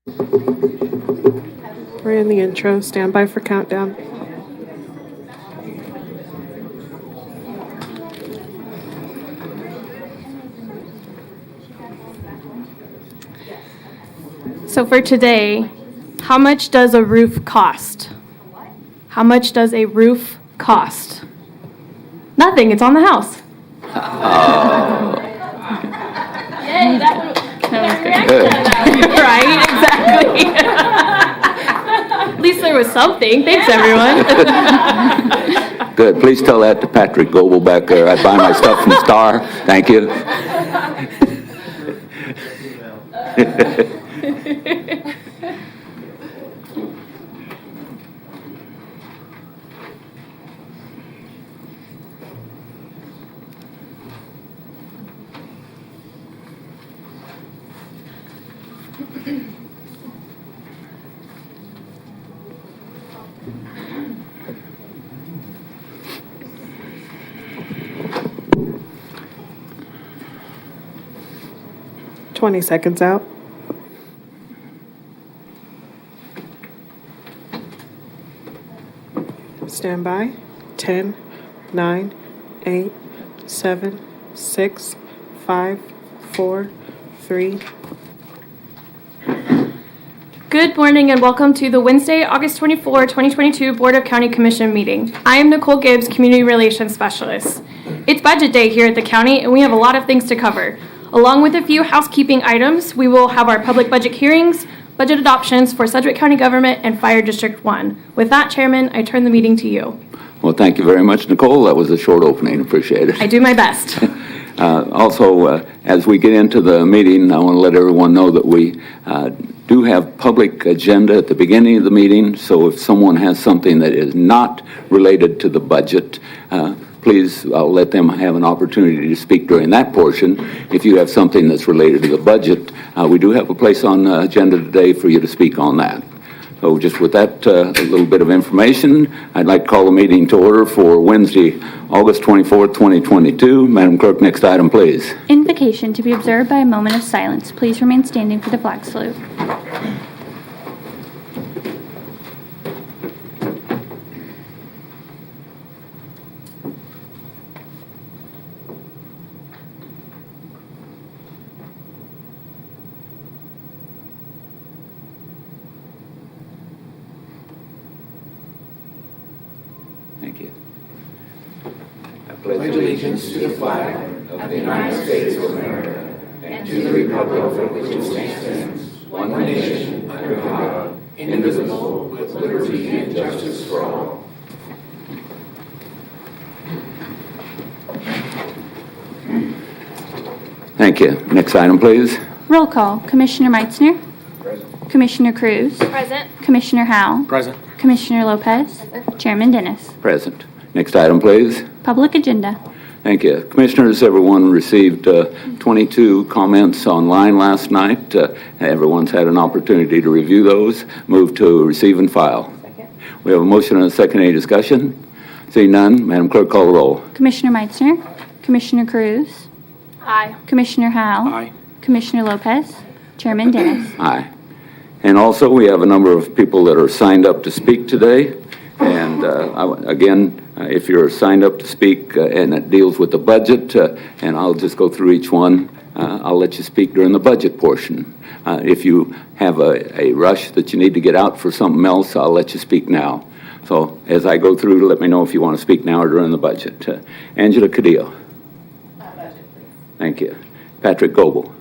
We're in the intro. Stand by for countdown. So for today, how much does a roof cost? How much does a roof cost? Nothing. It's on the house. Yay, that was good. Right? Exactly. At least there was something. Thanks, everyone. Good. Please tell that to Patrick Goebel back there. I buy my stuff from Star. Thank you. $20 seconds out. Stand by. 10, 9, 8, 7, 6, 5, 4, 3. Good morning and welcome to the Wednesday, August 24, 2022 Board of County Commission meeting. I am Nicole Gibbs, Community Relations Specialist. It's budget day here at the county and we have a lot of things to cover. Along with a few housekeeping items, we will have our public budget hearings, budget adoptions for Sedgwick County Government and Fire District 1. With that, Chairman, I turn the meeting to you. Well, thank you very much, Nicole. That was a short opening. Appreciate it. I do my best. As we get into the meeting, I want to let everyone know that we do have public agenda at the beginning of the meeting, so if someone has something that is not related to the budget, please let them have an opportunity to speak during that portion. If you have something that's related to the budget, we do have a place on the agenda today for you to speak on that. So just with that a little bit of information, I'd like to call the meeting to order for Wednesday, August 24th, 2022. Madam Clerk, next item, please. Invocation to be observed by a moment of silence. Please remain standing for the flag salute. Thank you. I pledge allegiance to the flag of the United States of America and to the republic for which it stands, one nation, under God, indivisible, with liberty and justice for all. Thank you. Next item, please. Roll call. Commissioner Meitzner. Present. Commissioner Cruz. Present. Commissioner Howell. Present. Commissioner Lopez. Chairman Dennis. Present. Next item, please. Public agenda. Thank you. Commissioners, everyone received 22 comments online last night. Everyone's had an opportunity to review those. Move to receive and file. Second. We have a motion and a second. Any discussion? Seeing none, Madam Clerk, call the roll. Commissioner Meitzner. Commissioner Cruz. Aye. Commissioner Howell. Aye. Commissioner Lopez. Chairman Dennis. Aye. And also, we have a number of people that are signed up to speak today. And if you're signed up to speak and it deals with the budget, and I'll just go through each one, I'll let you speak during the budget portion. If you have a rush that you need to get out for something else, I'll let you speak now. So as I go through, let me know if you want to speak now or during the budget. Angela Cadillo. Budget, please. Thank you. Patrick Goebel.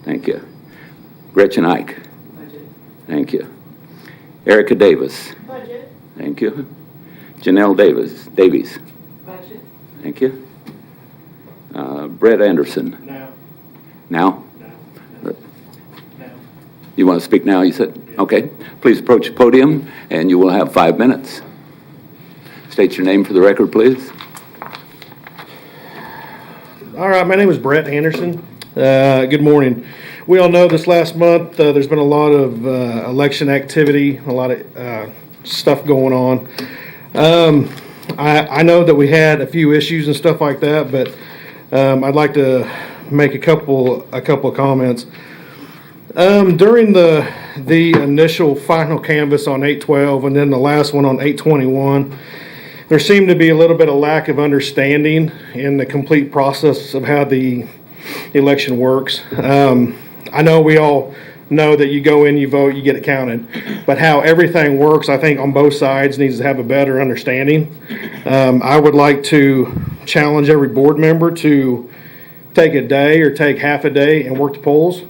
Thank you. Gretchen Ike. Budget. Thank you. Erica Davis. Budget. Thank you. Janelle Davies. Budget. Thank you. Brett Anderson. No. Now? No. You want to speak now, you said? Okay. Please approach the podium, and you will have 5 minutes. State your name for the record, please. All right, my name is Brett Anderson. Good morning. We all know this last month there's been a lot of election activity, a lot of stuff going on. I know that we had a few issues and stuff like that, but I'd like to make a couple of comments. During the initial final canvas on 8/12 and then the last one on 8/21, there seemed to be a little bit of lack of understanding in the complete process of how the election works. I know we all know that you go in, you vote, you get it counted, but how everything works, I think on both sides needs to have a better understanding. I would like to challenge every board member to take a day or take half a day and work the polls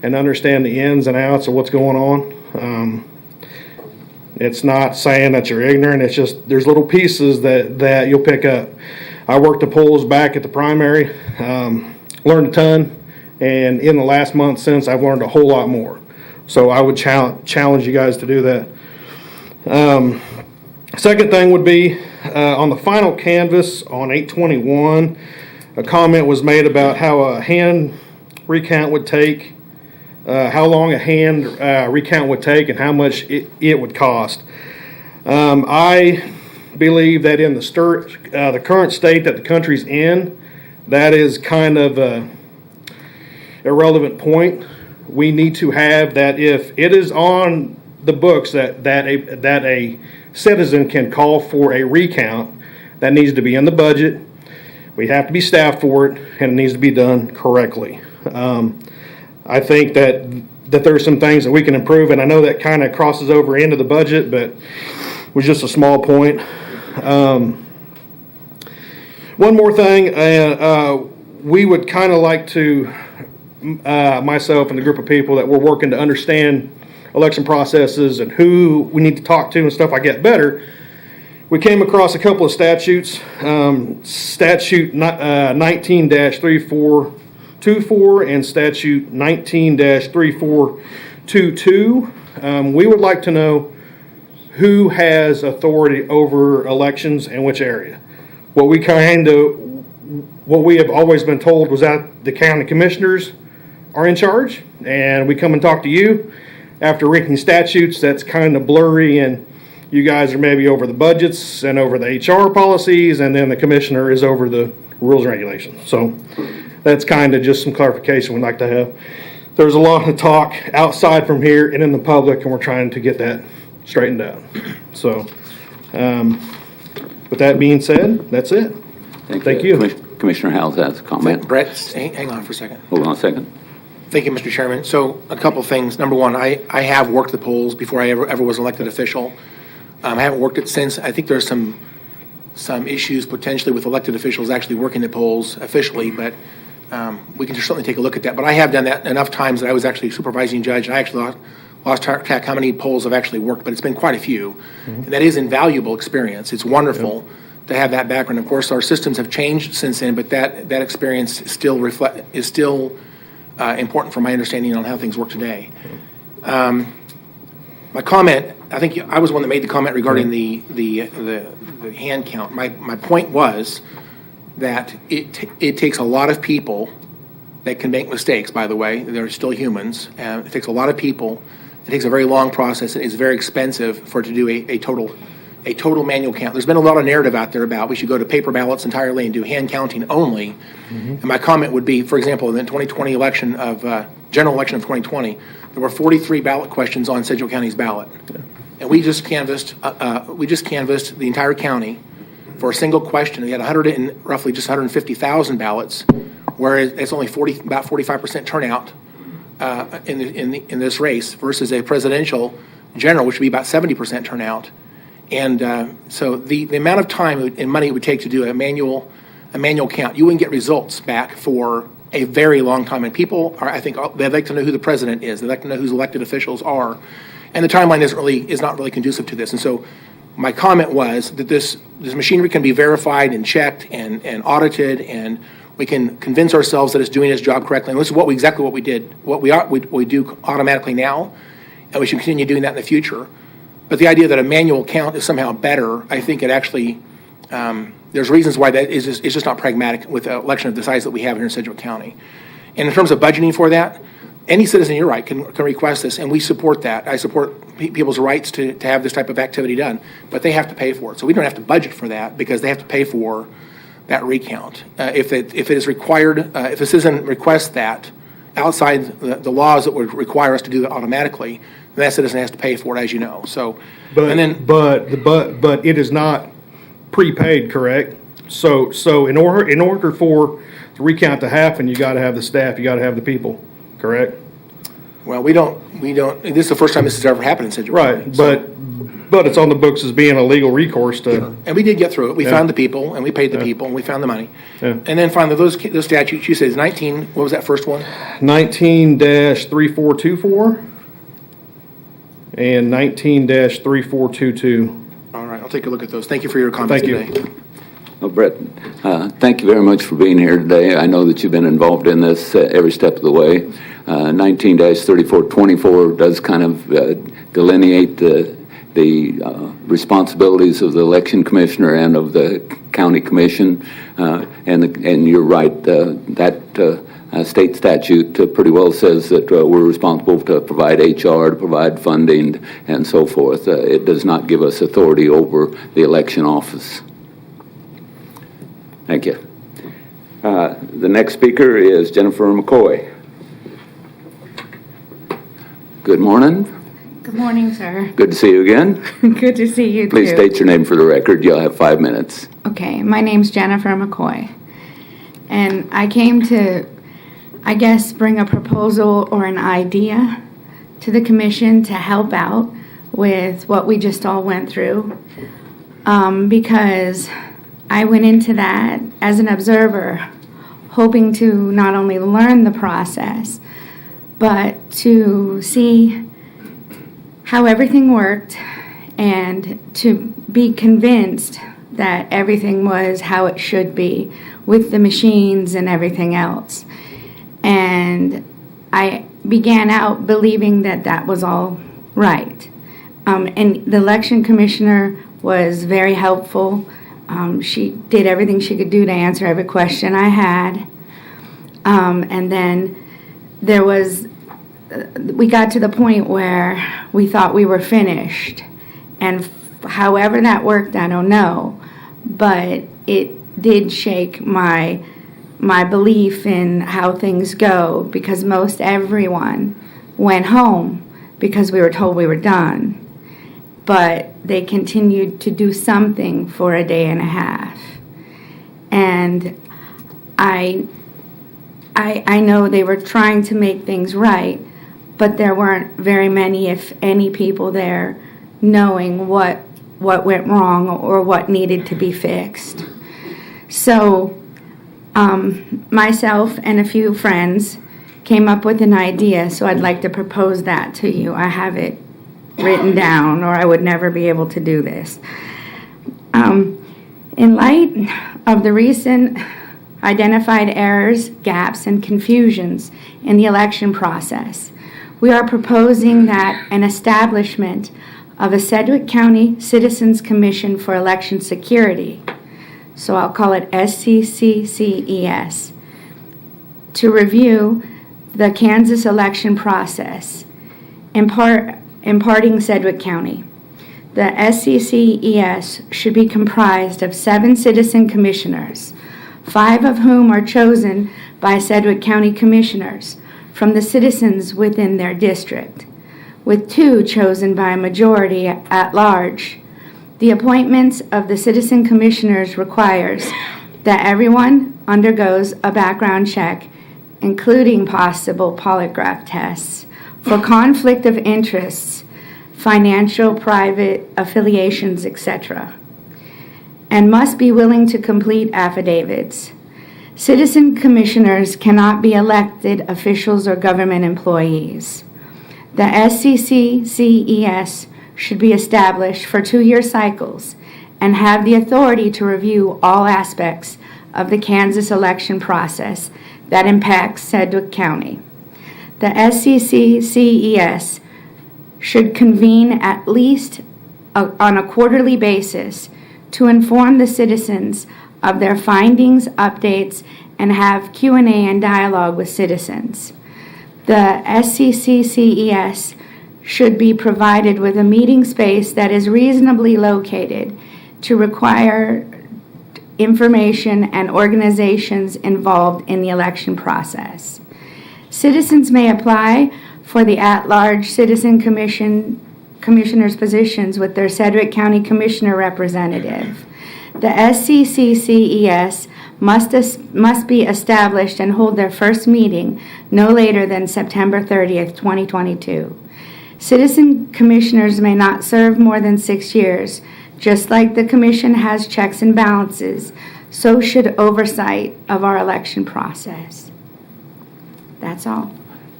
and understand the ins and outs of what's going on. It's not saying that you're ignorant, it's just there's little pieces that you'll pick up. I worked the polls back at the primary, learned a ton, and in the last month since, I've learned a whole lot more. So I would challenge you guys to do that. Second thing would be on the final canvas on 8/21, a comment was made about how a hand recount would take, how long a hand recount would take, and how much it would cost. I believe that in the current state that the country's in, that is kind of a irrelevant point. We need to have that if it is on the books that a citizen can call for a recount, that needs to be in the budget. We have to be staffed for it, and it needs to be done correctly. I think that there's some things that we can improve, and I know that kind of crosses over into the budget, but it was just a small point. One more thing, we would kind of like to, myself and the group of people that we're working to understand election processes and who we need to talk to and stuff like that better. We came across a couple of statutes, statute 19-3424 and statute 19-3422. We would like to know who has authority over elections and which area. What we have always been told was that the county commissioners are in charge, and we come and talk to you. After reading statutes, that's kind of blurry, and you guys are maybe over the budgets and over the HR policies, and then the commissioner is over the rules and regulations. So that's kind of just some clarification we'd like to have. There's a lot of talk outside from here and in the public, and we're trying to get that straightened out. So with that being said, that's it. Thank you. Commissioner Howes has a comment. Brett, hang on for a second. Hold on a second. Thank you, Mr. Chairman. So a couple things. Number one, I have worked the polls before I ever was elected official. I haven't worked it since. I think there's some issues potentially with elected officials actually working the polls officially, but we can certainly take a look at that. But I have done that enough times that I was actually supervising judge, and I actually lost track how many polls I've actually worked, but it's been quite a few. And that is invaluable experience. It's wonderful to have that background. Of course, our systems have changed since then, but that experience is still important for my understanding on how things work today. My comment, I think I was one that made the comment regarding the hand count. My point was that it takes a lot of people that can make mistakes, by the way. They're still humans. It takes a lot of people. It takes a very long process. It's very expensive for it to do a total manual count. There's been a lot of narrative out there about we should go to paper ballots entirely and do hand counting only. And my comment would be, for example, in the 2020 election general election of 2020, there were 43 ballot questions on Sedgwick County's ballot. And we just canvassed the entire county for a single question. We had roughly just 150,000 ballots, whereas it's only about 45% turnout in this race versus a presidential general, which would be about 70% turnout. And so the amount of time and money it would take to do a manual count, you wouldn't get results back for a very long time. And people are, I think, they'd like to know who the president is. They'd like to know who elected officials are. And the timeline is not really conducive to this. And so my comment was that this machinery can be verified and checked and audited, and we can convince ourselves that it's doing its job correctly. And this is exactly what we did, what we do automatically now, and we should continue doing that in the future. But the idea that a manual count is somehow better, I think it actually, there's reasons why that is just not pragmatic with an election of the size that we have here in Sedgwick County. And in terms of budgeting for that, any citizen, you're right, can request this, and we support that. I support people's rights to have this type of activity done, but they have to pay for it. So we don't have to budget for that because they have to pay for that recount. If it is required, if a citizen requests that, outside the laws that would require us to do that automatically, then that citizen has to pay for it, as you know. So, and then But it is not prepaid, correct? So in order for the recount to happen, you gotta have the staff, you gotta have the people, correct? well, we don't. This is the first time this has ever happened in Sedgwick County. Right, So- but it's on the books as being a legal recourse to, And we did get through it. We Yeah. found the people, and we paid the people, and we found the money. Yeah. And then finally, those statutes, you said is 19, what was that first one? 19-3424 and 19-3422. All right, I'll take a look at those. Thank you for your comments Thank you. today. Well, Brett, thank you very much for being here today. I know that you've been involved in this every step of the way. 19-3424 does kind of delineate the responsibilities of the election commissioner and of the county commission. And you're right, that state statute pretty well says that we're responsible to provide HR, to provide funding, and so forth. It does not give us authority over the election office. Thank you. The next speaker is Jennifer McCoy. Good morning. Good morning, sir. Good to see you again. Good to see you, Please too. state your name for the record. You'll have 5 minutes. Okay, my name's Jennifer McCoy. And I came to, I guess, bring a proposal or an idea to the commission to help out with what we just all went through. Because I went into that as an observer, hoping to not only learn the process, but to see how everything worked and to be convinced that everything was how it should be with the machines and everything else. And I began out believing that that was all right. And the election commissioner was very helpful. She did everything she could do to answer every question I had. And then there was, we got to the point where we thought we were finished. And however that worked, I don't know. But it did shake my belief in how things go, because most everyone went home because we were told we were done. But they continued to do something for a day and a half. And I know they were trying to make things right, but there weren't very many, if any, people there knowing what went wrong or what needed to be fixed. So myself and a few friends came up with an idea, so I'd like to propose that to you. I have it written down, or I would never be able to do this. In light of the recent identified errors, gaps, and confusions in the election process, we are proposing that an establishment of a Sedgwick County Citizens Commission for Election Security, so I'll call it SCCCES, to review the Kansas election process, imparting Sedgwick County. The SCCES should be comprised of 7 citizen commissioners, 5 of whom are chosen by Sedgwick County commissioners from the citizens within their district, with 2 chosen by a majority at large. The appointments of the citizen commissioners requires that everyone undergoes a background check, including possible polygraph tests for conflict of interests, financial, private affiliations, etc., and must be willing to complete affidavits. Citizen commissioners cannot be elected officials or government employees. The SCCCES should be established for 2-year cycles and have the authority to review all aspects of the Kansas election process that impacts Sedgwick County. The SCCCES should convene at least on a quarterly basis to inform the citizens of their findings, updates, and have Q&A and dialogue with citizens. The SCCCES should be provided with a meeting space that is reasonably located to require information and organizations involved in the election process. Citizens may apply for the at-large citizen commissioners positions with their Sedgwick County Commissioner representative. The SCCCES must be established and hold their first meeting no later than September 30th, 2022. Citizen commissioners may not serve more than 6 years. Just like the commission has checks and balances, so should oversight of our election process. That's all.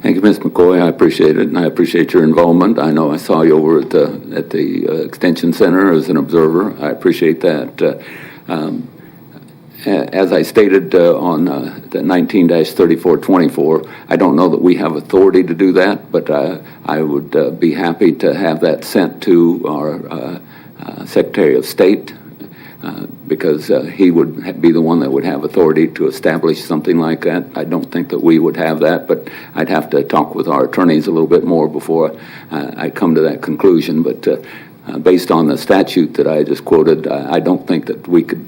Thank you, Ms. McCoy. I appreciate it, and I appreciate your involvement. I know I saw you over at the Extension Center as an observer. I appreciate that. As I stated on the 19-3424, I don't know that we have authority to do that, but I would be happy to have that sent to our Secretary of State, because he would be the one that would have authority to establish something like that. I don't think that we would have that, but I'd have to talk with our attorneys a little bit more before I come to that conclusion. But based on the statute that I just quoted, I don't think that we could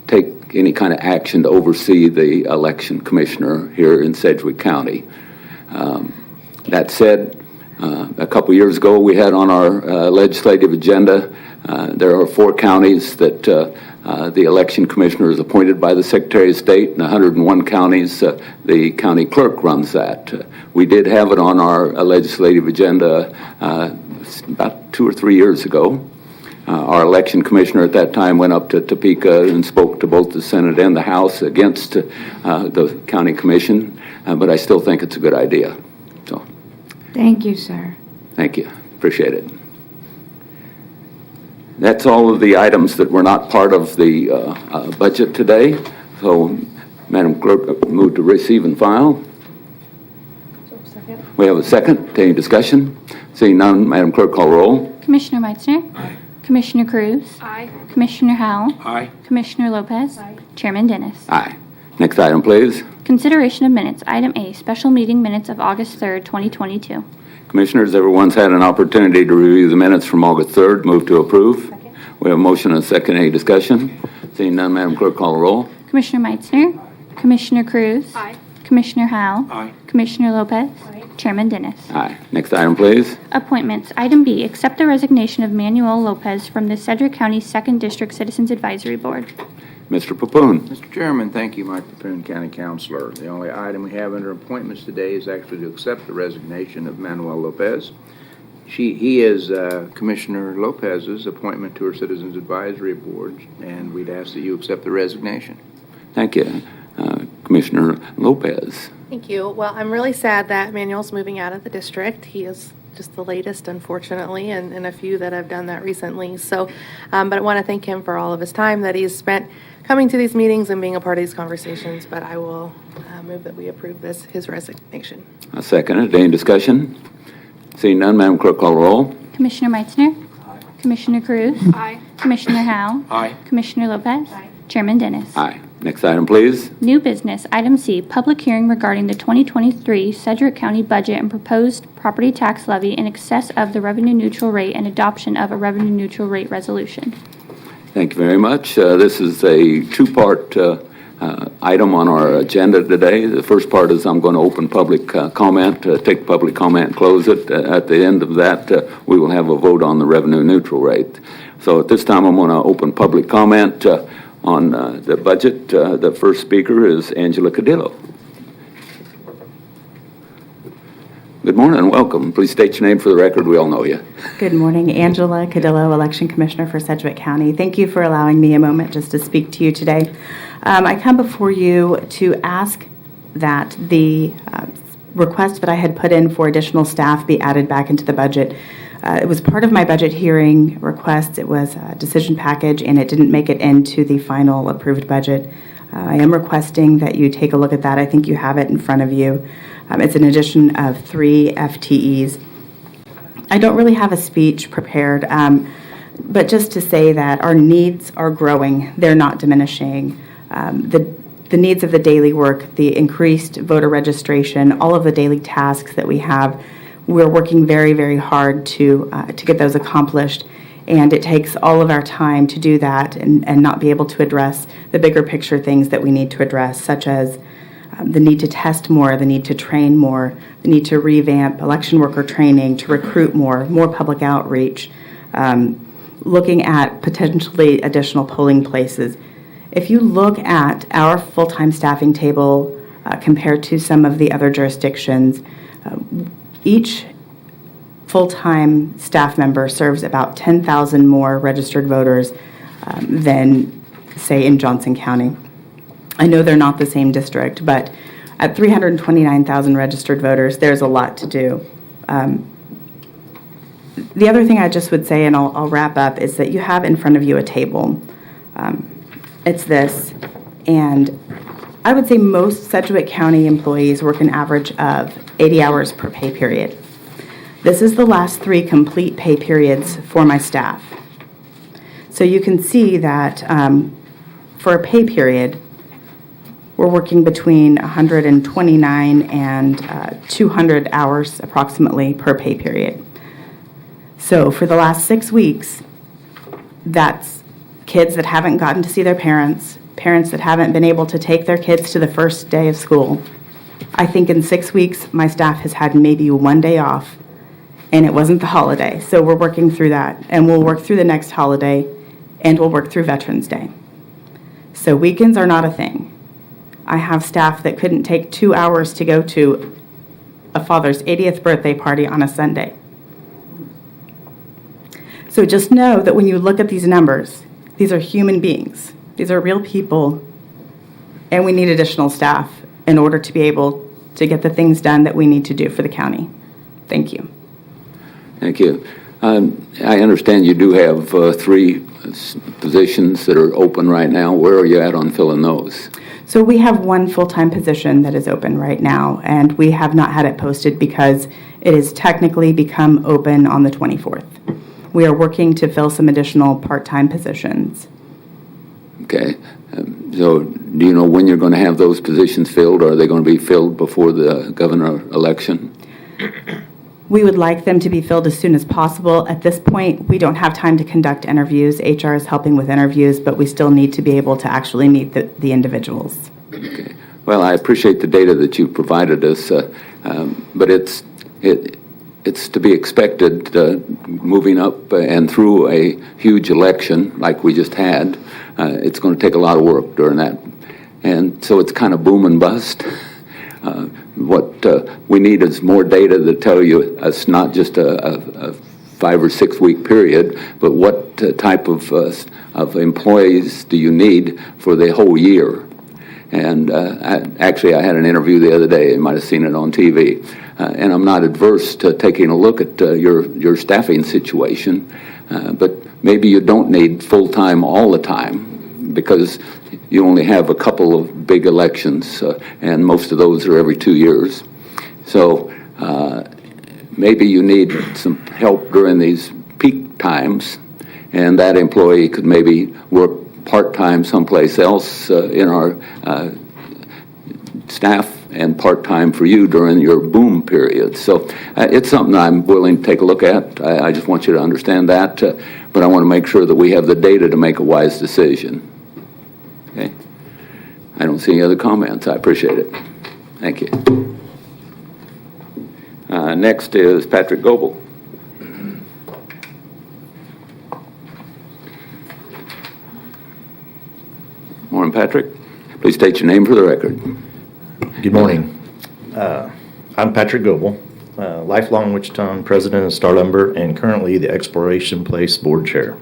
take any kind of action to oversee the election commissioner here in Sedgwick County. That said, a couple years ago, we had on our legislative agenda, there are 4 counties that the election commissioner is appointed by the Secretary of State, and 101 counties, the county clerk runs that. We did have it on our legislative agenda about 2 or 3 years ago. Our election commissioner at that time went up to Topeka and spoke to both the Senate and the House against the county commission, but I still think it's a good idea. So, Thank you, sir. thank you. Appreciate it. That's all of the items that were not part of the budget today. So, Madam Clerk, move to receive and file. We have a second. Any discussion? Seeing none, Madam Clerk, call roll. Commissioner Meitzner. Aye. Commissioner Cruz. Aye. Commissioner Howell. Aye. Commissioner Lopez. Chairman Dennis. Aye. Next item, please. Consideration of minutes. Item A, special meeting minutes of August 3rd, 2022. Commissioners, everyone's had an opportunity to review the minutes from August 3rd. Move to approve. Second. We have a motion and a second. Any discussion? Seeing none, Madam Clerk, call the roll. Commissioner Meitzner. Commissioner Cruz. Aye. Commissioner Howell. Aye. Commissioner Lopez. Chairman Dennis. Aye. Next item, please. Appointments. Item B, accept the resignation of Manuel Lopez from the Sedgwick County 2nd District Citizens Advisory Board. Mr. Papoon. Mr. Chairman, thank you, Mike Papoon, County Councilor. The only item we have under appointments today is actually to accept the resignation of Manuel Lopez. He is Commissioner Lopez's appointment to our Citizens Advisory Board, and we'd ask that you accept the resignation. Thank you. Commissioner Lopez. Thank you. Well, I'm really sad that Manuel's moving out of the district. He is just the latest, unfortunately, and a few that have done that recently. So, but I want to thank him for all of his time that he's spent coming to these meetings and being a part of these conversations. But I will move that we approve his resignation. I second it. Any discussion? Seeing none, Madam Clerk, call the roll. Commissioner Meitzner. Aye. Commissioner Cruz. Aye. Commissioner Howell. Aye. Commissioner Lopez. Chairman Dennis. Aye. Next item, please. New business. Item C, public hearing regarding the 2023 Sedgwick County budget and proposed property tax levy in excess of the revenue neutral rate and adoption of a revenue neutral rate resolution. Thank you very much. This is a 2-part item on our agenda today. The first part is I'm going to open public comment, take public comment and close it. At the end of that, we will have a vote on the revenue neutral rate. So at this time, I'm going to open public comment on the budget. The first speaker is Angela Cadillo. Good morning and welcome. Please state your name for the record. We all know you. Good morning. Angela Cadillo, Election Commissioner for Sedgwick County. Thank you for allowing me a moment just to speak to you today. I come before you to ask that the request that I had put in for additional staff be added back into the budget. It was part of my budget hearing request. It was a decision package, and it didn't make it into the final approved budget. I am requesting that you take a look at that. I think you have it in front of you. It's an addition of 3 FTEs. I don't really have a speech prepared, but just to say that our needs are growing. They're not diminishing. The needs of the daily work, the increased voter registration, all of the daily tasks that we have, we're working very, very hard to get those accomplished. And it takes all of our time to do that and not be able to address the bigger picture things that we need to address, such as the need to test more, the need to train more, the need to revamp election worker training, to recruit more public outreach, looking at potentially additional polling places. If you look at our full-time staffing table compared to some of the other jurisdictions, each full-time staff member serves about 10,000 more registered voters than, say, in Johnson County. I know they're not the same district, but at 329,000 registered voters, there's a lot to do. The other thing I just would say, and I'll wrap up, is that you have in front of you a table. It's this, and I would say most Sedgwick County employees work an average of 80 hours per pay period. This is the last 3 complete pay periods for my staff. So you can see that for a pay period, we're working between 129 and 200 hours approximately per pay period. So for the last 6 weeks, that's kids that haven't gotten to see their parents, parents that haven't been able to take their kids to the first day of school. I think in 6 weeks, my staff has had maybe 1 day off, and it wasn't the holiday. So we're working through that, and we'll work through the next holiday, and we'll work through Veterans Day. So weekends are not a thing. I have staff that couldn't take 2 hours to go to a father's 80th birthday party on a Sunday. So just know that when you look at these numbers, these are human beings. These are real people, and we need additional staff in order to be able to get the things done that we need to do for the county. Thank you. Thank you. I understand you do have 3 positions that are open right now. Where are you at on filling those? So we have 1 full-time position that is open right now, and we have not had it posted because it has technically become open on the 24th. We are working to fill some additional part-time positions. Okay. So do you know when you're going to have those positions filled? Are they going to be filled before the governor election? We would like them to be filled as soon as possible. At this point, we don't have time to conduct interviews. HR is helping with interviews, but we still need to be able to actually meet the individuals. Okay. Well, I appreciate the data that you provided us, but it's to be expected moving up and through a huge election like we just had. It's going to take a lot of work during that. And so it's kind of boom and bust. What we need is more data to tell you it's not just a 5 or 6 week period, but what type of employees do you need for the whole year? And I had an interview the other day. You might have seen it on TV. And I'm not adverse to taking a look at your staffing situation, but maybe you don't need full-time all the time because you only have a couple of big elections, and most of those are every 2 years. So maybe you need some help during these peak times, and that employee could maybe work part-time someplace else in our staff and part-time for you during your boom period. So it's something I'm willing to take a look at. I just want you to understand that, but I want to make sure that we have the data to make a wise decision. Okay? I don't see any other comments. I appreciate it. Thank you. Next is Patrick Goebel. Morning, Patrick. Please state your name for the record. Good morning. I'm Patrick Goebel, lifelong Wichiton president of Star Lumber and currently the Exploration Place board chair.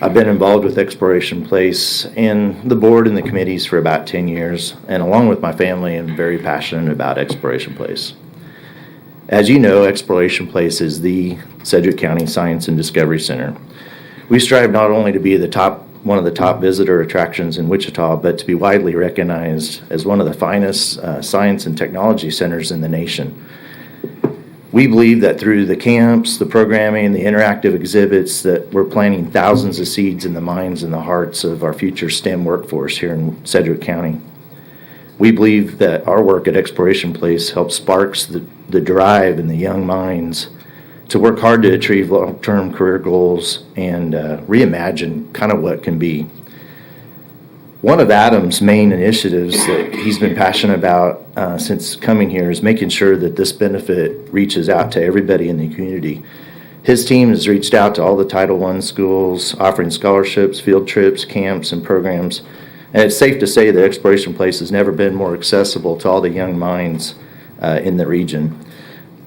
I've been involved with Exploration Place and the board and the committees for about 10 years, and along with my family, I'm very passionate about Exploration Place. As you know, Exploration Place is the Sedgwick County Science and Discovery Center. We strive not only to be one of the top visitor attractions in Wichita, but to be widely recognized as one of the finest science and technology centers in the nation. We believe that through the camps, the programming, the interactive exhibits, that we're planting thousands of seeds in the minds and the hearts of our future STEM workforce here in Sedgwick County. We believe that our work at Exploration Place helps sparks the drive in the young minds to work hard to achieve long-term career goals and reimagine kind of what can be. One of Adam's main initiatives that he's been passionate about since coming here is making sure that this benefit reaches out to everybody in the community. His team has reached out to all the Title I schools, offering scholarships, field trips, camps, and programs. And it's safe to say that Exploration Place has never been more accessible to all the young minds in the region.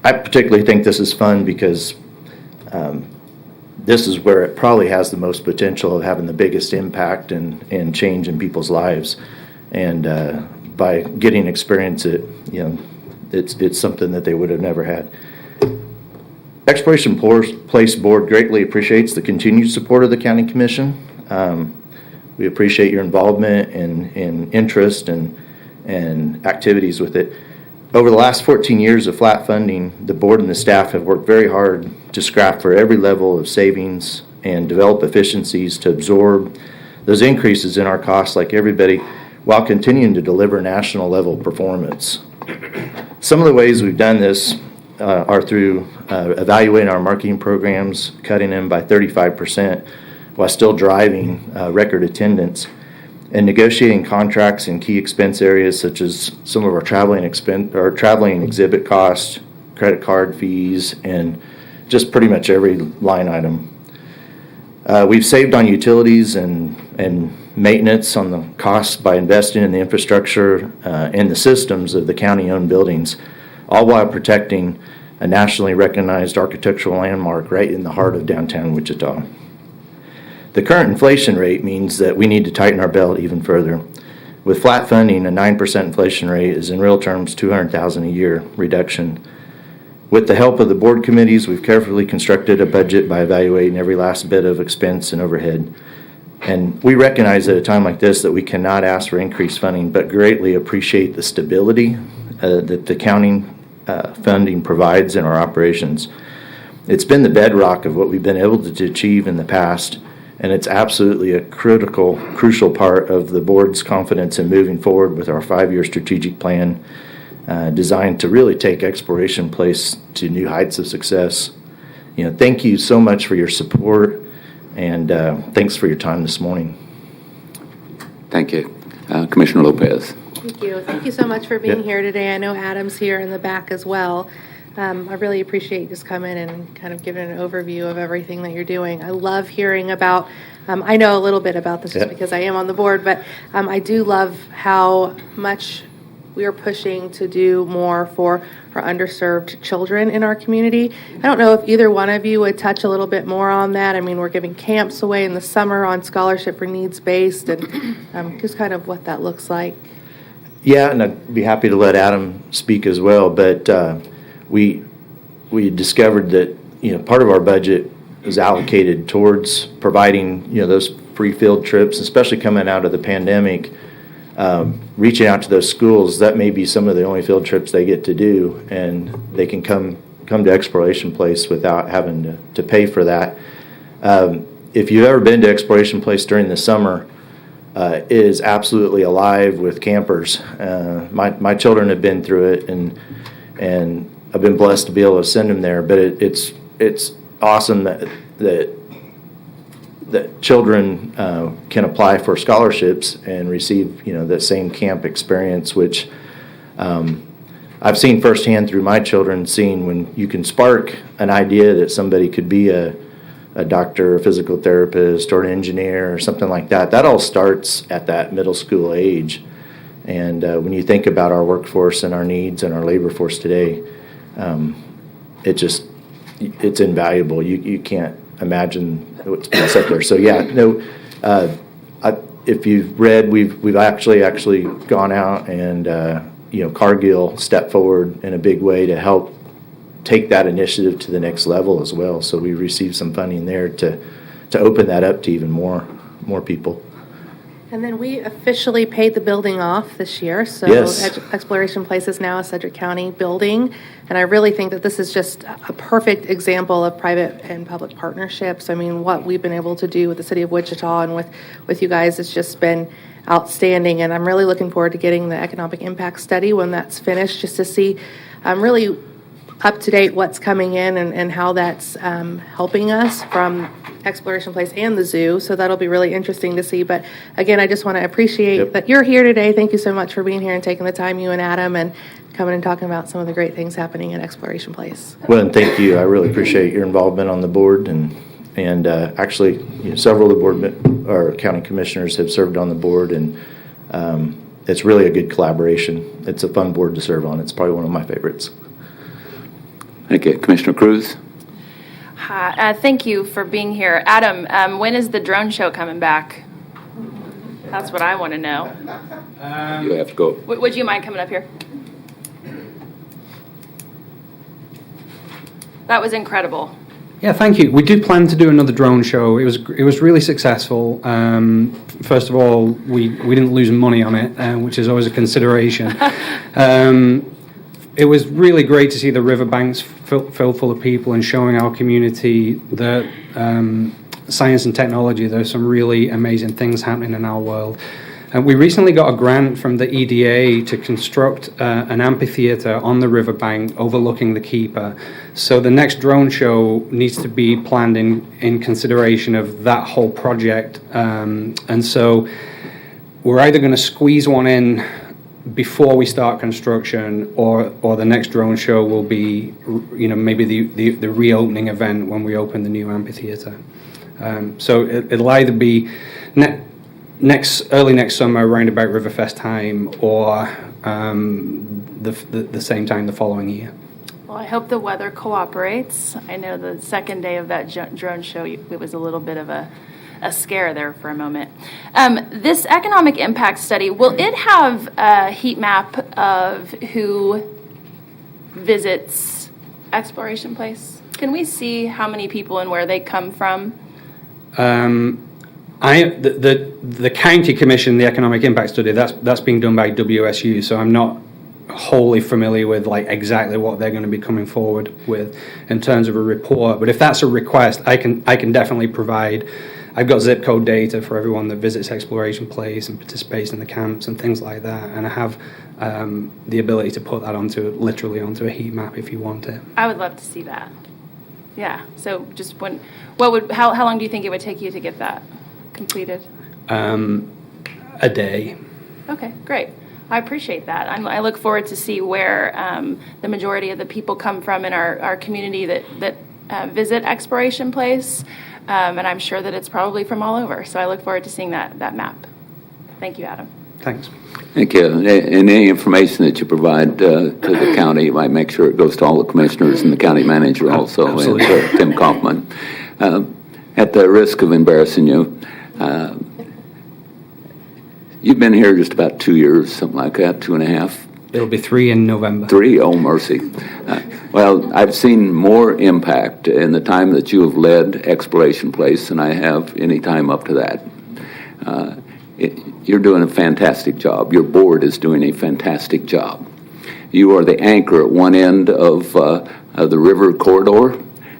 I particularly think this is fun because this is where it probably has the most potential of having the biggest impact and change in people's lives. And by getting experience it, it's something that they would have never had. Exploration Place Board greatly appreciates the continued support of the County Commission. We appreciate your involvement and interest and activities with it. Over the last 14 years of flat funding, the board and the staff have worked very hard to scrap for every level of savings and develop efficiencies to absorb those increases in our costs like everybody, while continuing to deliver national level performance. Some of the ways we've done this are through evaluating our marketing programs, cutting them by 35% while still driving record attendance, and negotiating contracts in key expense areas such as some of our traveling exhibit costs, credit card fees, and just pretty much every line item. We've saved on utilities and maintenance on the costs by investing in the infrastructure and the systems of the county-owned buildings, all while protecting a nationally recognized architectural landmark right in the heart of downtown Wichita. The current inflation rate means that we need to tighten our belt even further. With flat funding, a 9% inflation rate is in real terms $200,000 a year reduction. With the help of the board committees, we've carefully constructed a budget by evaluating every last bit of expense and overhead. And we recognize at a time like this that we cannot ask for increased funding, but greatly appreciate the stability that the county funding provides in our operations. It's been the bedrock of what we've been able to achieve in the past, and it's absolutely a crucial part of the board's confidence in moving forward with our 5-year strategic plan designed to really take Exploration Place to new heights of success. Thank you so much for your support, and thanks for your time this morning. Thank you. Commissioner Lopez. Thank you. Thank you so much for being here today. I know Adam's here in the back as well. I really appreciate you just coming and kind of giving an overview of everything that you're doing. I love hearing about, I know a little bit about this just because I am on the board, but I do love how much we are pushing to do more for underserved children in our community. I don't know if either one of you would touch a little bit more on that. I mean, we're giving camps away in the summer on scholarship for needs-based, and just kind of what that looks like. Yeah, and I'd be happy to let Adam speak as well, but we discovered that part of our budget is allocated towards providing those free field trips, especially coming out of the pandemic. Reaching out to those schools, that may be some of the only field trips they get to do, and they can come to Exploration Place without having to pay for that. If you've ever been to Exploration Place during the summer, it is absolutely alive with campers. My children have been through it, and I've been blessed to be able to send them there. But it's awesome that children can apply for scholarships and receive that same camp experience, which I've seen firsthand through my children, seeing when you can spark an idea that somebody could be a doctor, a physical therapist, or an engineer or something like that. That all starts at that middle school age. And when you think about our workforce and our needs and our labor force today, it's invaluable. You can't imagine what's been set there. So if you've read, we've actually gone out and Cargill stepped forward in a big way to help take that initiative to the next level as well. So we received some funding there to open that up to even more people. And then we officially paid the building off this year. So yes. Exploration Place is now a Sedgwick County building. And I really think that this is just a perfect example of private and public partnerships. I mean, what we've been able to do with the city of Wichita and with you guys has just been outstanding. And I'm really looking forward to getting the economic impact study when that's finished, just to see really up to date what's coming in and how that's helping us from Exploration Place and the zoo, so that'll be really interesting to see. But again, I just want to appreciate that you're here today. Thank you so much for being here and taking the time, you and Adam, and coming and talking about some of the great things happening at Exploration Place. Well, and thank you. I really appreciate your involvement on the board, and actually, several of the board or county commissioners have served on the board, and it's really a good collaboration. It's a fun board to serve on. It's probably one of my favorites. Thank you. Commissioner Cruz? Hi, thank you for being here. Adam, when is the drone show coming back? That's what I want to know. You have to go. Would you mind coming up here? That was incredible. Yeah, thank you. We do plan to do another drone show. It was really successful. First of all, we didn't lose money on it, which is always a consideration. It was really great to see the riverbanks filled full of people and showing our community that science and technology, there's some really amazing things happening in our world. We recently got a grant from the EDA to construct an amphitheater on the riverbank overlooking the keeper. So the next drone show needs to be planned in consideration of that whole project. And so we're either going to squeeze one in before we start construction, or the next drone show will be, maybe the reopening event when we open the new amphitheater. So it'll either be early next summer, around about Riverfest time, or the same time the following year. Well, I hope the weather cooperates. I know the second day of that drone show, it was a little bit of a scare there for a moment. This economic impact study, will it have a heat map of who visits Exploration Place? Can we see how many people and where they come from? The county commissioned the economic impact study. That's being done by WSU, so I'm not wholly familiar with exactly what they're going to be coming forward with in terms of a report. But if that's a request, I can definitely provide. I've got zip code data for everyone that visits Exploration Place and participates in the camps and things like that, and I have the ability to put that literally onto a heat map if you want it. I would love to see that. Yeah. So just how long do you think it would take you to get that completed? A day. Okay, great. I appreciate that. I look forward to see where the majority of the people come from in our community that visit Exploration Place, and I'm sure that it's probably from all over. So I look forward to seeing that map. Thank you, Adam. Thanks. Thank you. And any information that you provide to the county, you might make sure it goes to all the commissioners and the county manager also, absolutely. And Tim Kaufman. At the risk of embarrassing you, you've been here just about 2 years, something like that, 2.5. It'll be 3 in November. 3, oh mercy. Well, I've seen more impact in the time that you have led Exploration Place than I have any time up to that. You're doing a fantastic job. Your board is doing a fantastic job. You are the anchor at one end of the river corridor,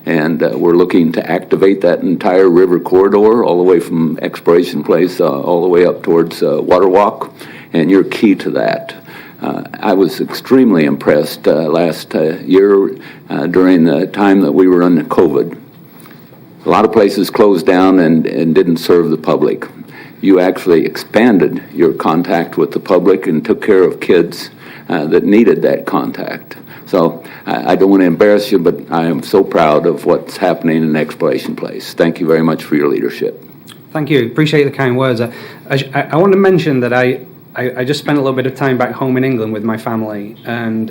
and we're looking to activate that entire river corridor all the way from Exploration Place all the way up towards Water Walk, and you're key to that. I was extremely impressed last year during the time that we were under COVID. A lot of places closed down and didn't serve the public. You actually expanded your contact with the public and took care of kids that needed that contact. So I don't want to embarrass you, but I am so proud of what's happening in Exploration Place. Thank you very much for your leadership. Thank you. Appreciate the kind words. I want to mention that I just spent a little bit of time back home in England with my family, and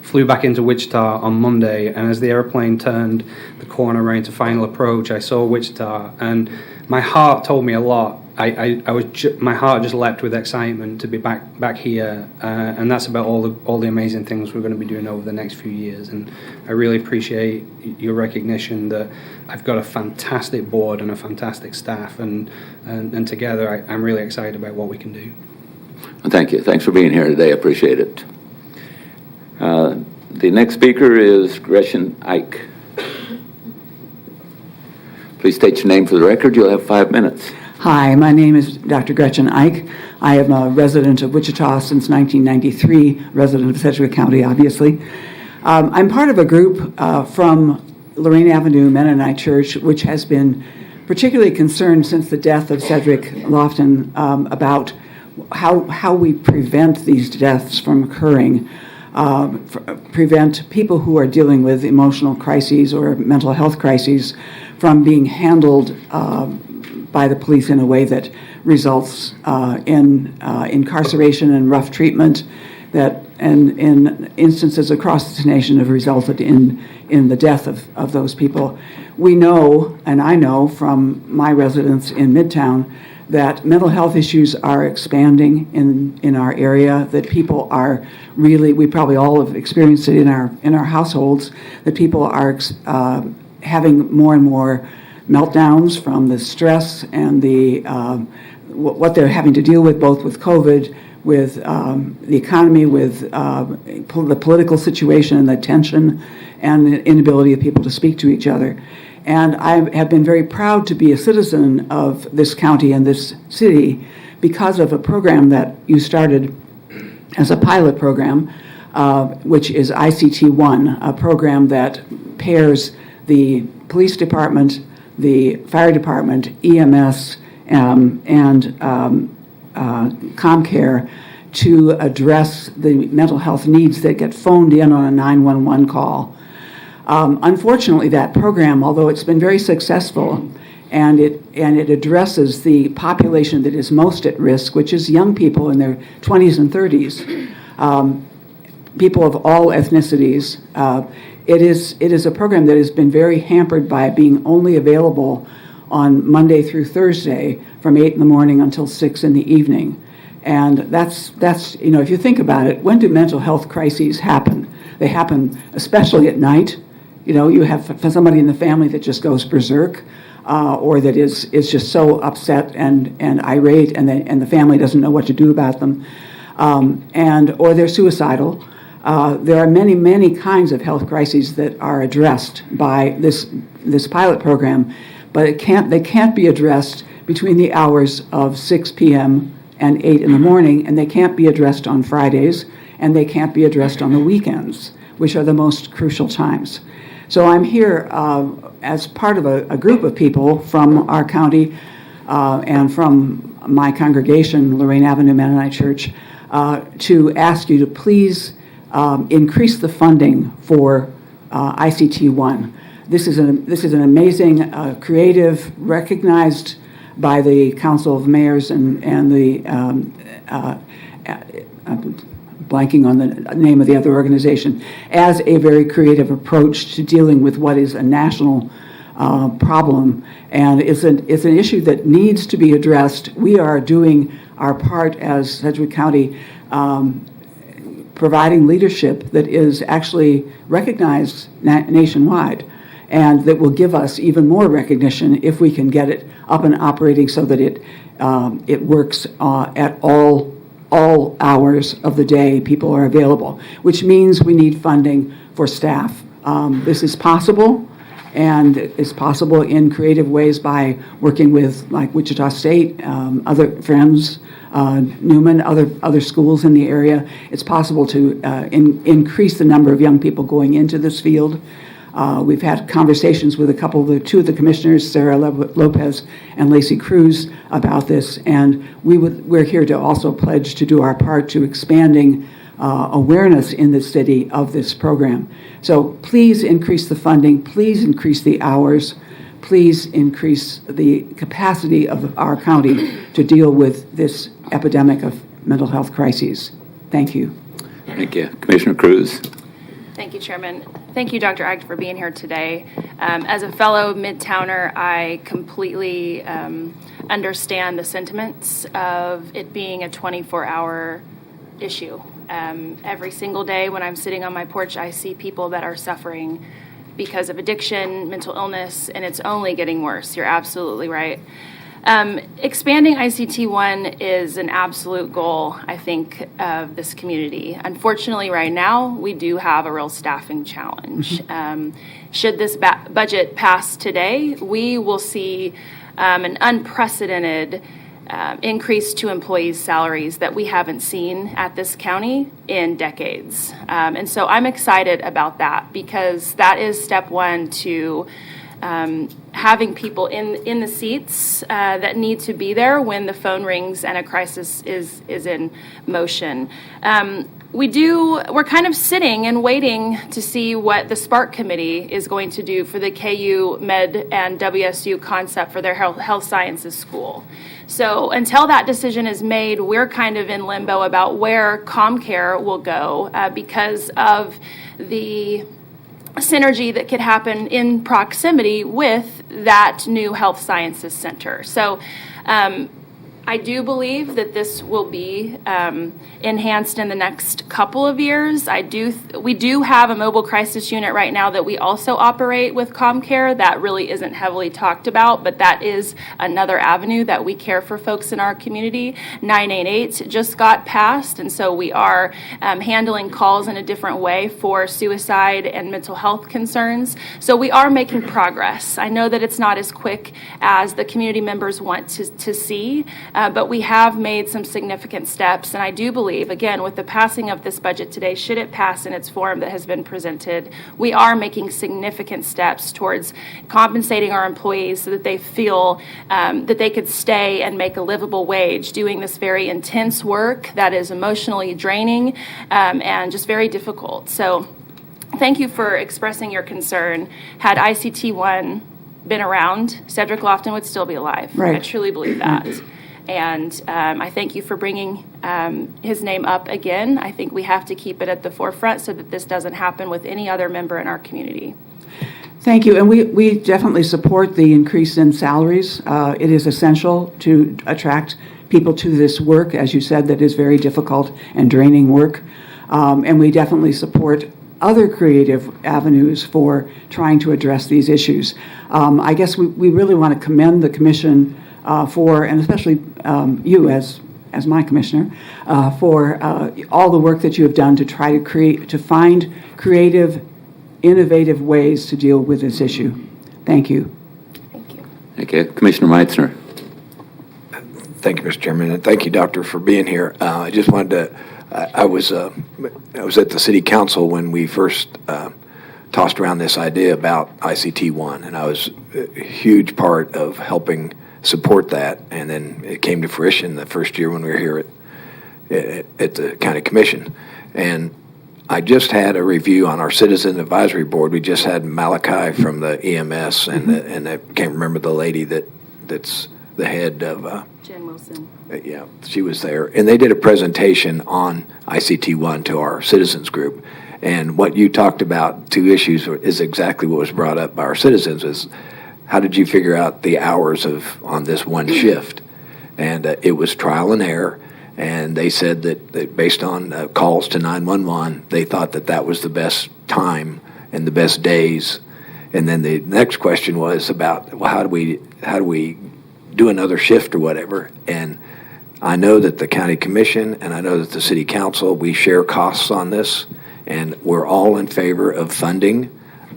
flew back into Wichita on Monday, and as the airplane turned the corner around to final approach, I saw Wichita, and my heart told me a lot. My heart just leapt with excitement to be back here, and that's about all the amazing things we're going to be doing over the next few years. And I really appreciate your recognition that I've got a fantastic board and a fantastic staff, and together I'm really excited about what we can do. Well, thank you. Thanks for being here today. I appreciate it. The next speaker is Gretchen Ike. Please state your name for the record. You'll have 5 minutes. Hi, my name is Dr. Gretchen Ike. I am a resident of Wichita since 1993, resident of Sedgwick County, obviously. I'm part of a group from Lorraine Avenue Mennonite Church, which has been particularly concerned since the death of Sedgwick Lofton about how we prevent these deaths from occurring, prevent people who are dealing with emotional crises or mental health crises from being handled by the police in a way that results in incarceration and rough treatment that in instances across the nation have resulted in the death of those people. We know, and I know from my residence in Midtown, that mental health issues are expanding in our area, that people are really, we probably all have experienced it in our households, that people are having more and more meltdowns from the stress and the what they're having to deal with, both with COVID, with the economy, with the political situation and the tension and the inability of people to speak to each other. And I have been very proud to be a citizen of this county and this city because of a program that you started as a pilot program, which is ICT-1, a program that pairs the police department, the fire department, EMS, and ComCare to address the mental health needs that get phoned in on a 911 call. Unfortunately, that program, although it's been very successful, and it addresses the population that is most at risk, which is young people in their 20s and 30s, people of all ethnicities. It is a program that has been very hampered by being only available on Monday through Thursday from 8 in the morning until 6 in the evening. And that's if you think about it, when do mental health crises happen? They happen especially at night. You have somebody in the family that just goes berserk, or that is just so upset and irate, and the family doesn't know what to do about them, or they're suicidal. There are many, many kinds of health crises that are addressed by this pilot program, but they can't be addressed between the hours of 6 p.m. and 8 in the morning, and they can't be addressed on Fridays, and they can't be addressed on the weekends, which are the most crucial times. So I'm here as part of a group of people from our county and from my congregation, Lorraine Avenue Mennonite Church, to ask you to please increase the funding for ICT-1. This is an amazing, creative, recognized by the Council of Mayors and the blanking on the name of the other organization, as a very creative approach to dealing with what is a national problem. And it's an issue that needs to be addressed. We are doing our part as Sedgwick County, providing leadership that is actually recognized nationwide, and that will give us even more recognition if we can get it up and operating so that it works at all hours of the day. People are available, which means we need funding for staff. This is possible, and it's possible in creative ways by working with, like, Wichita State, other friends, Newman, other schools in the area. It's possible to increase the number of young people going into this field. We've had conversations with two of the commissioners, Sarah Lopez and Lacey Cruz, about this, and we're here to also pledge to do our part to expanding awareness in the city of this program. So please increase the funding, please increase the hours, please increase the capacity of our county to deal with this epidemic of mental health crises. Thank you. Thank you. Commissioner Cruz. Thank you, Chairman. Thank you, Dr. Agt, for being here today. As a fellow Midtowner, I completely understand the sentiments of it being a 24-hour issue. Every single day when I'm sitting on my porch, I see people that are suffering because of addiction, mental illness, and it's only getting worse. You're absolutely right. Expanding ICT-1 is an absolute goal, I think, of this community. Unfortunately, right now, we do have a real staffing challenge. Should this budget pass today, we will see an unprecedented increase to employees' salaries that we haven't seen at this county in decades. And so I'm excited about that because that is step one to having people in the seats that need to be there when the phone rings and a crisis is in motion. We're kind of sitting and waiting to see what the Spark Committee is going to do for the KU Med and WSU concept for their health sciences school. So until that decision is made, we're kind of in limbo about where ComCare will go because of the synergy that could happen in proximity with that new health sciences center. So I do believe that this will be enhanced in the next couple of years. We do have a mobile crisis unit right now that we also operate with ComCare that really isn't heavily talked about, but that is another avenue that we care for folks in our community. 988 just got passed, and so we are handling calls in a different way for suicide and mental health concerns. So we are making progress. I know that it's not as quick as the community members want to see, but we have made some significant steps, and I do believe, again, with the passing of this budget today, should it pass in its form that has been presented, we are making significant steps towards compensating our employees so that they feel that they could stay and make a livable wage doing this very intense work that is emotionally draining and just very difficult. So thank you for expressing your concern. Had ICT-1 been around, Cedric Lofton would still be alive. Right. I truly believe that. And I thank you for bringing his name up again. I think we have to keep it at the forefront so that this doesn't happen with any other member in our community. Thank you, and we definitely support the increase in salaries. It is essential to attract people to this work, as you said, that is very difficult and draining work. And we definitely support other creative avenues for trying to address these issues. I guess we really want to commend the commission for, and especially you as my commissioner, for all the work that you have done to try to find creative, innovative ways to deal with this issue. Thank you. Thank you. Okay, Commissioner Meitzner. Thank you, Mr. Chairman, and thank you, Doctor, for being here. I just wanted to, I was at the City Council when we first tossed around this idea about ICT-1, and I was a huge part of helping support that, and then it came to fruition the first year when we were here at the County Commission. And I just had a review on our Citizen Advisory Board. We just had Malachi from the EMS, and I can't remember the lady that's the head of... Jen Wilson. Yeah, she was there. And they did a presentation on ICT-1 to our citizens group. And what you talked about, two issues, is exactly what was brought up by our citizens, is how did you figure out the hours on this one shift? And it was trial and error. And they said that based on calls to 911, they thought that was the best time and the best days. And then the next question was about, well, how do we do another shift or whatever? And I know that the county commission and I know that the city council, we share costs on this, and we're all in favor of funding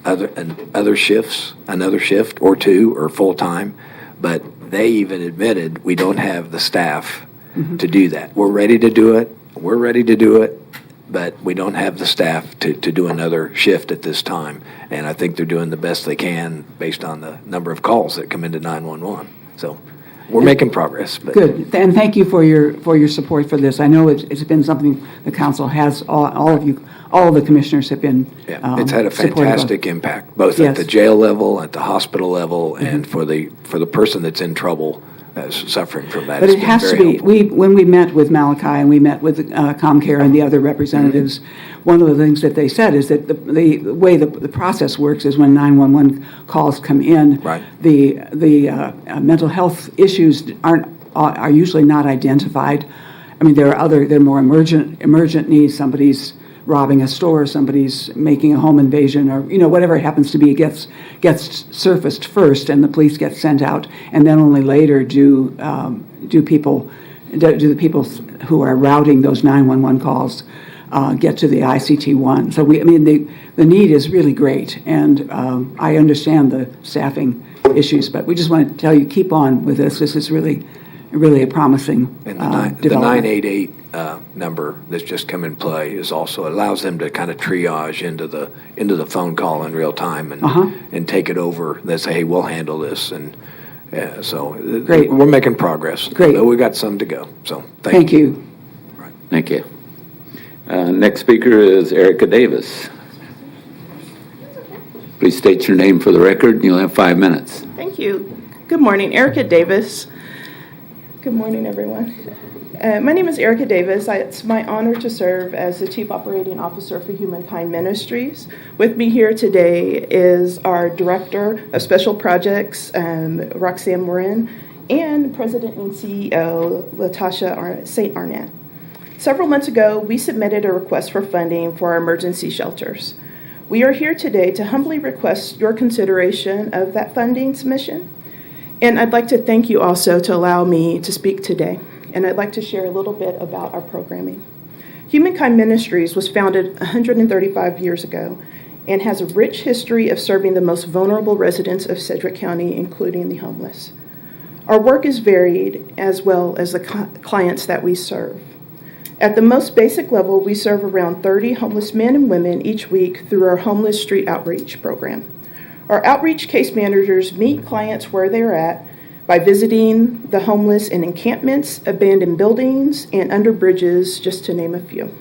other shifts, another shift or two or full time. But they even admitted we don't have the staff to do that. We're ready to do it, but we don't have the staff to do another shift at this time. And I think they're doing the best they can based on the number of calls that come into 911. So we're making progress. But. Good, and thank you for your support for this. I know it's been something the council has, all of the commissioners have been it's had a fantastic impact, both at the jail level, at the hospital level, and for the person that's in trouble suffering from that. But it has to be, when we met with Malachi and we met with ComCare and the other representatives, one of the things that they said is that the way the process works is when 911 calls come in, the mental health issues are usually not identified. I mean, there are more emergent needs. Somebody's robbing a store, somebody's making a home invasion, or whatever it happens to be gets surfaced first, and the police get sent out, and then only later do the people who are routing those 911 calls get to the ICT-1. So the need is really great, and I understand the staffing issues, but we just want to tell you, keep on with this. This is really really a promising And the development. 988 number that's just come in play is also allows them to kind of triage into the phone call in real time and take it over. They say, hey, we'll handle this, and so Great. We're making progress. Great. But we got some to go. So Thank you. Thank you. Next speaker is Erica Davis. Please state your name for the record, and you'll have 5 minutes. Thank you. Good morning, Erica Davis. Good morning, everyone. My name is Erica Davis. It's my honor to serve as the Chief Operating Officer for Humankind Ministries. With me here today is our Director of Special Projects, Roxanne Morin, and President and CEO, Latasha St. Arnett. Several months ago, we submitted a request for funding for our emergency shelters. We are here today to humbly request your consideration of that funding submission. And I'd like to thank you also to allow me to speak today. And I'd like to share a little bit about our programming. Humankind Ministries was founded 135 years ago and has a rich history of serving the most vulnerable residents of Sedgwick County, including the homeless. Our work is varied as well as the clients that we serve. At the most basic level, we serve around 30 homeless men and women each week through our Homeless Street Outreach program. Our outreach case managers meet clients where they're at by visiting the homeless in encampments, abandoned buildings, and under bridges, just to name a few.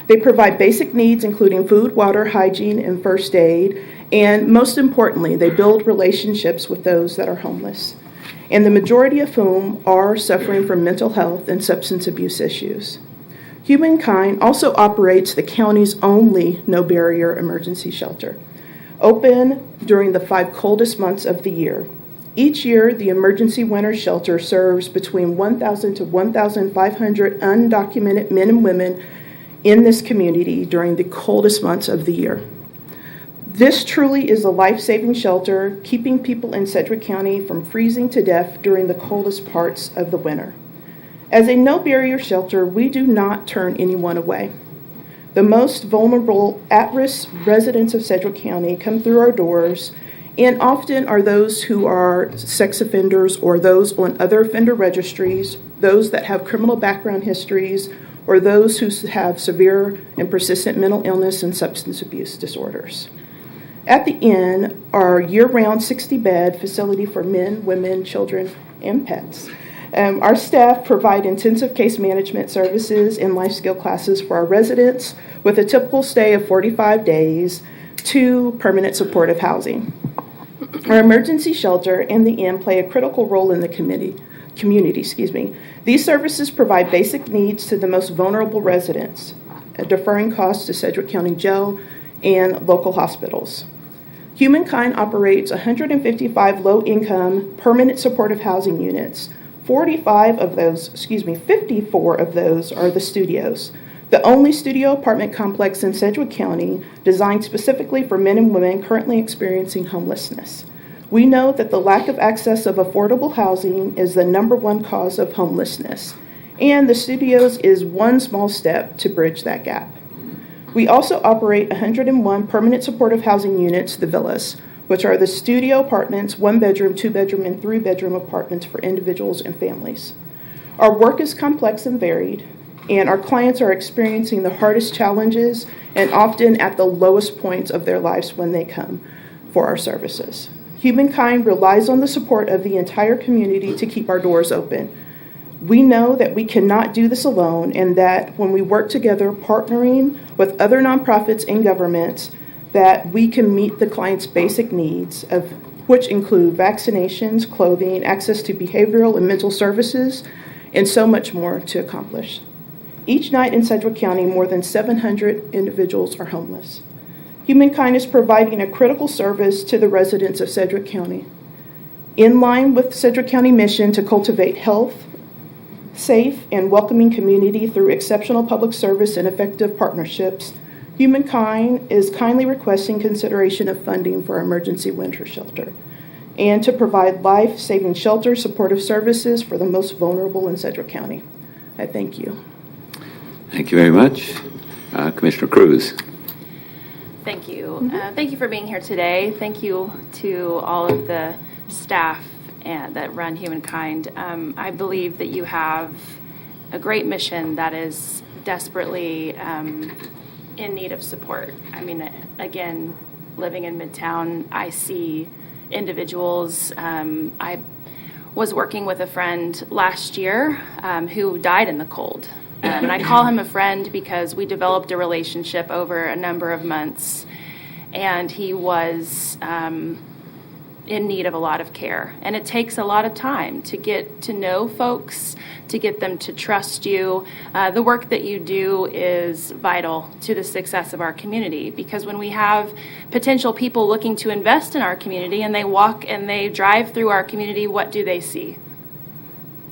They provide basic needs including food, water, hygiene, and first aid, and most importantly, they build relationships with those that are homeless, and the majority of whom are suffering from mental health and substance abuse issues. Humankind also operates the county's only no-barrier emergency shelter, open during the 5 coldest months of the year. Each year, the emergency winter shelter serves between 1,000 to 1,500 undocumented men and women in this community during the coldest months of the year. This truly is a life-saving shelter, keeping people in Sedgwick County from freezing to death during the coldest parts of the winter. As a no-barrier shelter, we do not turn anyone away. The most vulnerable, at-risk residents of Sedgwick County come through our doors, and often are those who are sex offenders or those on other offender registries, those that have criminal background histories, or those who have severe and persistent mental illness and substance abuse disorders. At the inn, our year-round 60-bed facility for men, women, children, and pets. Our staff provide intensive case management services and life skill classes for our residents with a typical stay of 45 days to permanent supportive housing. Our emergency shelter and the inn play a critical role in the community. These services provide basic needs to the most vulnerable residents, deferring costs to Sedgwick County Jail and local hospitals. Humankind operates 155 low-income permanent supportive housing units. 54 of those are the studios, the only studio apartment complex in Sedgwick County designed specifically for men and women currently experiencing homelessness. We know that the lack of access of affordable housing is the #1 cause of homelessness, and the studios is one small step to bridge that gap. We also operate 101 permanent supportive housing units, the villas, which are the studio apartments, 1-bedroom, 2-bedroom, and 3-bedroom apartments for individuals and families. Our work is complex and varied, and our clients are experiencing the hardest challenges and often at the lowest points of their lives when they come for our services. Humankind relies on the support of the entire community to keep our doors open. We know that we cannot do this alone, and that when we work together, partnering with other nonprofits and governments, that we can meet the client's basic needs, of which include vaccinations, clothing, access to behavioral and mental services, and so much more to accomplish. Each night in Sedgwick County, more than 700 individuals are homeless. Humankind is providing a critical service to the residents of Sedgwick County. In line with Sedgwick County mission to cultivate health, safe, and welcoming community through exceptional public service and effective partnerships, Humankind is kindly requesting consideration of funding for our emergency winter shelter and to provide life-saving shelter supportive services for the most vulnerable in Sedgwick County. I thank you. Thank you very much. Commissioner Cruz. Thank you. Thank you for being here today. Thank you to all of the staff that run Humankind. I believe that you have a great mission that is desperately in need of support. I mean, again, living in Midtown, I see individuals. I was working with a friend last year who died in the cold. And I call him a friend because we developed a relationship over a number of months, and he was in need of a lot of care. And it takes a lot of time to get to know folks, to get them to trust you. The work that you do is vital to the success of our community, because when we have potential people looking to invest in our community and they walk and they drive through our community, what do they see?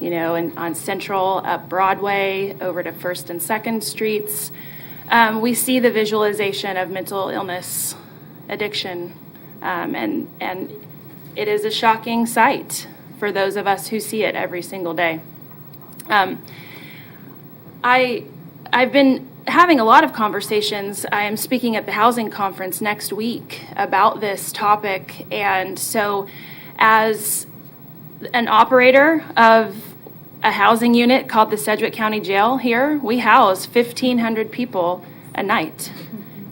You know, and on Central, up Broadway, over to 1st and 2nd Streets, we see the visualization of mental illness, addiction, and it is a shocking sight for those of us who see it every single day. I've been having a lot of conversations. I am speaking at the housing conference next week about this topic, and so as an operator of a housing unit called the Sedgwick County Jail here, we house 1,500 people a night,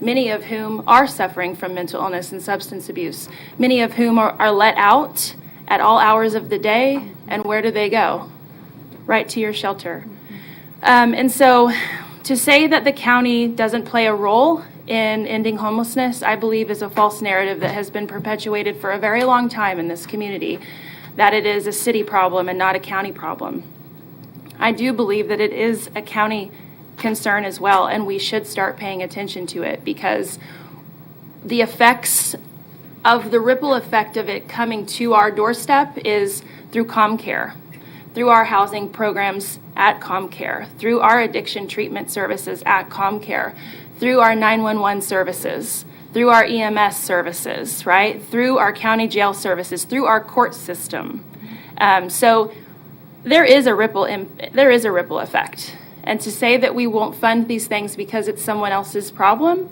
many of whom are suffering from mental illness and substance abuse, many of whom are let out at all hours of the day, and where do they go? Right to your shelter. And so to say that the county doesn't play a role in ending homelessness, I believe is a false narrative that has been perpetuated for a very long time in this community, that it is a city problem and not a county problem. I do believe that it is a county concern as well, and we should start paying attention to it, because the effects of the ripple effect of it coming to our doorstep is through ComCare, through our housing programs at ComCare, through our addiction treatment services at ComCare, through our 911 services, through our EMS services, right? Through our county jail services, through our court system. So there is a ripple effect. And to say that we won't fund these things because it's someone else's problem,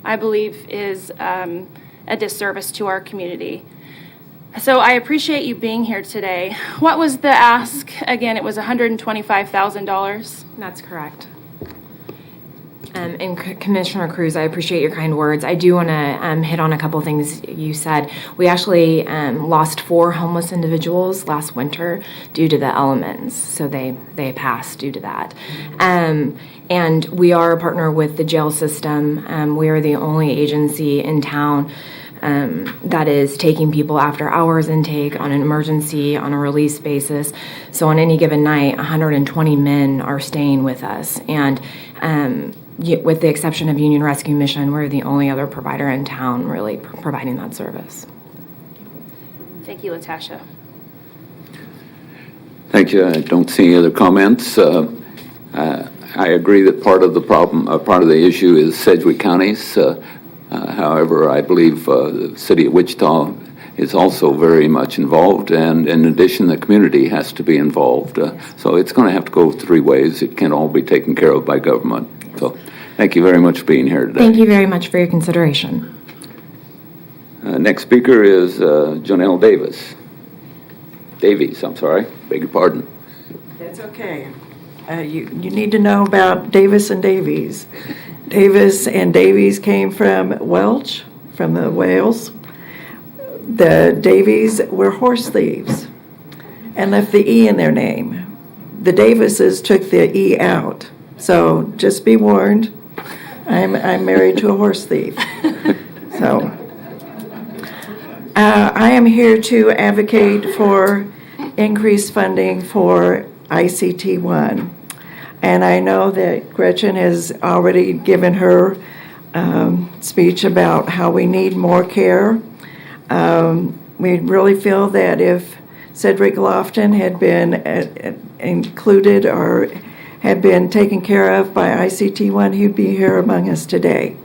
I believe is a disservice to our community. So I appreciate you being here today. What was the ask? Again, it was $125,000. That's correct. And Commissioner Cruz, I appreciate your kind words. I do want to hit on a couple things you said. We actually lost 4 homeless individuals last winter due to the elements, so they passed due to that. And we are a partner with the jail system. We are the only agency in town that is taking people after hours intake on an emergency, on a release basis. So on any given night, 120 men are staying with us. And with the exception of Union Rescue Mission, we're the only other provider in town really providing that service. Thank you, Latasha. Thank you. I don't see any other comments. I agree that part of the problem, part of the issue is Sedgwick County's. However, I believe the city of Wichita is also very much involved, and in addition, the community has to be involved. So it's going to have to go 3 ways. It can't all be taken care of by government. So thank you very much for being here today. Thank you very much for your consideration. Next speaker is Jonelle Davies, I'm sorry. Beg your pardon. That's okay. You need to know about Davis and Davies. Davis and Davies came from Welch, from the Wales. The Davies were horse thieves and left the E in their name. The Davises took the E out. So just be warned, I'm married to a horse thief. So I am here to advocate for increased funding for ICT-1. And I know that Gretchen has already given her speech about how we need more care. We really feel that if Cedric Lofton had been included or had been taken care of by ICT-1, he'd be here among us today.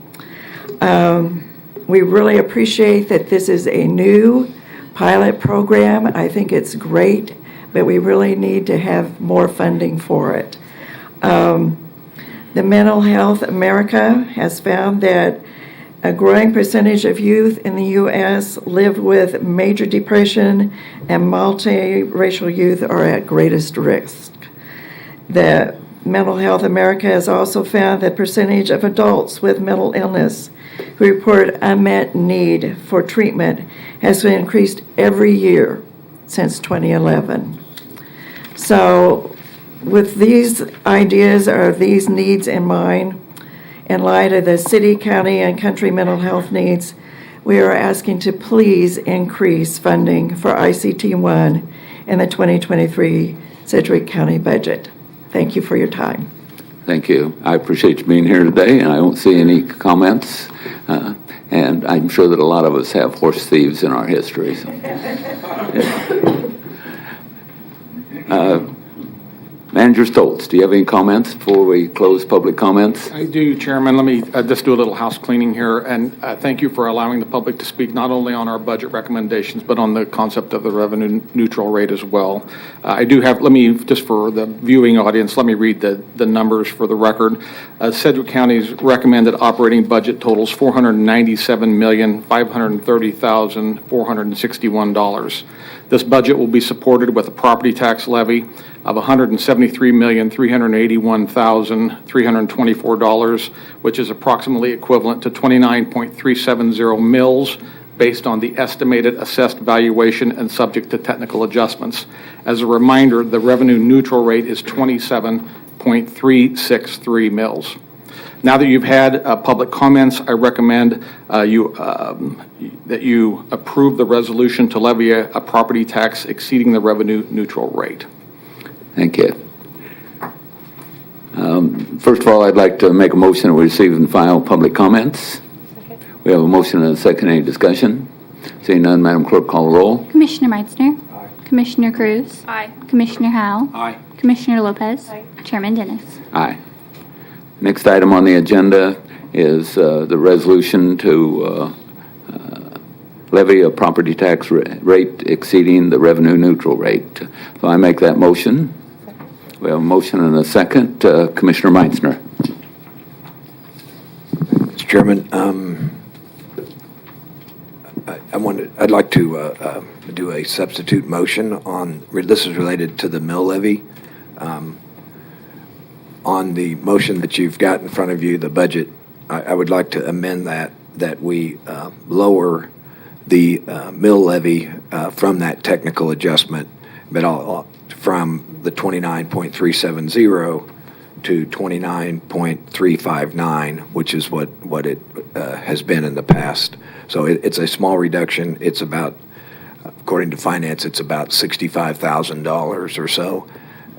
We really appreciate that this is a new pilot program. I think it's great, but we really need to have more funding for it. The Mental Health America has found that A growing percentage of youth in the U.S. live with major depression, and multiracial youth are at greatest risk. The Mental Health America has also found that percentage of adults with mental illness who report unmet need for treatment has been increased every year since 2011. So with these ideas or these needs in mind, in light of the city, county, and country mental health needs, we are asking to please increase funding for ICT-1 in the 2023 Sedgwick County budget. Thank you for your time. Thank you. I appreciate you being here today, and I don't see any comments. And I'm sure that a lot of us have horse thieves in our history. So. Manager Stoltz, do you have any comments before we close public comments? I do, Chairman. Let me just do a little house cleaning here, and thank you for allowing the public to speak not only on our budget recommendations, but on the concept of the revenue neutral rate as well. I do have, let me, just for the viewing audience, let me read the numbers for the record. Sedgwick County's recommended operating budget totals $497,530,461. This budget will be supported with a property tax levy of $173,381,324, which is approximately equivalent to 29.370 mils based on the estimated assessed valuation and subject to technical adjustments. As a reminder, the revenue neutral rate is 27.363 mils. Now that you've had public comments, I recommend that you approve the resolution to levy a property tax exceeding the revenue neutral rate. Thank you. First of all, I'd like to make a motion that we receive and file public comments. Second. We have a motion and a second. Any discussion? Seeing none, Madam Clerk, call the roll. Commissioner Meitzner. Aye. Commissioner Cruz. Aye. Commissioner Howell. Aye. Commissioner Lopez. Aye. Chairman Dennis. Aye. Next item on the agenda is the resolution to levy a property tax rate exceeding the revenue neutral rate. So I make that motion. We have a motion and a second. Commissioner Meitzner. Mr. Chairman, I'd like to do a substitute motion on, this is related to the mill levy. On the motion that you've got in front of you, the budget, I would like to amend that we lower the mill levy from that technical adjustment, but from the 29.370 to 29.359, which is what it has been in the past. So it's a small reduction. It's about, according to finance, it's about $65,000 or so,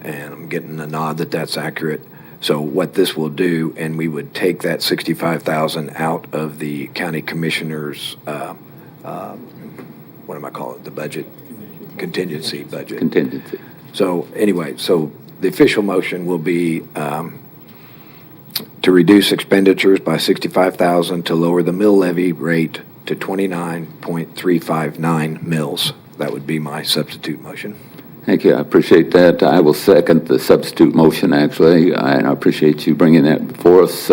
and I'm getting a nod that that's accurate. So what this will do, and we would take that $65,000 out of the county commissioner's, what am I calling it, the budget? Contingency budget. Contingency. So anyway, so the official motion will be to reduce expenditures by $65,000 to lower the mill levy rate to 29.359 mils. That would be my substitute motion. Thank you. I appreciate that. I will second the substitute motion, actually, and I appreciate you bringing that before us.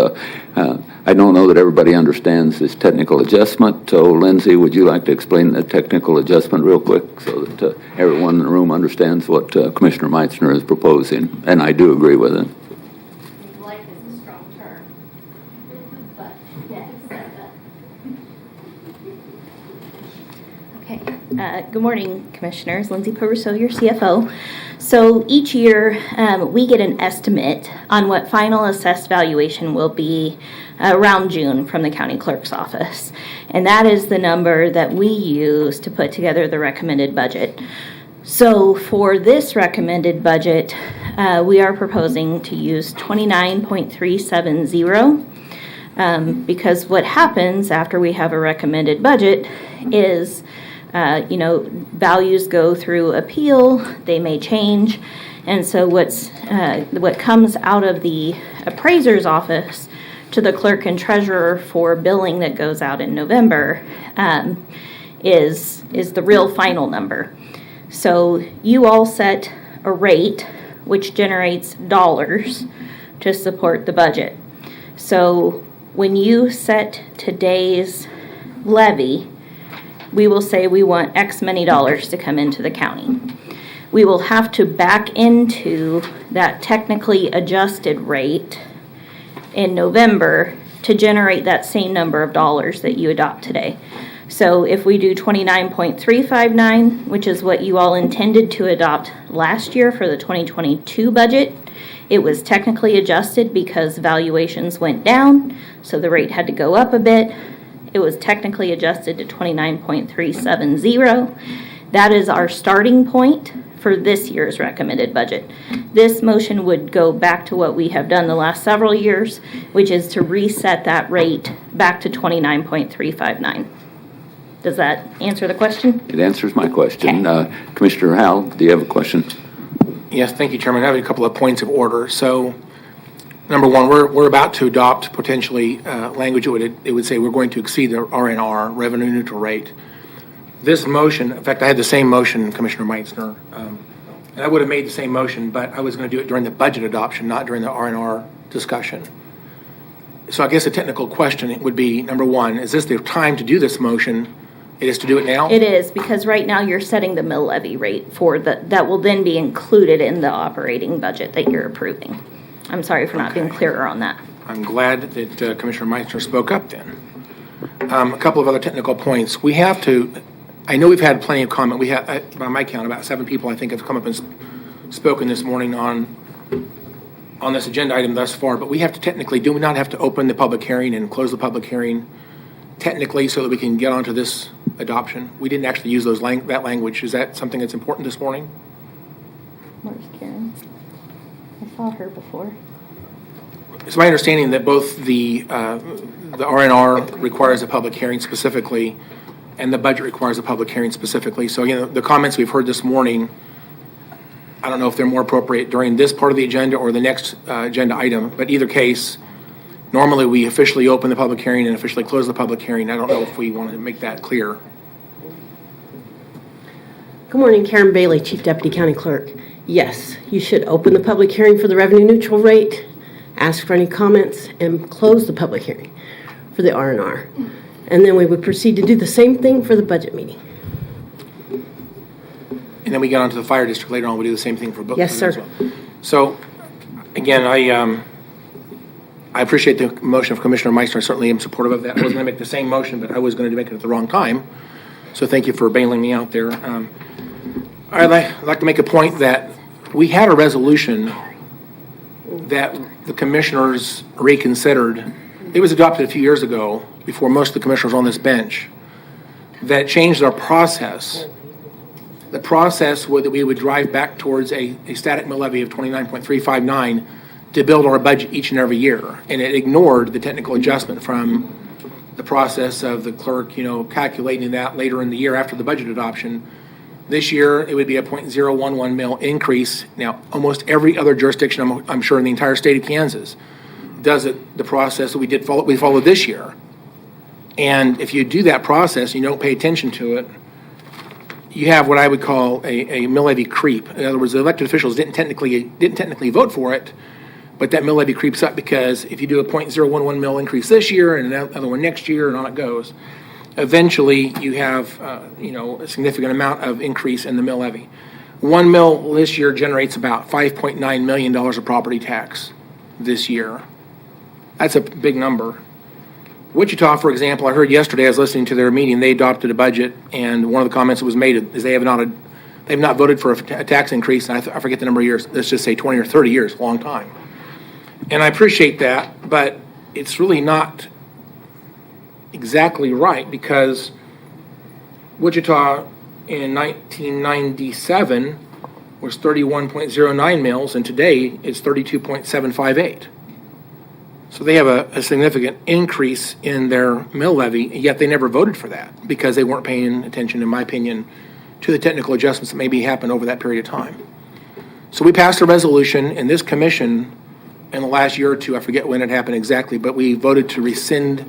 I don't know that everybody understands this technical adjustment, so Lindsay, would you like to explain the technical adjustment real quick so that everyone in the room understands what Commissioner Meitzner is proposing? And I do agree with it. Life is a strong term, but yes. Okay. Good morning, Commissioners. Lindsay Poverso, your CFO. So each year we get an estimate on what final assessed valuation will be around June from the county clerk's office. And that is the number that we use to put together the recommended budget. So for this recommended budget, we are proposing to use 29.370 because what happens after we have a recommended budget is values go through appeal, they may change, and so what comes out of the appraiser's office to the clerk and treasurer for billing that goes out in November is the real final number. So you all set a rate which generates dollars to support the budget. So When you set today's levy, we will say we want X many dollars to come into the county. We will have to back into that technically adjusted rate in November to generate that same number of dollars that you adopt today. So if we do 29.359, which is what you all intended to adopt last year for the 2022 budget, it was technically adjusted because valuations went down, so the rate had to go up a bit. It was technically adjusted to 29.370. That is our starting point for this year's recommended budget. This motion would go back to what we have done the last several years, which is to reset that rate back to 29.359. Does that answer the question? It answers my question. Commissioner Howell, do you have a question? Yes, thank you, Chairman. I have a couple of points of order. So, number one, we're about to adopt potentially language. It would say we're going to exceed the RNR, revenue neutral rate. This motion, in fact, I had the same motion, Commissioner Meitzner, and I would have made the same motion, but I was going to do it during the budget adoption, not during the RNR discussion. So I guess a technical question would be, number one, is this the time to do this motion? It is to do it now? It is, because right now you're setting the mill levy rate for that will then be included in the operating budget that you're approving. I'm sorry for not being clearer on that. I'm glad that Commissioner Meitzner spoke up then. A couple of other technical points. We have to, I know we've had plenty of comment. We have, by my count, about 7 people I think have come up and spoken this morning on this agenda item thus far, but we have to technically, do we not have to open the public hearing and close the public hearing technically so that we can get onto this adoption? We didn't actually use that language. Is that something that's important this morning? Where's Karen? I saw her before. It's my understanding that both the RNR requires a public hearing specifically, and the budget requires a public hearing specifically. So again, the comments we've heard this morning, I don't know if they're more appropriate during this part of the agenda or the next agenda item, but either case, normally we officially open the public hearing and officially close the public hearing. I don't know if we want to make that clear. Good morning, Karen Bailey, Chief Deputy County Clerk. Yes, you should open the public hearing for the revenue neutral rate, ask for any comments, and close the public hearing for the R&R. And then we would proceed to do the same thing for the budget meeting. And then we get onto the fire district later on. We do the same thing for both. Yes, sir. As well. So, again, I appreciate the motion of Commissioner Meister. I certainly am supportive of that. I was going to make the same motion, but I was going to make it at the wrong time. So thank you for bailing me out there. I'd like to make a point that we had a resolution that the commissioners reconsidered. It was adopted a few years ago, before most of the commissioners on this bench, that changed our process. The process was that we would drive back towards a static mill levy of 29.359 to build our budget each and every year. And it ignored the technical adjustment from the process of the clerk, calculating that later in the year after the budget adoption. This year, it would be a 0.011 mil increase. Now, almost every other jurisdiction, I'm sure, in the entire state of Kansas does it the process that we followed this year. And if you do that process and you don't pay attention to it, you have what I would call a mill levy creep. In other words, the elected officials didn't technically vote for it, but that mill levy creeps up because if you do a 0.011 mil increase this year and another one next year and on it goes, eventually you have a significant amount of increase in the mill levy. 1 mil this year generates about $5.9 million of property tax this year. That's a big number. Wichita, for example, I heard yesterday, I was listening to their meeting, they adopted a budget, and one of the comments that was made is they've not voted for a tax increase, and I forget the number of years, let's just say 20 or 30 years, a long time. And I appreciate that, but it's really not exactly right, because Wichita in 1997 was 31.09 mils, and today it's 32.758. So they have a significant increase in their mill levy, yet they never voted for that because they weren't paying attention, in my opinion, to the technical adjustments that maybe happened over that period of time. So we passed a resolution in this commission in the last year or two, I forget when it happened exactly, but we voted to rescind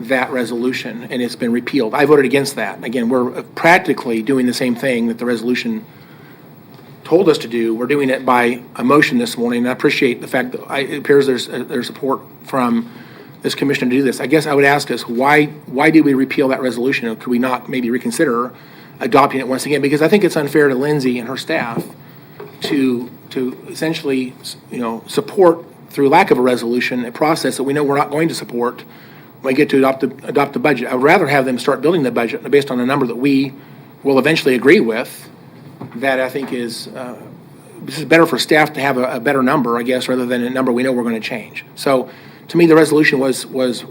that resolution, and it's been repealed. I voted against that. Again, we're practically doing the same thing that the resolution told us to do. We're doing it by a motion this morning, and I appreciate the fact that it appears there's support from this commission to do this. I guess I would ask us, why did we repeal that resolution? Or could we not maybe reconsider adopting it once again? Because I think it's unfair to Lindsay and her staff to essentially, support through lack of a resolution, a process that we know we're not going to support when we get to adopt the budget. I would rather have them start building the budget based on a number that we will eventually agree with. That I think is this is better for staff to have a better number, I guess, rather than a number we know we're going to change. So, to me, the resolution was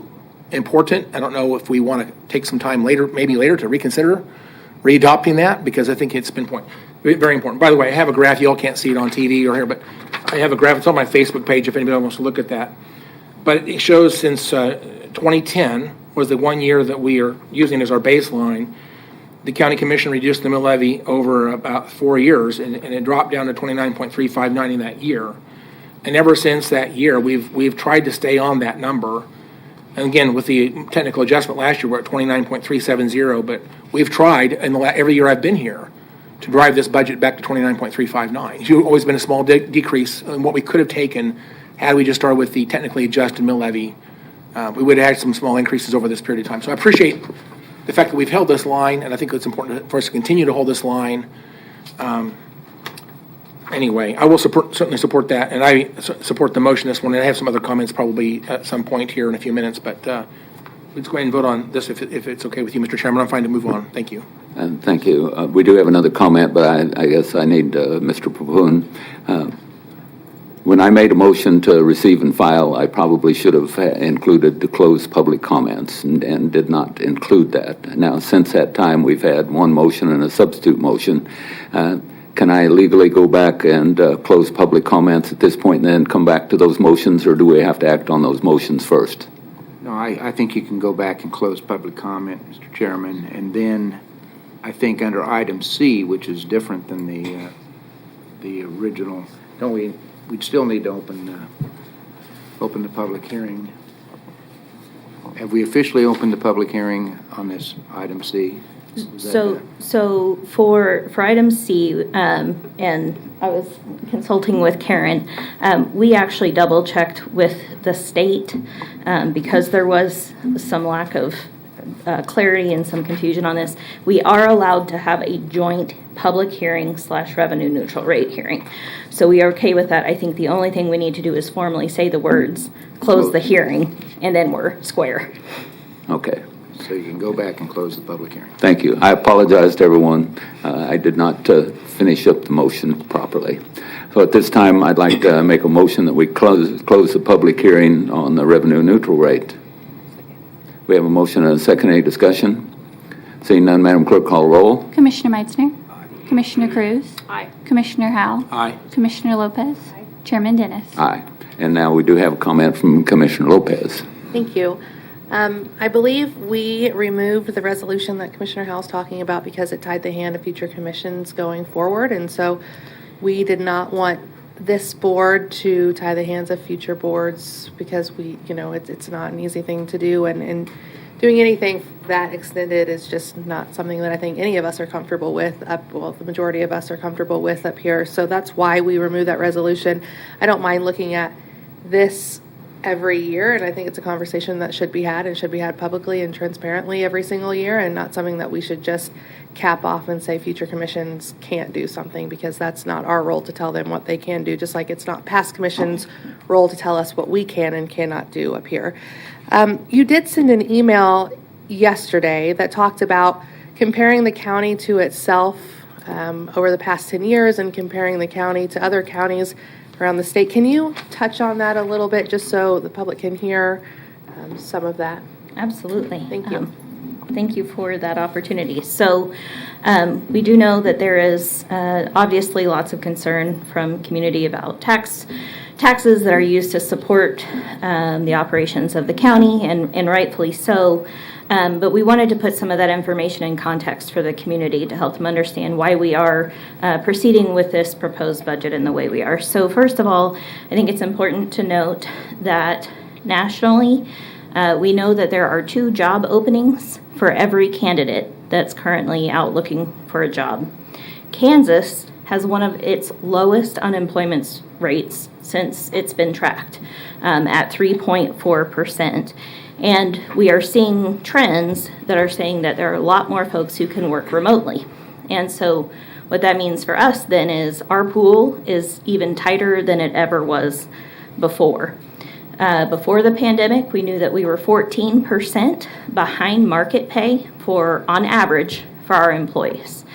important. I don't know if we want to take some time later, maybe later, to reconsider readopting that, because I think it's been very important. By the way, I have a graph. You all can't see it on TV or here, but I have a graph. It's on my Facebook page if anybody wants to look at that. But it shows since 2010 was the 1 year that we are using as our baseline, the county commission reduced the mill levy over about 4 years, and it dropped down to 29.359 in that year. And ever since that year, we've tried to stay on that number. And again, with the technical adjustment last year, we're at 29.370, but we've tried every year I've been here to drive this budget back to 29.359. It's always been a small decrease in what we could have taken had we just started with the technically adjusted mill levy. We would have had some small increases over this period of time. So I appreciate the fact that we've held this line, and I think it's important for us to continue to hold this line. Anyway, I will certainly support that, and I support the motion this one. And I have some other comments probably at some point here in a few minutes, but let's go ahead and vote on this if it's okay with you, Mr. Chairman. I'm fine to move on. Thank you. Thank you. We do have another comment, but I guess I need Mr. Papoon. When I made a motion to receive and file, I probably should have included the closed public comments and did not include that. Now, since that time, we've had one motion and a substitute motion. Can I legally go back and close public comments at this point and then come back to those motions, or do we have to act on those motions first? No, I think you can go back and close public comment, Mr. Chairman, and then I think under item C, which is different than the original, don't we? We'd still need to open the public hearing. Have we officially opened the public hearing on this item C? So for item C, and I was consulting with Karen, we actually double checked with the state because there was some lack of clarity and some confusion on this. We are allowed to have a joint public hearing / revenue neutral rate hearing. So we are okay with that. I think the only thing we need to do is formally say the words, close the hearing, and then we're square. Okay. So you can go back and close the public hearing. Thank you. I apologize to everyone. I did not finish up the motion properly. So at this time, I'd like to make a motion that we close the public hearing on the revenue neutral rate. We have a motion and a second. Any discussion? Seeing none, Madam Clerk, call roll. Commissioner Meitzner. Aye. Commissioner Cruz. Aye. Commissioner Howell. Aye. Commissioner Lopez. Aye. Chairman Dennis. Aye. And now we do have a comment from Commissioner Lopez. Thank you. I believe we removed the resolution that Commissioner Howell's talking about because it tied the hand of future commissions going forward, and so we did not want this board to tie the hands of future boards because it's not an easy thing to do, and doing anything that extended is just not something that I think any of us are comfortable with. The majority of us are comfortable with up here, so that's why we removed that resolution. I don't mind looking at this every year, and I think it's a conversation that should be had and should be had publicly and transparently every single year, and not something that we should just cap off and say future commissions can't do something, because that's not our role to tell them what they can do, just like it's not past commissions' role to tell us what we can and cannot do up here. You did send an email yesterday that talked about comparing the county to itself over the past 10 years and comparing the county to other counties around the state. Can you touch on that a little bit just so the public can hear some of that? Absolutely. Thank you. Thank you for that opportunity. So we do know that there is obviously lots of concern from community about taxes that are used to support the operations of the county, and rightfully so. But we wanted to put some of that information in context for the community to help them understand why we are proceeding with this proposed budget in the way we are. So first of all, I think it's important to note that nationally, we know that there are 2 job openings for every candidate that's currently out looking for a job. Kansas has one of its lowest unemployment rates since it's been tracked, at 3.4%. And we are seeing trends that are saying that there are a lot more folks who can work remotely. And so what that means for us then is our pool is even tighter than it ever was before. Before the pandemic, we knew that we were 14% behind market pay on average for our employees.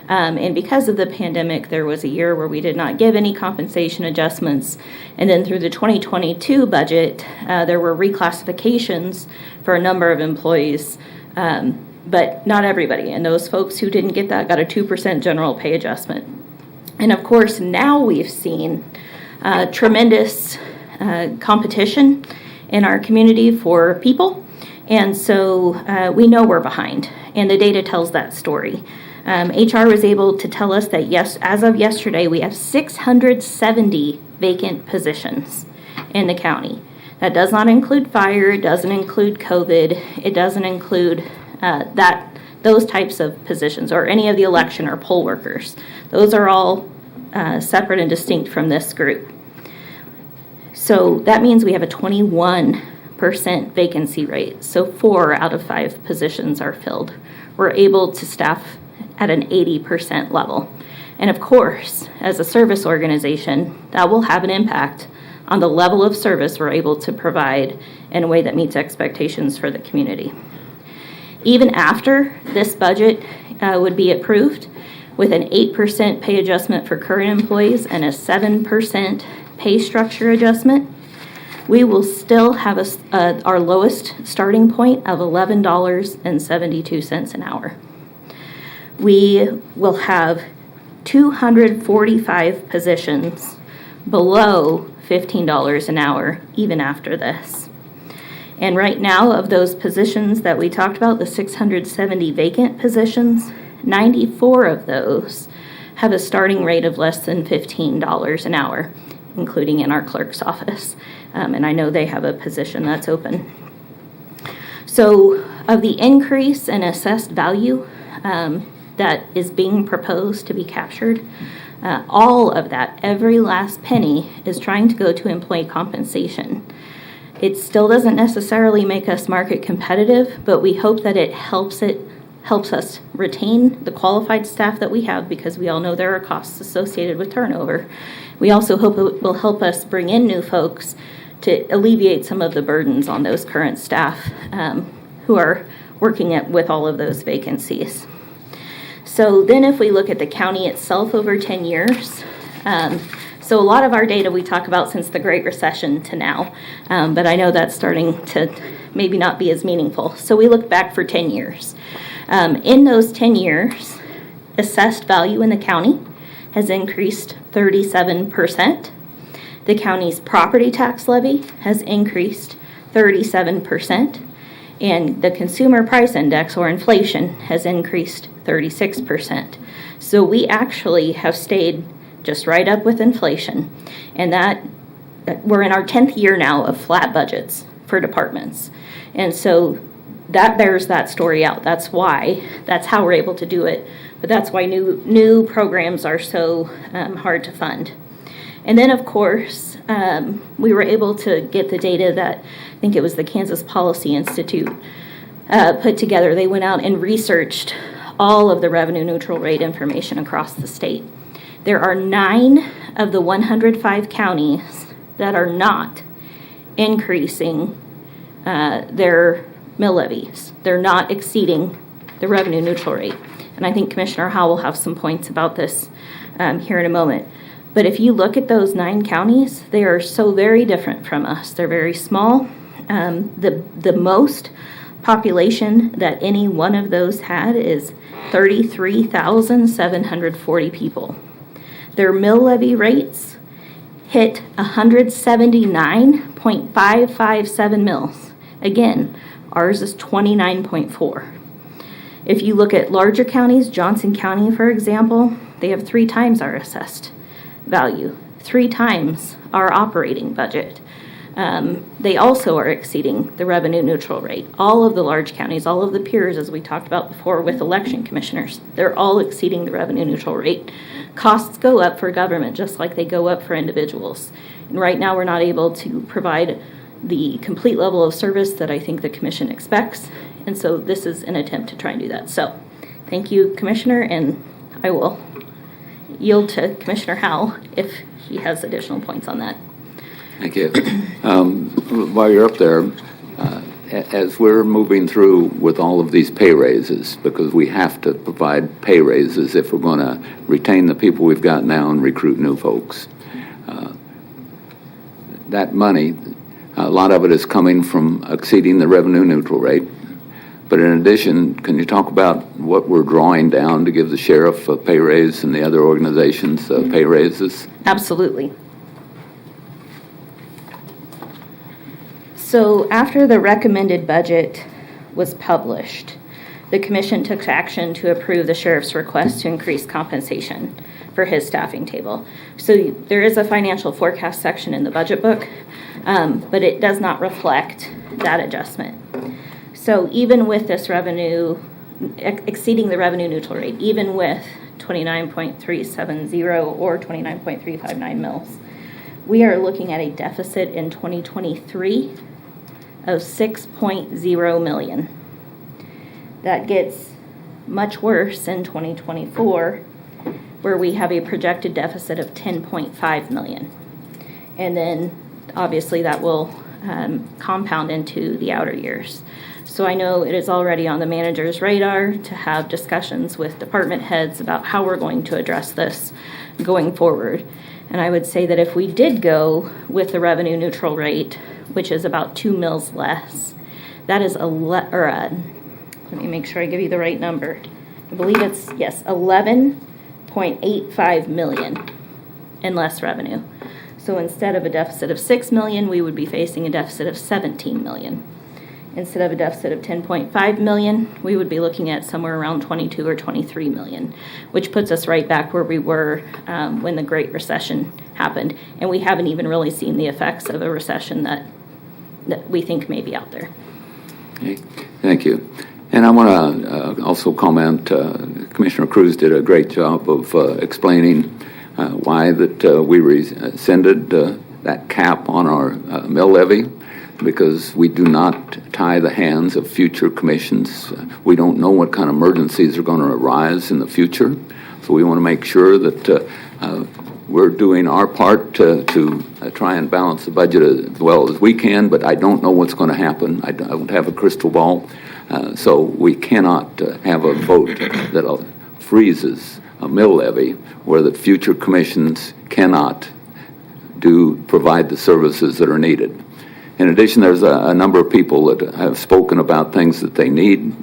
And because of the pandemic, there was a year where we did not give any compensation adjustments. And then through the 2022 budget, there were reclassifications for a number of employees, but not everybody. And those folks who didn't get that got a 2% general pay adjustment. And of course, now we've seen tremendous competition in our community for people. And so we know we're behind, and the data tells that story. HR was able to tell us that, yes, as of yesterday, we have 670 vacant positions in the county. That does not include fire, it doesn't include COVID, it doesn't include those types of positions or any of the election or poll workers. Those are all separate and distinct from this group. So that means we have a 21% vacancy rate. So 4 out of 5 positions are filled. We're able to staff at an 80% level. And of course, as a service organization, that will have an impact on the level of service we're able to provide in a way that meets expectations for the community. Even after this budget would be approved, with an 8% pay adjustment for current employees and a 7% pay structure adjustment, we will still have our lowest starting point of $11.72 an hour. We will have 245 positions below $15 an hour even after this. And right now, of those positions that we talked about, the 670 vacant positions, 94 of those have a starting rate of less than $15 an hour, including in our clerk's office. And I know they have a position that's open. So of the increase in assessed value that is being proposed to be captured, all of that, every last penny, is trying to go to employee compensation. It still doesn't necessarily make us market competitive, but we hope that it helps us retain the qualified staff that we have, because we all know there are costs associated with turnover. We also hope it will help us bring in new folks to alleviate some of the burdens on those current staff who are working with all of those vacancies. So then if we look at the county itself over 10 years, so a lot of our data we talk about since the Great Recession to now, but I know that's starting to maybe not be as meaningful. So we look back for 10 years. In those 10 years, assessed value in the county has increased 37%. The county's property tax levy has increased 37%. And the consumer price index, or inflation, has increased 36%. So we actually have stayed just right up with inflation. And that we're in our 10th year now of flat budgets for departments. And so that bears that story out. That's how we're able to do it. But that's why new programs are so hard to fund. And then, of course, we were able to get the data that I think it was the Kansas Policy Institute put together. They went out and researched all of the revenue neutral rate information across the state. There are 9 of the 105 counties that are not increasing their mill levies. They're not exceeding the revenue neutral rate. And I think Commissioner Howell will have some points about this here in a moment. But if you look at those 9 counties, they are so very different from us. They're very small. The most population that any one of those had is 33,740 people. Their mill levy rates hit 179.557 mills. Again, ours is 29.4. If you look at larger counties, Johnson County, for example, they have 3 times our assessed value, 3 times our operating budget. They also are exceeding the revenue neutral rate. All of the large counties, all of the peers, as we talked about before with election commissioners, they're all exceeding the revenue neutral rate. Costs go up for government just like they go up for individuals. And right now we're not able to provide the complete level of service that I think the commission expects. And so this is an attempt to try and do that. So thank you, Commissioner, and I will yield to Commissioner Howell if he has additional points on that. Thank you. While you're up there, as we're moving through with all of these pay raises, because we have to provide pay raises if we're going to retain the people we've got now and recruit new folks. That money, a lot of it is coming from exceeding the revenue neutral rate. But in addition, can you talk about what we're drawing down to give the sheriff a pay raise and the other organizations pay raises? Absolutely. So after the recommended budget was published, the commission took action to approve the sheriff's request to increase compensation for his staffing table. So there is a financial forecast section in the budget book, but it does not reflect that adjustment. So even with this revenue exceeding the revenue neutral rate, even with 29.370 or 29.359 mils, we are looking at a deficit in 2023 of 6.0 million. That gets much worse in 2024, where we have a projected deficit of 10.5 million. And then obviously that will compound into the outer years. So I know it is already on the manager's radar to have discussions with department heads about how we're going to address this going forward. And I would say that if we did go with the revenue neutral rate, which is about 2 mils less, that is let me make sure I give you the right number. I believe it's, yes, 11.85 million in less revenue. So instead of a deficit of 6 million, we would be facing a deficit of 17 million. Instead of a deficit of 10.5 million, we would be looking at somewhere around 22 or 23 million, which puts us right back where we were when the Great Recession happened. And we haven't even really seen the effects of a recession that we think may be out there. Okay. Thank you. And I want to also comment, Commissioner Cruz did a great job of explaining why that we rescinded that cap on our mill levy, because we do not tie the hands of future commissions. We don't know what kind of emergencies are going to arise in the future. So we want to make sure that we're doing our part to try and balance the budget as well as we can, but I don't know what's going to happen. I don't have a crystal ball. So we cannot have a vote that freezes a mill levy where the future commissions cannot provide the services that are needed. In addition, there's a number of people that have spoken about things that they need,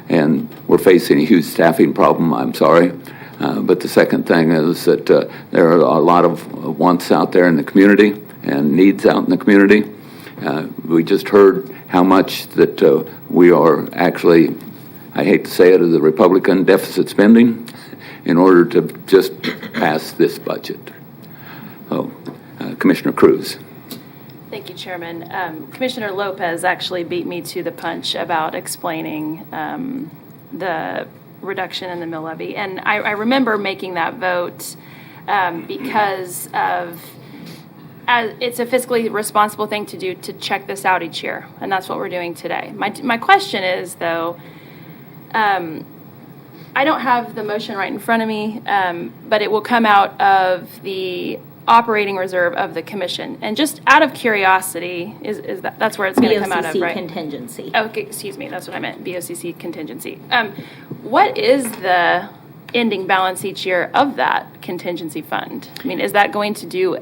and we're facing a huge staffing problem, I'm sorry. But the second thing is that there are a lot of wants out there in the community and needs out in the community. We just heard how much that we are actually, I hate to say it, as a Republican, deficit spending in order to just pass this budget. So, Commissioner Cruz. Thank you, Chairman. Commissioner Lopez actually beat me to the punch about explaining the reduction in the mill levy. And I remember making that vote because of it's a fiscally responsible thing to do to check this out each year. And that's what we're doing today. My question is, though, I don't have the motion right in front of me, but it will come out of the operating reserve of the commission. And just out of curiosity, is that's where it's going to come out of, right? BOCC contingency. Okay, excuse me, that's what I meant, BOCC contingency. What is the ending balance each year of that contingency fund? I mean, is that going to do,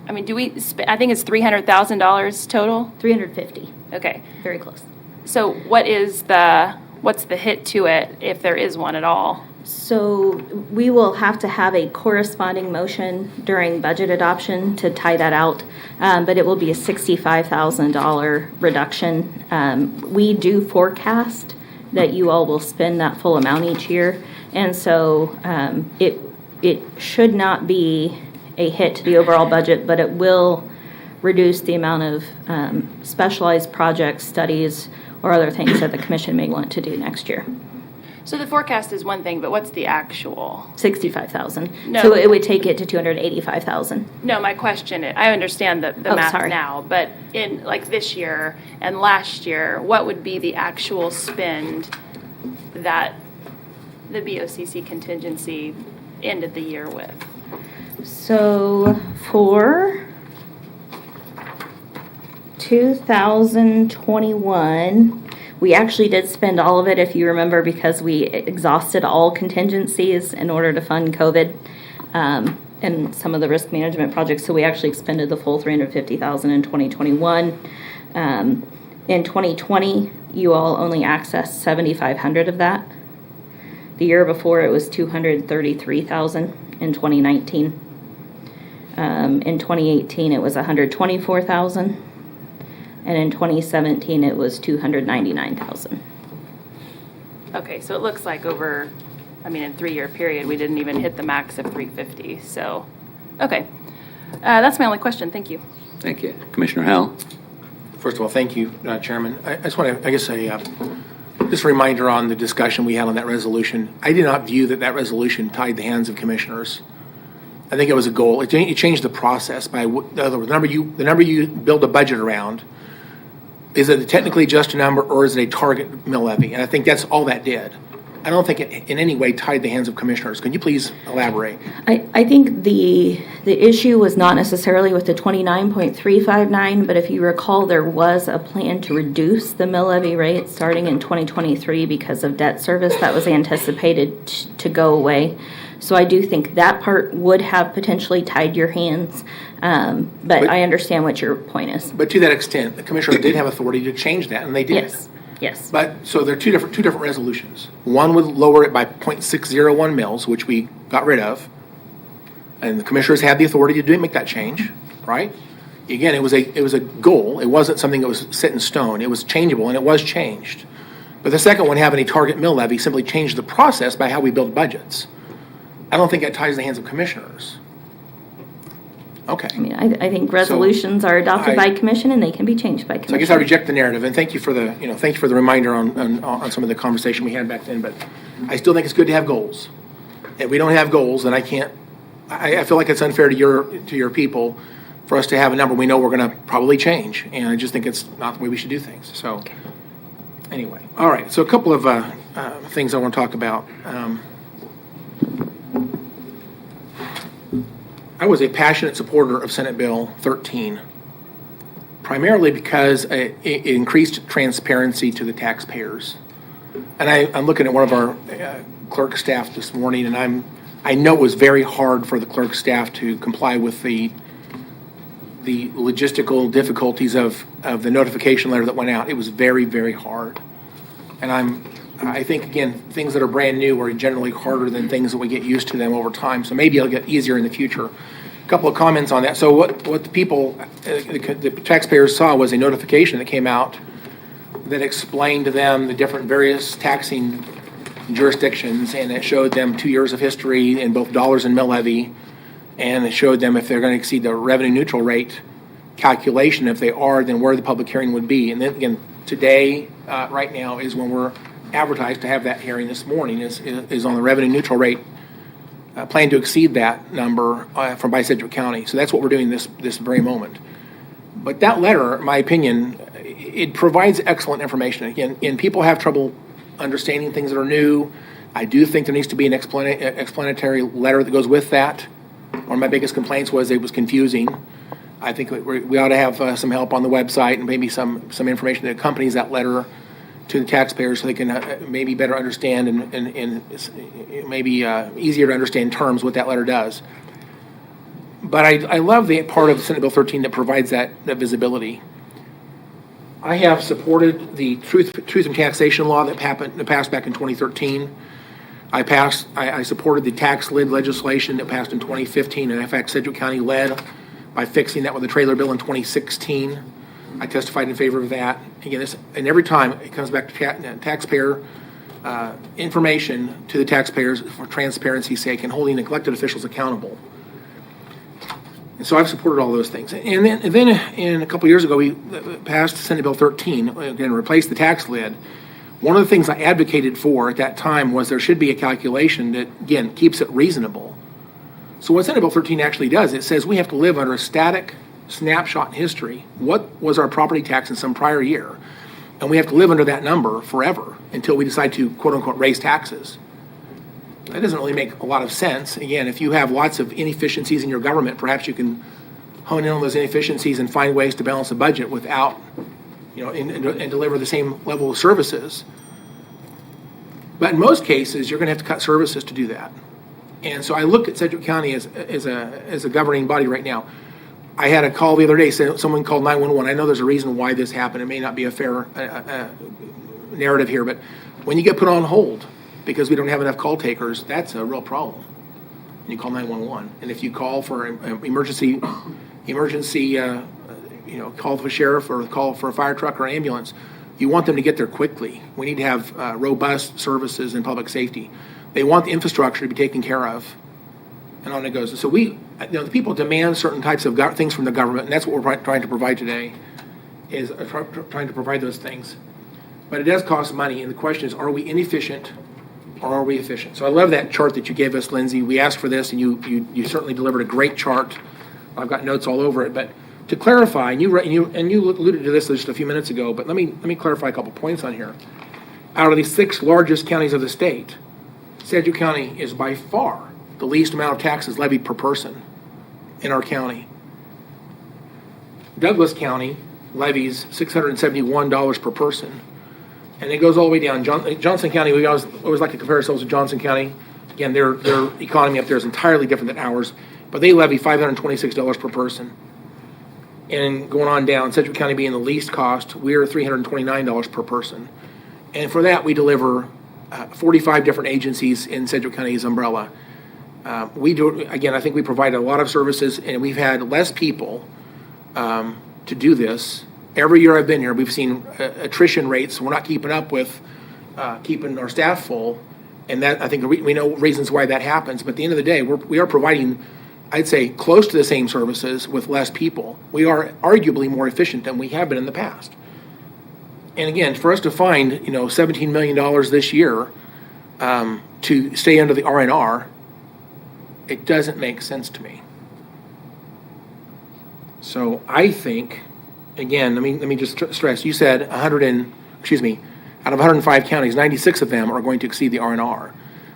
I mean, do we, I think it's $300,000 total? 350. Okay. Very close. So what's the hit to it, if there is one at all? So we will have to have a corresponding motion during budget adoption to tie that out, but it will be a $65,000 reduction. We do forecast that you all will spend that full amount each year, and so it should not be a hit to the overall budget, but it will reduce the amount of specialized projects, studies, or other things that the commission may want to do next year. So the forecast is one thing, but what's the actual? 65,000. No. So it would take it to 285,000. No, my question, I understand the Oh, math sorry. now, but in like this year and last year, what would be the actual spend that the BOCC contingency ended the year with? So for 2021, we actually did spend all of it, if you remember, because we exhausted all contingencies in order to fund COVID and some of the risk management projects. So we actually expended the full $350,000 in 2021. In 2020, you all only accessed 7,500 of that. The year before, it was 233,000 in 2019. In 2018, it was 124,000. And in 2017, it was 299,000. Okay, so it looks like over, in 3-year period, we didn't even hit the max of 350. So, okay. That's my only question. Thank you. Thank you. Commissioner Howell? First of all, thank you, Chairman. I just want to, just a reminder on the discussion we had on that resolution. I did not view that resolution tied the hands of commissioners. I think it was a goal. It changed the process by, in other words, the number you build a budget around. Is it a technically just number, or is it a target mill levy? And I think that's all that did. I don't think it in any way tied the hands of commissioners. Can you please elaborate? I think the issue was not necessarily with the 29.359, but if you recall, there was a plan to reduce the mill levy rate starting in 2023 because of debt service that was anticipated to go away. So I do think that part would have potentially tied your hands, but I understand what your point is. But to that extent, the commissioners did have authority to change that, and they did. Yes. But so there are two different resolutions. One would lower it by 0.601 mils, which we got rid of, and the commissioners had the authority to make that change, right? Again, it was a goal. It wasn't something that was set in stone. It was changeable, and it was changed. But the second one, having a target mill levy, simply changed the process by how we build budgets. I don't think that ties the hands of commissioners. Okay. I think resolutions are adopted by commission and they can be changed by commission. So I guess I reject the narrative, and thank you for the reminder on some of the conversation we had back then. But I still think it's good to have goals. If we don't have goals, then I can't. I feel like it's unfair to your people for us to have a number we know we're going to probably change, and I just think it's not the way we should do things. So anyway, all right. So a couple of things I want to talk about. I was a passionate supporter of Senate Bill 13, primarily because it increased transparency to the taxpayers. And I'm looking at one of our clerk staff this morning, and I know it was very hard for the clerk staff to comply with the logistical difficulties of the notification letter that went out. It was very, very hard. And I think, again, things that are brand new are generally harder than things that we get used to them over time. So maybe it'll get easier in the future. A couple of comments on that. So what the people, the taxpayers saw was a notification that came out that explained to them the different various taxing jurisdictions, and it showed them 2 years of history in both dollars and mill levy, and it showed them if they're going to exceed the revenue neutral rate calculation. If they are, then where the public hearing would be. And then again, today, right now, is when we're advertised to have that hearing this morning is on the revenue neutral rate, plan to exceed that number from by Sedgwick County. So that's what we're doing this very moment. But that letter, in my opinion, it provides excellent information. Again, and people have trouble understanding things that are new. I do think there needs to be an explanatory letter that goes with that. One of my biggest complaints was it was confusing. I think we ought to have some help on the website and maybe some information that accompanies that letter to the taxpayers so they can maybe better understand and maybe easier to understand terms what that letter does. But I love the part of Senate Bill 13 that provides that visibility. I have supported the truth in taxation law that passed back in 2013. I supported the tax lid legislation that passed in 2015, and in fact, Sedgwick County led by fixing that with a trailer bill in 2016. I testified in favor of that. Again, and every time it comes back to taxpayer information to the taxpayers for transparency's sake and holding elected officials accountable. And so I've supported all those things. And then in a couple years ago, we passed Senate Bill 13, again, replaced the tax lid. One of the things I advocated for at that time was there should be a calculation that, again, keeps it reasonable. So what Senate Bill 13 actually does, it says we have to live under a static snapshot in history. What was our property tax in some prior year? And we have to live under that number forever until we decide to, quote unquote, raise taxes. That doesn't really make a lot of sense. Again, if you have lots of inefficiencies in your government, perhaps you can hone in on those inefficiencies and find ways to balance the budget without, and deliver the same level of services. But in most cases, you're going to have to cut services to do that. And so I look at Sedgwick County as a governing body right now. I had a call the other day, someone called 911. I know there's a reason why this happened. It may not be a fair narrative here, but when you get put on hold because we don't have enough call takers, that's a real problem. And you call 911. And if you call for emergency, call for a sheriff or call for a fire truck or ambulance, you want them to get there quickly. We need to have robust services in public safety. They want the infrastructure to be taken care of, and on it goes. And so the people demand certain types of things from the government, and that's what we're trying to provide today, is trying to provide those things. But it does cost money, and the question is, are we inefficient or are we efficient? So I love that chart that you gave us, Lindsay. We asked for this, and you certainly delivered a great chart. I've got notes all over it, but to clarify, and you alluded to this just a few minutes ago, but let me clarify a couple points on here. Out of the 6 largest counties of the state, Sedgwick County is by far the least amount of taxes levied per person in our county. Douglas County levies $671 per person, and it goes all the way down. Johnson County, we always like to compare ourselves to Johnson County. Again, their economy up there is entirely different than ours, but they levy $526 per person. And going on down, Sedgwick County being the least cost, we're $329 per person. And for that, we deliver 45 different agencies in Sedgwick County's umbrella. We do, again, I think we provide a lot of services, and we've had less people to do this. Every year I've been here, we've seen attrition rates. We're not keeping up with keeping our staff full, and that, I think we know reasons why that happens. But at the end of the day, we are providing, I'd say, close to the same services with less people. We are arguably more efficient than we have been in the past. And again, for us to find, $17 million this year to stay under the R&R, it doesn't make sense to me. So I think, again, let me just stress. You said out of 105 counties, 96 of them are going to exceed the R&R.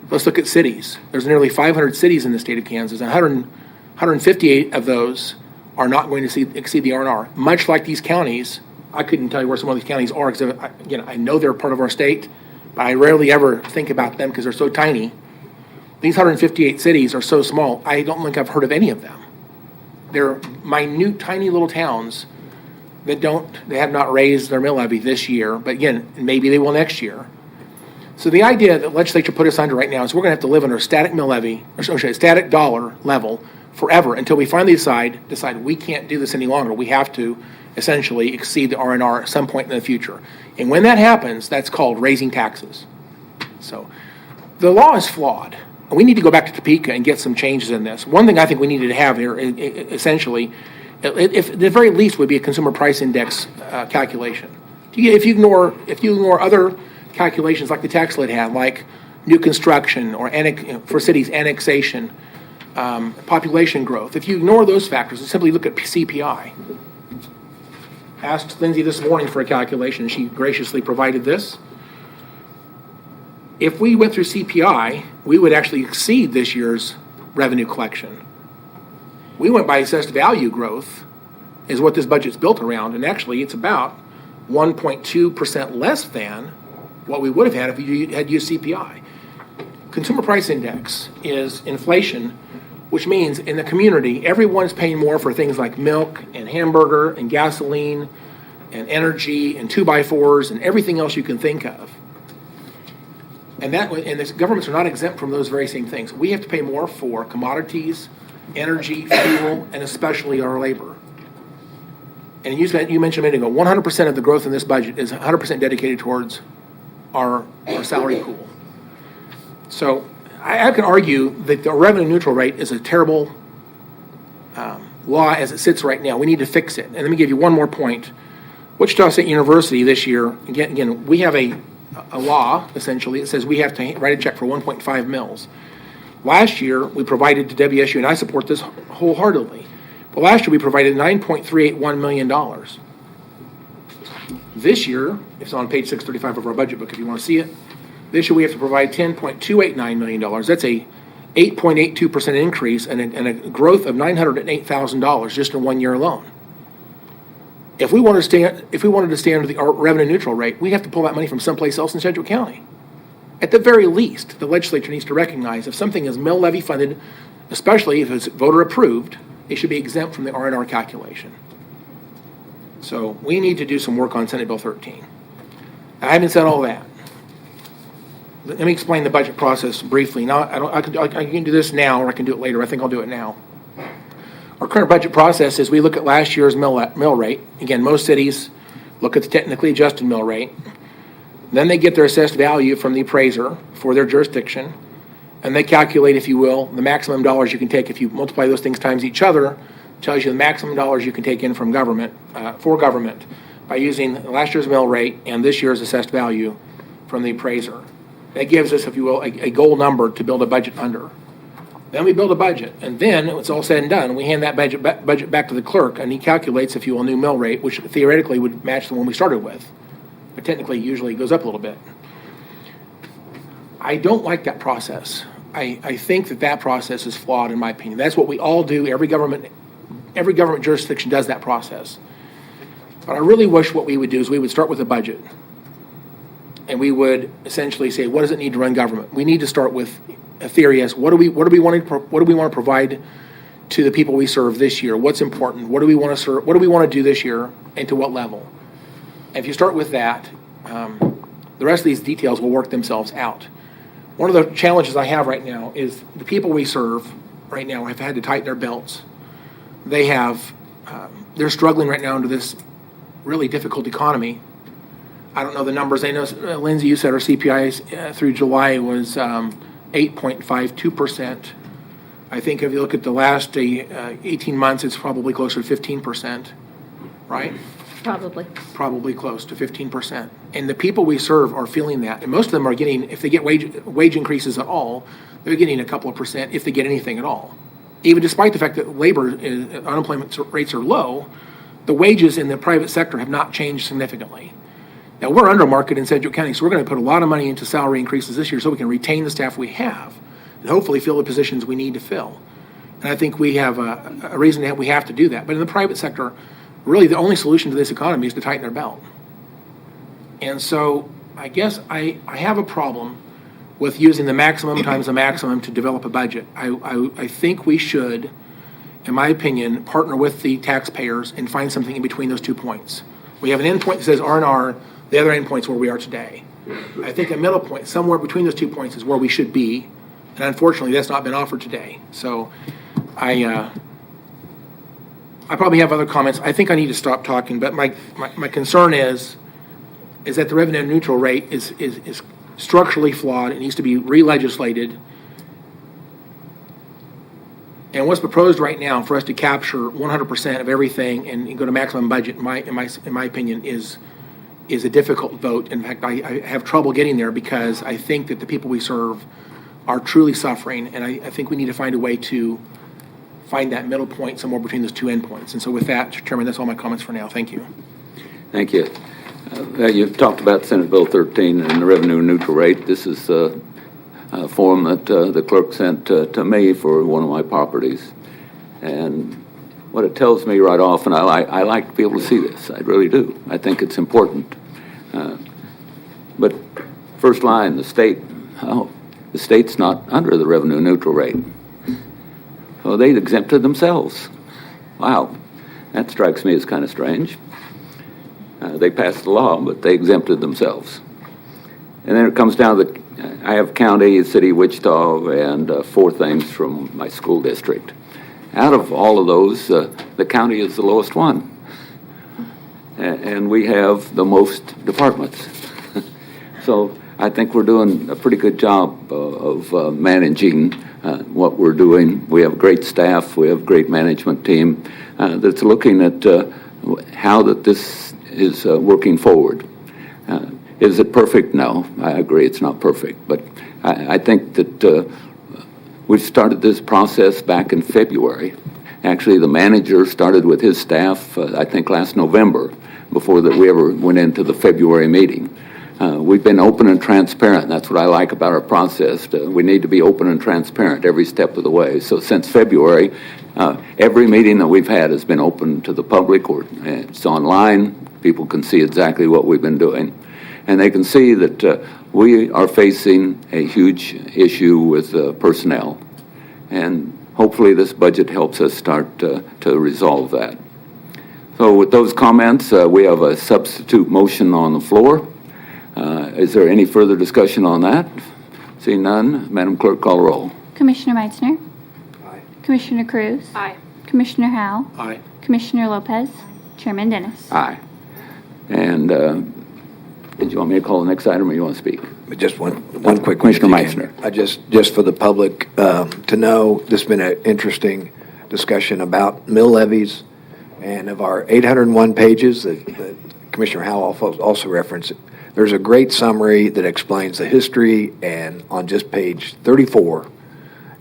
Let's look at cities. There's nearly 500 cities in the state of Kansas. 158 of those are not going to exceed the R&R. Much like these counties, I couldn't tell you where some of these counties are because, I know they're part of our state, but I rarely ever think about them because they're so tiny. These 158 cities are so small, I don't think I've heard of any of them. They're minute, tiny little towns that have not raised their mill levy this year, but again, maybe they will next year. So the idea that the legislature put us under right now is we're going to have to live under a static mill levy, static dollar level forever until we finally decide we can't do this any longer. We have to essentially exceed the R&R at some point in the future. And when that happens, that's called raising taxes. So the law is flawed. We need to go back to Topeka and get some changes in this. One thing I think we needed to have here, essentially, if at the very least, would be a consumer price index calculation. If you ignore other calculations like the tax lid had, like new construction or for cities annexation, population growth, if you ignore those factors and simply look at CPI. Asked Lindsay this morning for a calculation. She graciously provided this. If we went through CPI, we would actually exceed this year's revenue collection. We went by assessed value growth is what this budget's built around, and actually it's about 1.2% less than what we would have had if you had used CPI. Consumer price index is inflation, which means in the community, everyone's paying more for things like milk and hamburger and gasoline and energy and 2x4s and everything else you can think of. And the governments are not exempt from those very same things. We have to pay more for commodities, energy, fuel, and especially our labor. And you mentioned a minute ago, 100% of the growth in this budget is 100% dedicated towards our salary pool. So I can argue that the revenue neutral rate is a terrible law as it sits right now. We need to fix it. And let me give you one more point. Wichita State University this year, again, we have a law, essentially, that says we have to write a check for 1.5 mils. Last year, we provided to WSU, and I support this wholeheartedly, but last year we provided $9.381 million. This year, it's on page 635 of our budget book if you want to see it. This year we have to provide $10.289 million. That's a 8.82% increase and a growth of $908,000 just in 1 year alone. If we wanted to stay under the revenue neutral rate, we'd have to pull that money from someplace else in Sedgwick County. At the very least, the legislature needs to recognize if something is mill levy funded, especially if it's voter approved, it should be exempt from the R&R calculation. So we need to do some work on Senate Bill 13. I haven't said all that. Let me explain the budget process briefly. Now, I can do this now, or I can do it later. I think I'll do it now. Our current budget process is we look at last year's mill rate. Again, most cities look at the technically adjusted mill rate. Then they get their assessed value from the appraiser for their jurisdiction, and they calculate, if you will, the maximum dollars you can take. If you multiply those things times each other, it tells you the maximum dollars you can take in from government, for government, by using last year's mill rate and this year's assessed value from the appraiser. That gives us, if you will, a goal number to build a budget under. Then we build a budget, and then, when it's all said and done, we hand that budget back to the clerk, and he calculates, if you will, a new mill rate, which theoretically would match the one we started with. But technically, usually it goes up a little bit. I don't like that process. I think that process is flawed, in my opinion. That's what we all do. Every government jurisdiction does that process. But I really wish what we would do is we would start with a budget. And we would essentially say, what does it need to run government? We need to start with a theory as what do we want to provide to the people we serve this year? What's important? What do we want to serve? What do we want to do this year, and to what level? And if you start with that, the rest of these details will work themselves out. One of the challenges I have right now is the people we serve right now have had to tighten their belts. They're struggling right now under this really difficult economy. I don't know the numbers. I know, Lindsay, you said our CPI through July was 8.52%. I think if you look at the last 18 months, it's probably closer to 15%, right? Probably close to 15%. And the people we serve are feeling that. And most of them are getting, if they get wage increases at all, they're getting a couple of percent if they get anything at all. Even despite the fact that unemployment rates are low, the wages in the private sector have not changed significantly. Now, we're under market in Sedgwick County, so we're going to put a lot of money into salary increases this year so we can retain the staff we have and hopefully fill the positions we need to fill. And I think we have a reason that we have to do that. But in the private sector, really the only solution to this economy is to tighten their belt. And so I guess I have a problem with using the maximum times the maximum to develop a budget. I think we should, in my opinion, partner with the taxpayers and find something in between those 2 points. We have an end point that says R&R, the other end point's where we are today. I think a middle point, somewhere between those 2 points, is where we should be. And unfortunately, that's not been offered today. So I probably have other comments. I think I need to stop talking, but my concern is that the revenue neutral rate is structurally flawed. It needs to be re-legislated. And what's proposed right now for us to capture 100% of everything and go to maximum budget, in my opinion, is a difficult vote. In fact, I have trouble getting there because I think that the people we serve are truly suffering, and I think we need to find a way to find that middle point somewhere between those two endpoints. And so with that, Mr. Chairman, that's all my comments for now. Thank you. Thank you. You've talked about Senate Bill 13 and the revenue neutral rate. This is a form that the clerk sent to me for one of my properties. And what it tells me right off, and I like to be able to see this, I really do. I think it's important. But first line, the state's not under the revenue neutral rate. So they exempted themselves. Wow, that strikes me as kind of strange. They passed the law, but they exempted themselves. And then it comes down to I have county, city, Wichita, and 4 things from my school district. Out of all of those, the county is the lowest one. And we have the most departments. So I think we're doing a pretty good job of managing what we're doing. We have great staff. We have a great management team that's looking at how that this is working forward. Is it perfect? No, I agree it's not perfect. But I think that we started this process back in February. Actually, the manager started with his staff, I think, last November, before that we ever went into the February meeting. We've been open and transparent. That's what I like about our process. We need to be open and transparent every step of the way. So since February, every meeting that we've had has been open to the public, or it's online. People can see exactly what we've been doing. And they can see that we are facing a huge issue with personnel. And hopefully this budget helps us start to resolve that. So with those comments, we have a substitute motion on the floor. Is there any further discussion on that? Seeing none, Madam Clerk, call the roll. Commissioner Meitzner. Aye. Commissioner Cruz. Aye. Commissioner Howell. Aye. Commissioner Lopez. Chairman Dennis. Aye. And did you want me to call the next item, or you want to speak? Just one quick. Commissioner Meitzner. I just for the public to know, this has been an interesting discussion about mill levies, and of our 801 pages that Commissioner Howell also referenced. There's a great summary that explains the history, and on just page 34,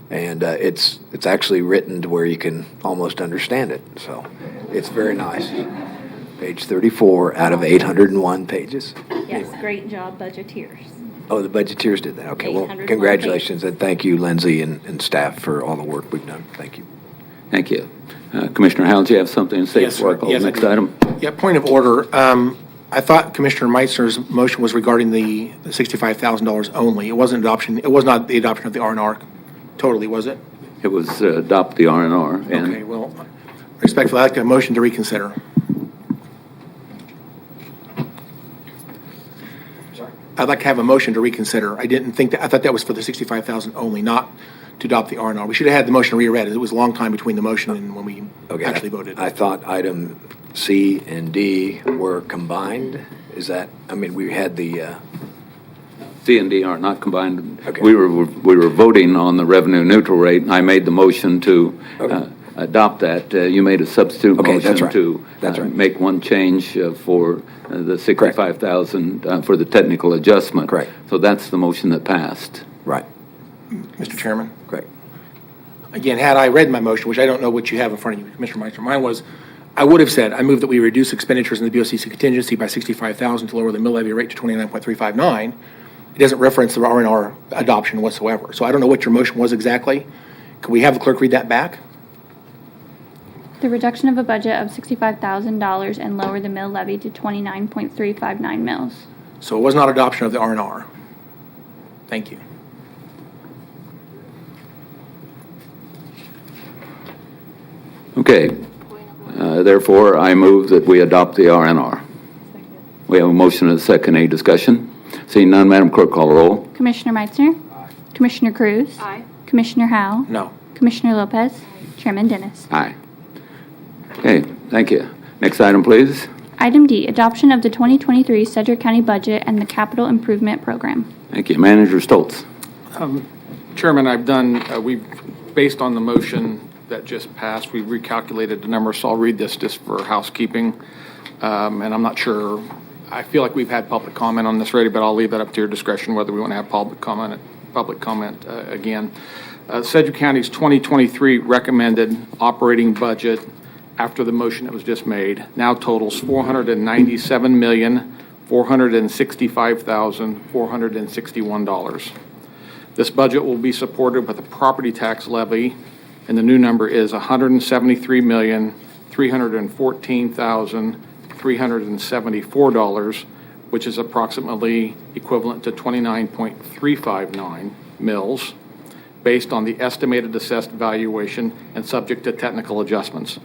and it's actually written to where you can almost understand it. So it's very nice. Page 34 out of 801 pages. Yes, great job, budgeteers. Oh, the budgeteers did that. Okay, well, 801 congratulations, and thank you, Lindsay and staff, for all the work we've done. Thank you. Thank you. Commissioner Howell, do you have something to say Yes, before I sir. call Yes, the I next do. item? Yeah, point of order. I thought Commissioner Meitzner's motion was regarding the $65,000 only. It wasn't adoption. It was not the adoption of the R&R totally, was it? It was adopt the R&R. Okay, well, respectfully, I'd like a motion to reconsider. I'd like to have a motion to reconsider. I didn't think that, I thought that was for the 65,000 only, not to adopt the R&R. We should have had the motion reread. It was a long time between the motion and when we actually voted. I thought item C and D were combined. Is that, I mean, we had the... C and D are not combined. Okay. We were voting on the revenue neutral rate. I made the motion to adopt that. You made a substitute Okay, motion that's right. to That's right. make one change for the 65,000 for the technical adjustment. Correct. So that's the motion that passed. Right. Mr. Chairman? Correct. Again, had I read my motion, which I don't know what you have in front of you, Commissioner Meitzner, mine was, I would have said, I move that we reduce expenditures in the BOCC contingency by $65,000 to lower the mill levy rate to 29.359. It doesn't reference the R&R adoption whatsoever. So I don't know what your motion was exactly. Could we have the clerk read that back? The reduction of a budget of $65,000 and lower the mill levy to 29.359 mills. So it was not adoption of the R&R. Thank you. Okay. Therefore, I move that we adopt the R&R. We have a motion and a second. Any discussion? Seeing none, Madam Clerk, call the roll. Commissioner Meitzner. Aye. Commissioner Cruz. Aye. Commissioner Howell. No. Commissioner Lopez. Chairman Dennis. Aye. Okay, thank you. Next item, please. Item D, adoption of the 2023 Sedgwick County budget and the capital improvement program. Thank you. Manager Stoltz. Chairman, I've done, we've, based on the motion that just passed, we've recalculated the numbers, so I'll read this just for housekeeping. And I'm not sure, I feel like we've had public comment on this already, but I'll leave that up to your discretion whether we want to have public comment again. Sedgwick County's 2023 recommended operating budget after the motion that was just made now totals $497,465,461. This budget will be supported with a property tax levy, and the new number is $173,314,374, which is approximately equivalent to 29.359 mills, based on the estimated assessed valuation and subject to technical adjustments.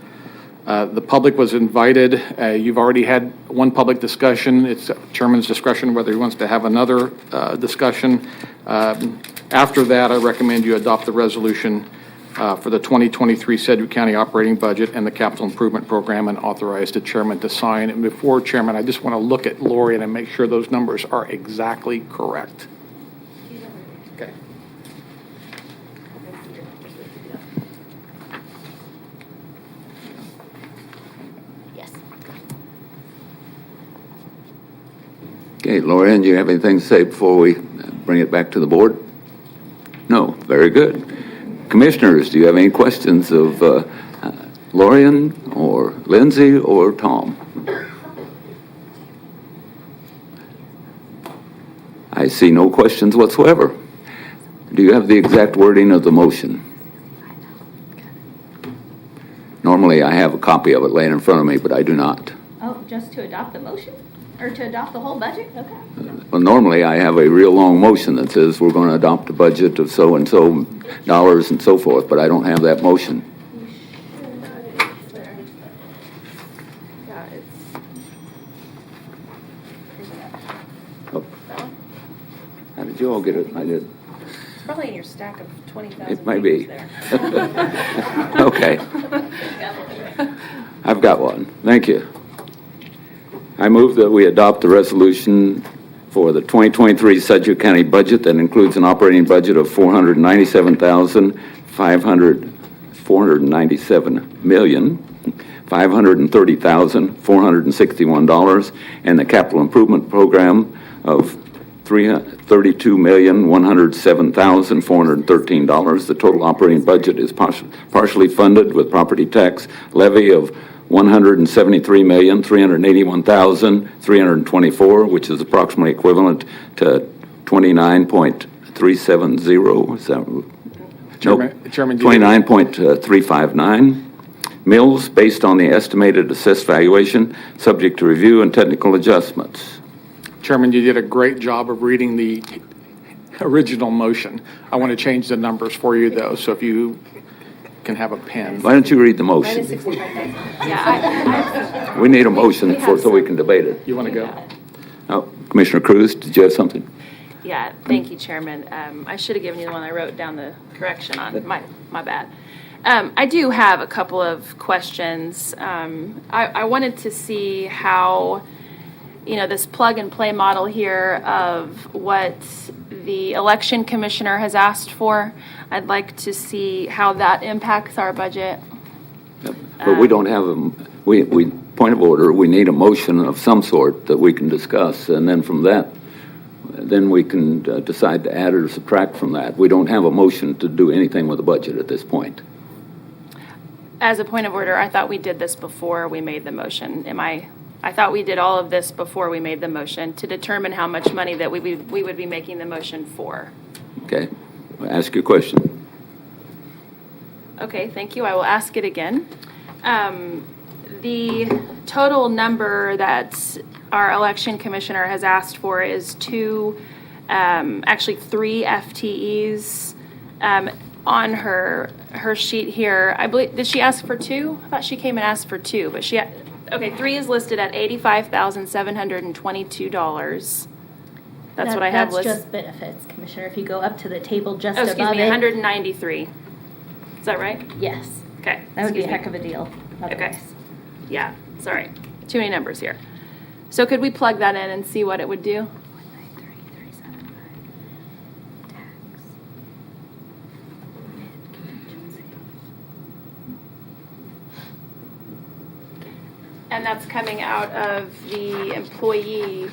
The public was invited. You've already had one public discussion. It's Chairman's discretion whether he wants to have another discussion. After that, I recommend you adopt the resolution for the 2023 Sedgwick County operating budget and the capital improvement program, and authorize the chairman to sign. And before, Chairman, I just want to look at Lori and make sure those numbers are exactly correct. Okay. Yes. Okay, Lorianne, do you have anything to say before we bring it back to the board? No, very good. Commissioners, do you have any questions of Lorianne or Lindsay or Tom? I see no questions whatsoever. Do you have the exact wording of the motion? Normally, I have a copy of it laying in front of me, but I do not. Oh, just to adopt the motion? Or to adopt the whole budget? Okay. Well, normally, I have a real long motion that says we're going to adopt a budget of so-and-so dollars and so forth, but I don't have that motion. Oh. How did you all get it? I did. It's probably in your stack of 20,000 It might be. there. Okay. I've got one. Thank you. I move that we adopt the resolution for the 2023 Sedgwick County budget that includes an operating budget of $430,461 and the capital improvement program of $32,107,413. The total operating budget is partially funded with property tax levy of $173,381,324, which is approximately equivalent to 29.370. Is that Chairman, 29.359 mills based on the estimated assessed valuation, subject to review and technical adjustments. Chairman, you did a great job of reading the original motion. I want to change the numbers for you, though, so if you can have a pen. Why don't you read the motion? Yeah, We need a motion so we can debate it. You want to go? Oh, Commissioner Cruz, did you have something? Yeah, thank you, Chairman. I should have given you the one I wrote down the correction on. My bad. I do have a couple of questions. I wanted to see how, this plug and play model here of what the election commissioner has asked for. I'd like to see how that impacts our budget. But we don't have point of order, we need a motion of some sort that we can discuss, and then from that, then we can decide to add or subtract from that. We don't have a motion to do anything with the budget at this point. As a point of order, I thought we did this before we made the motion. I thought we did all of this before we made the motion to determine how much money that we would be making the motion for. Okay, ask your question. Okay, thank you. I will ask it again. The total number that our election commissioner has asked for is actually three FTEs. On her sheet here, I believe, did she ask for two? I thought she came and asked for two, but three is listed at $85,722. That's what I have listed. That's just benefits, Commissioner. If you go up to the table just above it. above it. 193. Is that right? Yes. Okay. That would be a heck of a deal. Okay. Yeah, sorry. Too many numbers here. So could we plug that in and see what it would do? And that's coming out of the employee,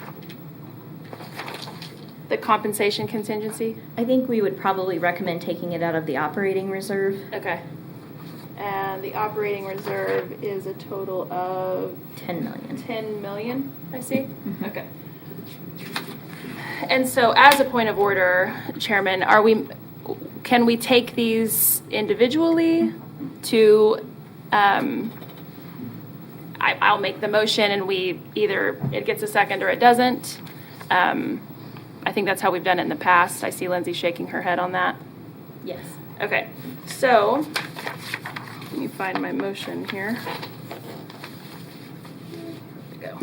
the compensation contingency? I think we would probably recommend taking it out of the operating reserve. Okay. And the operating reserve is a total of 10 million. 10 million, I see. Mm-hmm. Okay. And so as a point of order, Chairman, can we take these individually to, I'll make the motion and either it gets a second or it doesn't. I think that's how we've done it in the past. I see Lindsay shaking her head on that. Yes. Okay, so let me find my motion here. There we go.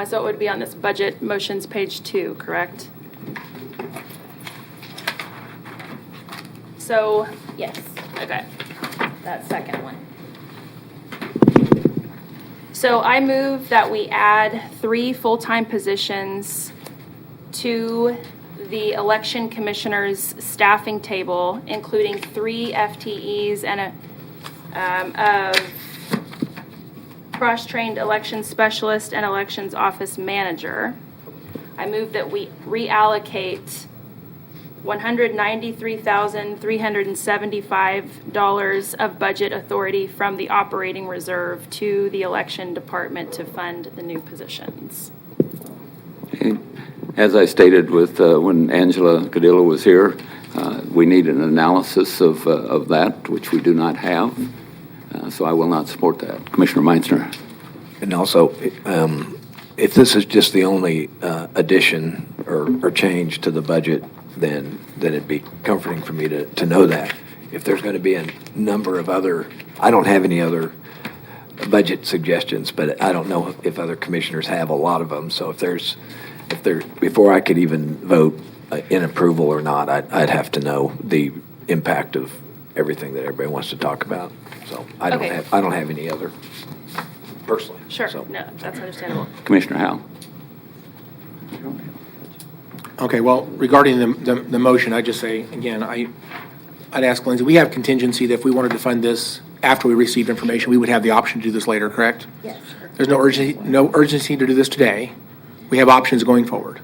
So it would be on this budget motions page 2, correct? So, Yes, okay. that second one. So I move that we add 3 full-time positions to the election commissioner's staffing table, including 3 FTEs and a cross-trained election specialist and elections office manager. I move that we reallocate $193,375 of budget authority from the operating reserve to the election department to fund the new positions. Okay. As I stated when Angela Cadillo was here, we need an analysis of that, which we do not have. So I will not support that. Commissioner Meitzner. And also, if this is just the only addition or change to the budget, then it'd be comforting for me to know that. If there's going to be a number of other, I don't have any other budget suggestions, but I don't know if other commissioners have a lot of them. So if there, before I could even vote in approval or not, I'd have to know the impact of everything that everybody wants to talk about. So I don't have any other personally. Sure, So. no, that's understandable. Commissioner Howell. Okay, well, regarding the motion, I just say, again, I'd ask Lindsay, we have contingency that if we wanted to fund this after we received information, we would have the option to do this later, correct? Yes. There's no urgency to do this today. We have options going forward.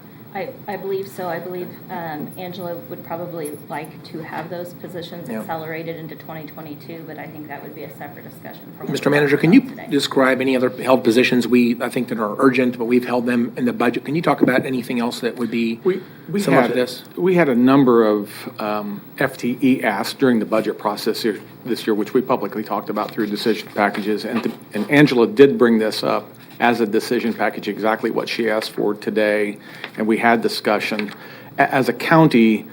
I believe so. I believe Angela would probably like to have those positions accelerated into 2022, but I think that would be a separate discussion. Mr. Manager, can you describe any other held positions I think that are urgent, but we've held them in the budget? Can you talk about anything else that would be similar to this? We had a number of FTE asks during the budget process this year, which we publicly talked about through decision packages, and Angela did bring this up as a decision package, exactly what she asked for today, and we had discussion. As a county,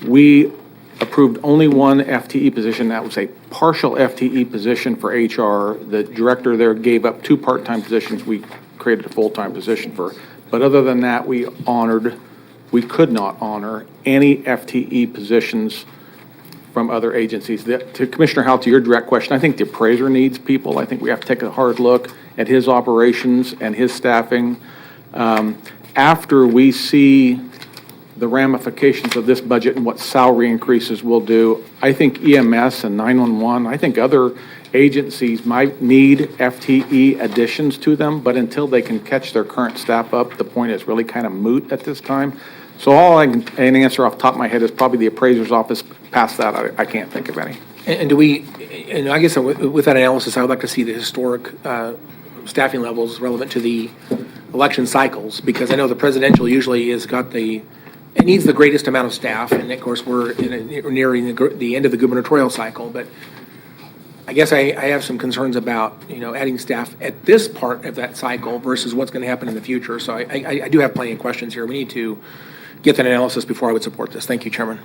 we approved only one FTE position. That was a partial FTE position for HR. The director there gave up 2 part-time positions. We created a full-time position for. But other than that, we could not honor any FTE positions from other agencies. To Commissioner Howell, to your direct question, I think the appraiser needs people. I think we have to take a hard look at his operations and his staffing. After we see the ramifications of this budget and what salary increases will do, I think EMS and 911, I think other agencies might need FTE additions to them, but until they can catch their current staff up, the point is really kind of moot at this time. So all I can answer off the top of my head is probably the appraiser's office. Past that, I can't think of any. And do we, and I guess with that analysis, I would like to see the historic staffing levels relevant to the election cycles, because I know the presidential usually has got it needs the greatest amount of staff, and of course we're nearing the end of the gubernatorial cycle, but I guess I have some concerns about, adding staff at this part of that cycle versus what's going to happen in the future. So I do have plenty of questions here. We need to get that analysis before I would support this. Thank you, Chairman.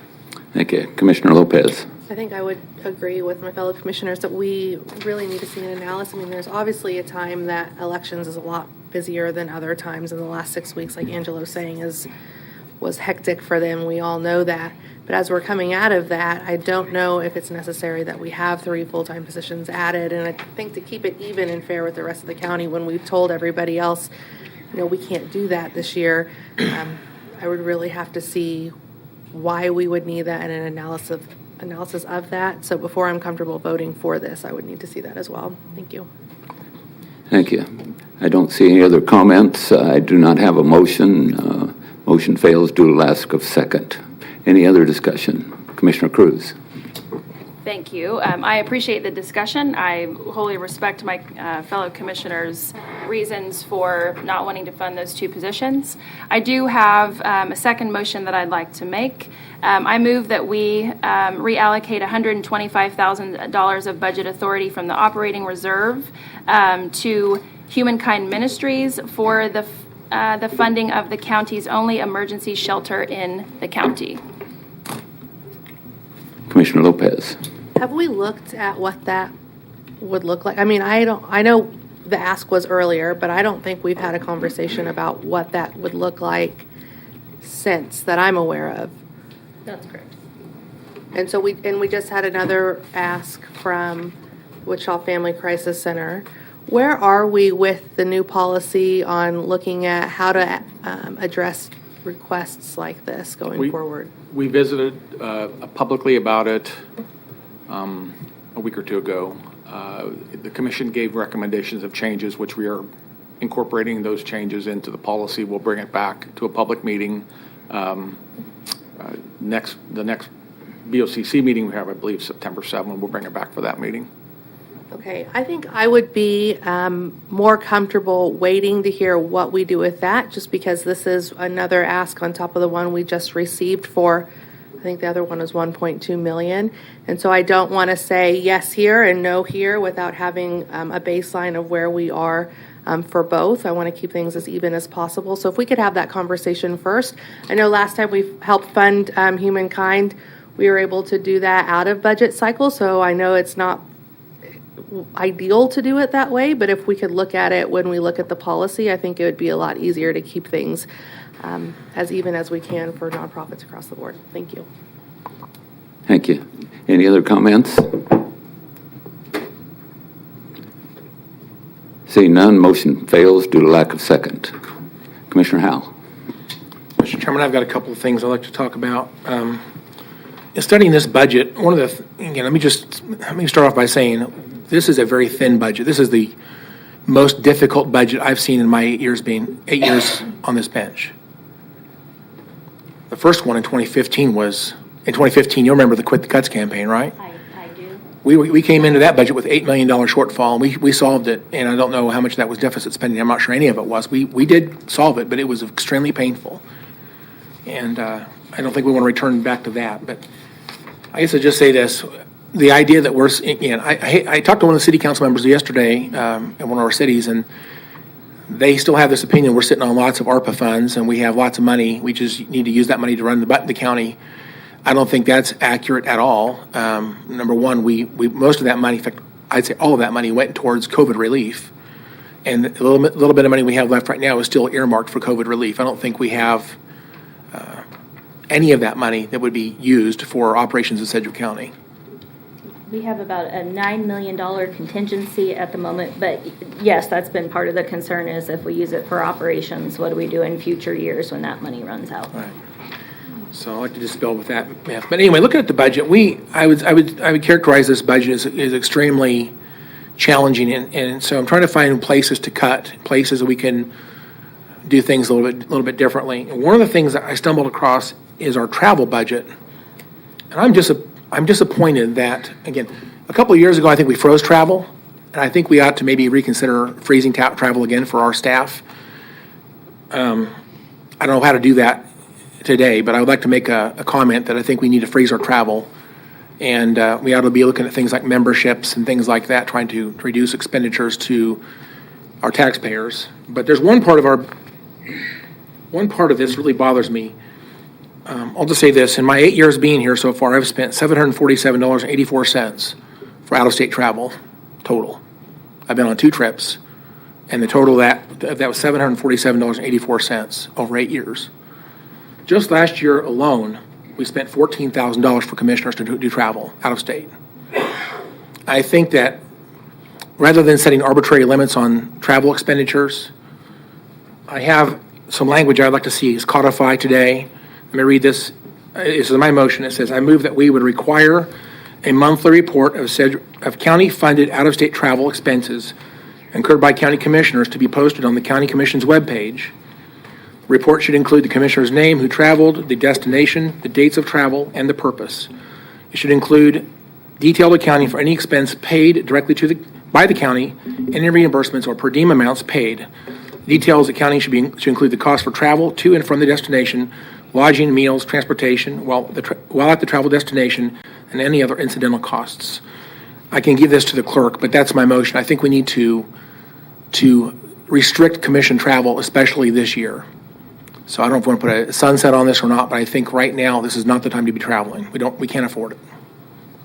Thank you. Commissioner Lopez. I think I would agree with my fellow commissioners that we really need to see an analysis. I mean, there's obviously a time that elections is a lot busier than other times in the last 6 weeks, like Angela was saying, was hectic for them. We all know that. But as we're coming out of that, I don't know if it's necessary that we have 3 full-time positions added. And I think to keep it even and fair with the rest of the county, when we've told everybody else, we can't do that this year, I would really have to see why we would need that and an analysis of that. So before I'm comfortable voting for this, I would need to see that as well. Thank you. Thank you. I don't see any other comments. I do not have a motion. Motion fails due to lack of second. Any other discussion? Commissioner Cruz. Thank you. I appreciate the discussion. I wholly respect my fellow commissioners' reasons for not wanting to fund those 2 positions. I do have a second motion that I'd like to make. I move that we reallocate $125,000 of budget authority from the operating reserve to Humankind Ministries for the funding of the county's only emergency shelter in the county. Commissioner Lopez. Have we looked at what that would look like? I mean, I know the ask was earlier, but I don't think we've had a conversation about what that would look like since that I'm aware of. That's correct. And so we just had another ask from Wichita Family Crisis Center. Where are we with the new policy on looking at how to address requests like this going forward? We visited publicly about it a week or two ago. The commission gave recommendations of changes, which we are incorporating those changes into the policy. We'll bring it back to a public meeting. The next BOCC meeting we have, I believe, September 7th. We'll bring it back for that meeting. Okay, I think I would be more comfortable waiting to hear what we do with that, just because this is another ask on top of the one we just received for, I think the other one was 1.2 million. And so I don't want to say yes here and no here without having a baseline of where we are for both. I want to keep things as even as possible. So if we could have that conversation first. I know last time we helped fund Humankind, we were able to do that out of budget cycle. So I know it's not ideal to do it that way, but if we could look at it when we look at the policy, I think it would be a lot easier to keep things as even as we can for nonprofits across the board. Thank you. Thank you. Any other comments? Seeing none, motion fails due to lack of second. Commissioner Howell. Mr. Chairman, I've got a couple of things I'd like to talk about. In studying this budget, one of the, again, let me start off by saying this is a very thin budget. This is the most difficult budget I've seen in my 8 years on this bench. The first one in 2015 was, you'll remember the Quit the Cuts campaign, right? I do. We came into that budget with $8 million shortfall, and we solved it, and I don't know how much that was deficit spending. I'm not sure any of it was. We did solve it, but it was extremely painful. And I don't think we want to return back to that. But I guess I'd just say this. The idea that we're, again, I talked to one of the city council members yesterday in one of our cities, and they still have this opinion we're sitting on lots of ARPA funds and we have lots of money. We just need to use that money to run the county. I don't think that's accurate at all. Number one, we most of that money, in fact, I'd say all of that money went towards COVID relief. And a little bit of money we have left right now is still earmarked for COVID relief. I don't think we have any of that money that would be used for operations in Sedgwick County. We have about a $9 million contingency at the moment, but yes, that's been part of the concern is if we use it for operations, what do we do in future years when that money runs out? Right. So I'd like to dispel with that math. But anyway, looking at the budget, I would characterize this budget as extremely challenging, and so I'm trying to find places to cut, places that we can do things a little bit differently. And one of the things that I stumbled across is our travel budget, and I'm disappointed that, again, a couple of years ago I think we froze travel, and I think we ought to maybe reconsider freezing travel again for our staff. I don't know how to do that today, but I would like to make a comment that I think we need to freeze our travel, and we ought to be looking at things like memberships and things like that, trying to reduce expenditures to our taxpayers. But there's one part of this really bothers me. I'll just say this. In my 8 years being here so far, I've spent $747.84 for out-of-state travel total. I've been on 2 trips, and the total that was $747.84 over 8 years. Just last year alone, we spent $14,000 for commissioners to do travel out of state. I think that rather than setting arbitrary limits on travel expenditures, I have some language I'd like to see is codified today. Let me read this. This is my motion. It says, I move that we would require a monthly report of county-funded out-of-state travel expenses incurred by county commissioners to be posted on the county commission's webpage. The report should include the commissioner's name, who traveled, the destination, the dates of travel, and the purpose. It should include detailed accounting for any expense paid directly by the county, any reimbursements or per diem amounts paid. Details accounting should include the cost for travel to and from the destination, lodging, meals, transportation while at the travel destination, and any other incidental costs. I can give this to the clerk, but that's my motion. I think we need to restrict commission travel, especially this year. So I don't know if we want to put a sunset on this or not, but I think right now this is not the time to be traveling. We can't afford it.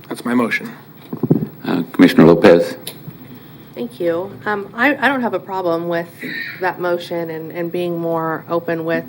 That's my motion. Commissioner Lopez. Thank you. I don't have a problem with that motion and being more open with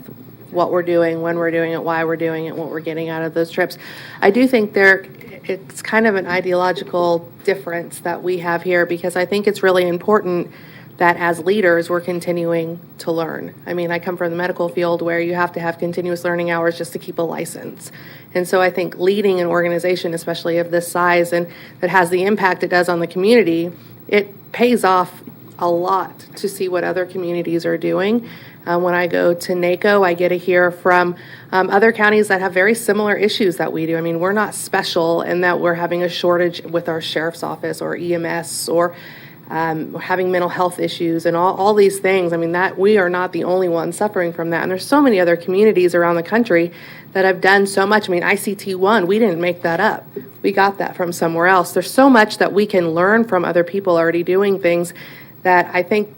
what we're doing, when we're doing it, why we're doing it, what we're getting out of those trips. I do think it's kind of an ideological difference that we have here, because I think it's really important that as leaders, we're continuing to learn. I mean, I come from the medical field where you have to have continuous learning hours just to keep a license. And so I think leading an organization, especially of this size and that has the impact it does on the community, it pays off a lot to see what other communities are doing. When I go to NACO, I get to hear from other counties that have very similar issues that we do. I mean, we're not special in that we're having a shortage with our sheriff's office or EMS or having mental health issues and all these things. I mean, that we are not the only ones suffering from that. And there's so many other communities around the country that have done so much. I mean, ICT1, we didn't make that up. We got that from somewhere else. There's so much that we can learn from other people already doing things that I think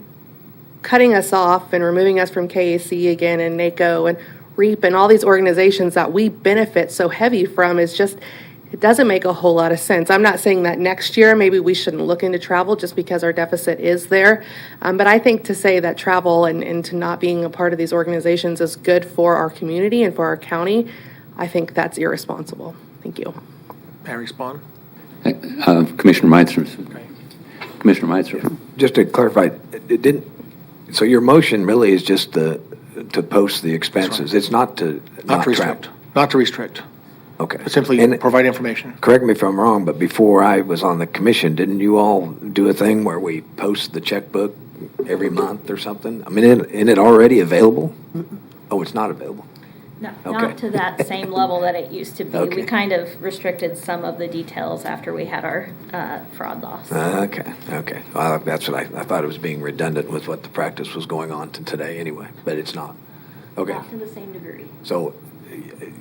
cutting us off and removing us from KAC again and NACO and REAP and all these organizations that we benefit so heavy from is just, it doesn't make a whole lot of sense. I'm not saying that next year maybe we shouldn't look into travel just because our deficit is there. But I think to say that travel and to not being a part of these organizations is good for our community and for our county, I think that's irresponsible. Thank you. May I respond? Commissioner Meitzer. Commissioner Meitzer. Just to clarify, so your motion really is just to post the expenses. It's not to restrict. Not to restrict. Okay. But simply provide information. Correct me if I'm wrong, but before I was on the commission, didn't you all do a thing where we post the checkbook every month or something? I mean, isn't it already available? Oh, it's not available? No, Okay. not to that same level that it used to be. Okay. We kind of restricted some of the details after we had our fraud loss. Okay. Well, that's what I thought it was being redundant with what the practice was going on to today anyway, but it's not. Okay. Not to the same degree. So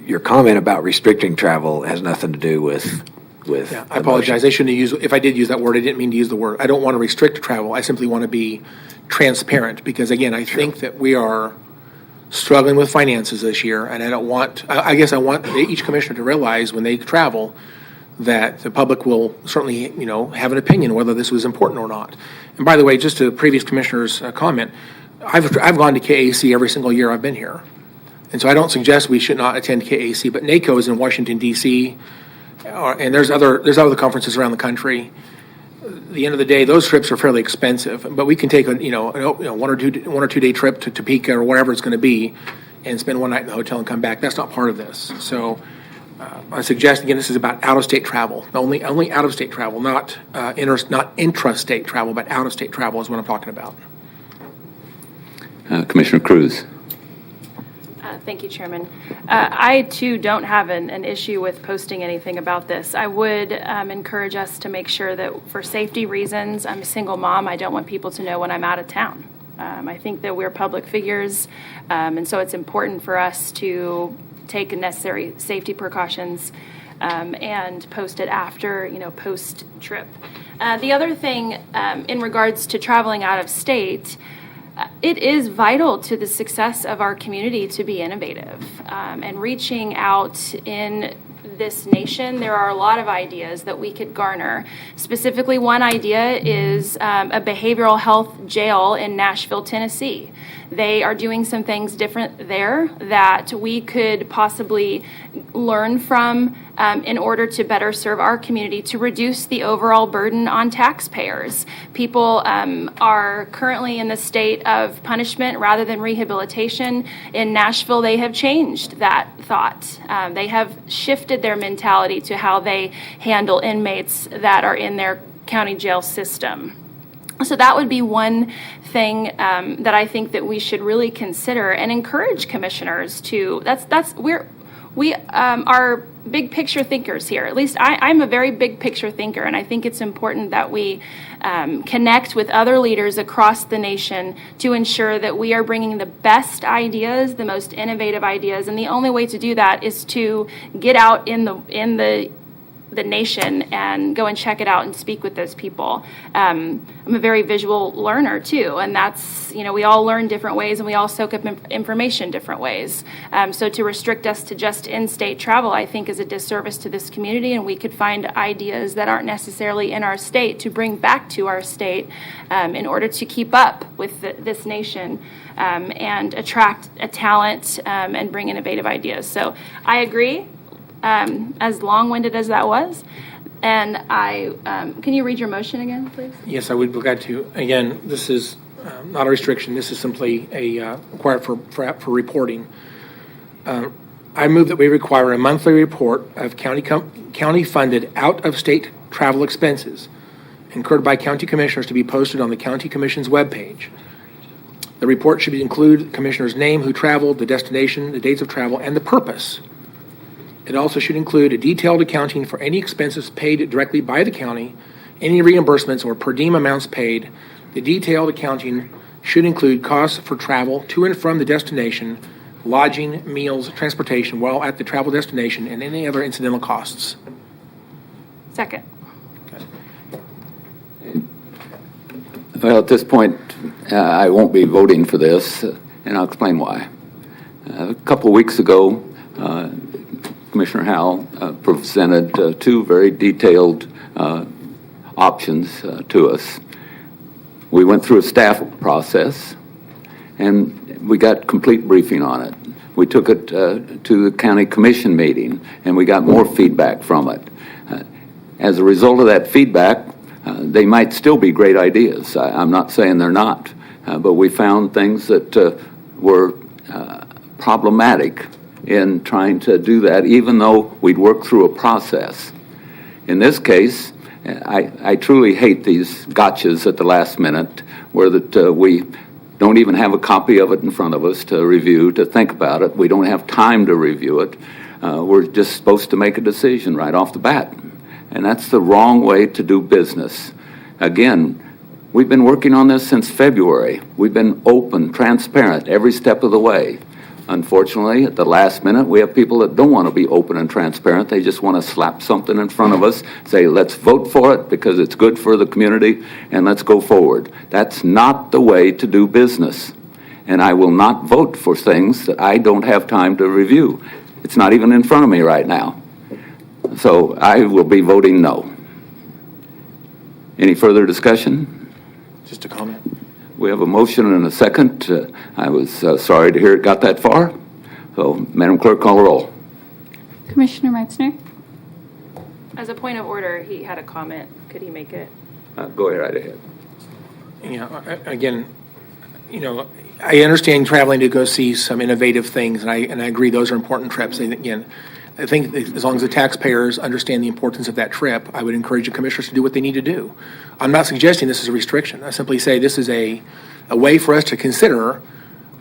your comment about restricting travel has nothing to do with Yeah, I apologize. I shouldn't have used, if I did use that word, I didn't mean to use the word. I don't want to restrict travel. I simply want to be transparent because, again, I think that we are struggling with finances this year, and I guess I want each commissioner to realize when they travel that the public will certainly, have an opinion whether this was important or not. And by the way, just to the previous commissioner's comment, I've gone to KAC every single year I've been here. And so I don't suggest we should not attend KAC, but NACO is in Washington, D.C., and there's other conferences around the country. At the end of the day, those trips are fairly expensive, but we can take a one or two day trip to Topeka or whatever it's going to be, and spend one night in the hotel and come back. That's not part of this. So I suggest again, this is about out of state travel, only out of state travel, not intrastate travel, but out of state travel is what I'm talking about. Commissioner Cruz. Thank you, Chairman. I, too, don't have an issue with posting anything about this. I would encourage us to make sure that for safety reasons, I'm a single mom. I don't want people to know when I'm out of town. I think that we're public figures, and so it's important for us to take necessary safety precautions and post it after, post-trip. The other thing in regards to traveling out of state, it is vital to the success of our community to be innovative and reaching out in this nation. There are a lot of ideas that we could garner. Specifically, one idea is a behavioral health jail in Nashville, Tennessee. They are doing some things different there that we could possibly learn from in order to better serve our community, to reduce the overall burden on taxpayers. People are currently in the state of punishment rather than rehabilitation. In Nashville, they have changed that thought. They have shifted their mentality to how they handle inmates that are in their county jail system. So that would be one thing that I think that we should really consider and encourage commissioners to. We are big picture thinkers here. At least I'm a very big picture thinker, and I think it's important that we connect with other leaders across the nation to ensure that we are bringing the best ideas, the most innovative ideas, and the only way to do that is to get out in the the nation and go and check it out and speak with those people. I'm a very visual learner too, and that's, we all learn different ways and we all soak up information different ways. So to restrict us to just in-state travel, I think is a disservice to this community, and we could find ideas that aren't necessarily in our state to bring back to our state in order to keep up with this nation and attract a talent and bring innovative ideas. So I agree. As long-winded as that was. And can you read your motion again, please? Yes, I would be glad to. Again, this is not a restriction. This is simply a required for reporting. I move that we require a monthly report of county-funded out-of-state travel expenses incurred by county commissioners to be posted on the county commission's webpage. The report should include the commissioner's name, who traveled, the destination, the dates of travel, and the purpose. It also should include a detailed accounting for any expenses paid directly by the county, any reimbursements or per diem amounts paid. The detailed accounting should include costs for travel to and from the destination, lodging, meals, transportation while at the travel destination, and any other incidental costs. Second. Well, at this point, I won't be voting for this, and I'll explain why. A couple weeks ago, Commissioner Howell presented two very detailed options to us. We went through a staff process, and we got complete briefing on it. We took it to the county commission meeting, and we got more feedback from it. As a result of that feedback, they might still be great ideas. I'm not saying they're not, but we found things that were problematic in trying to do that, even though we'd worked through a process. In this case, I truly hate these gotchas at the last minute where we don't even have a copy of it in front of us to review, to think about it. We don't have time to review it. We're just supposed to make a decision right off the bat. And that's the wrong way to do business. Again, we've been working on this since February. We've been open, transparent every step of the way. Unfortunately, at the last minute, we have people that don't want to be open and transparent. They just want to slap something in front of us, say, let's vote for it because it's good for the community, and let's go forward. That's not the way to do business. And I will not vote for things that I don't have time to review. It's not even in front of me right now. So I will be voting no. Any further discussion? Just a comment. We have a motion and a second. I was sorry to hear it got that far. So, Madam Clerk, call the roll. Commissioner Meitzner? As a point of order, he had a comment. Could he make it? Go ahead, right ahead. Again, I understand traveling to go see some innovative things, and I agree those are important trips. And again, I think as long as the taxpayers understand the importance of that trip, I would encourage the commissioners to do what they need to do. I'm not suggesting this is a restriction. I simply say this is a way for us to consider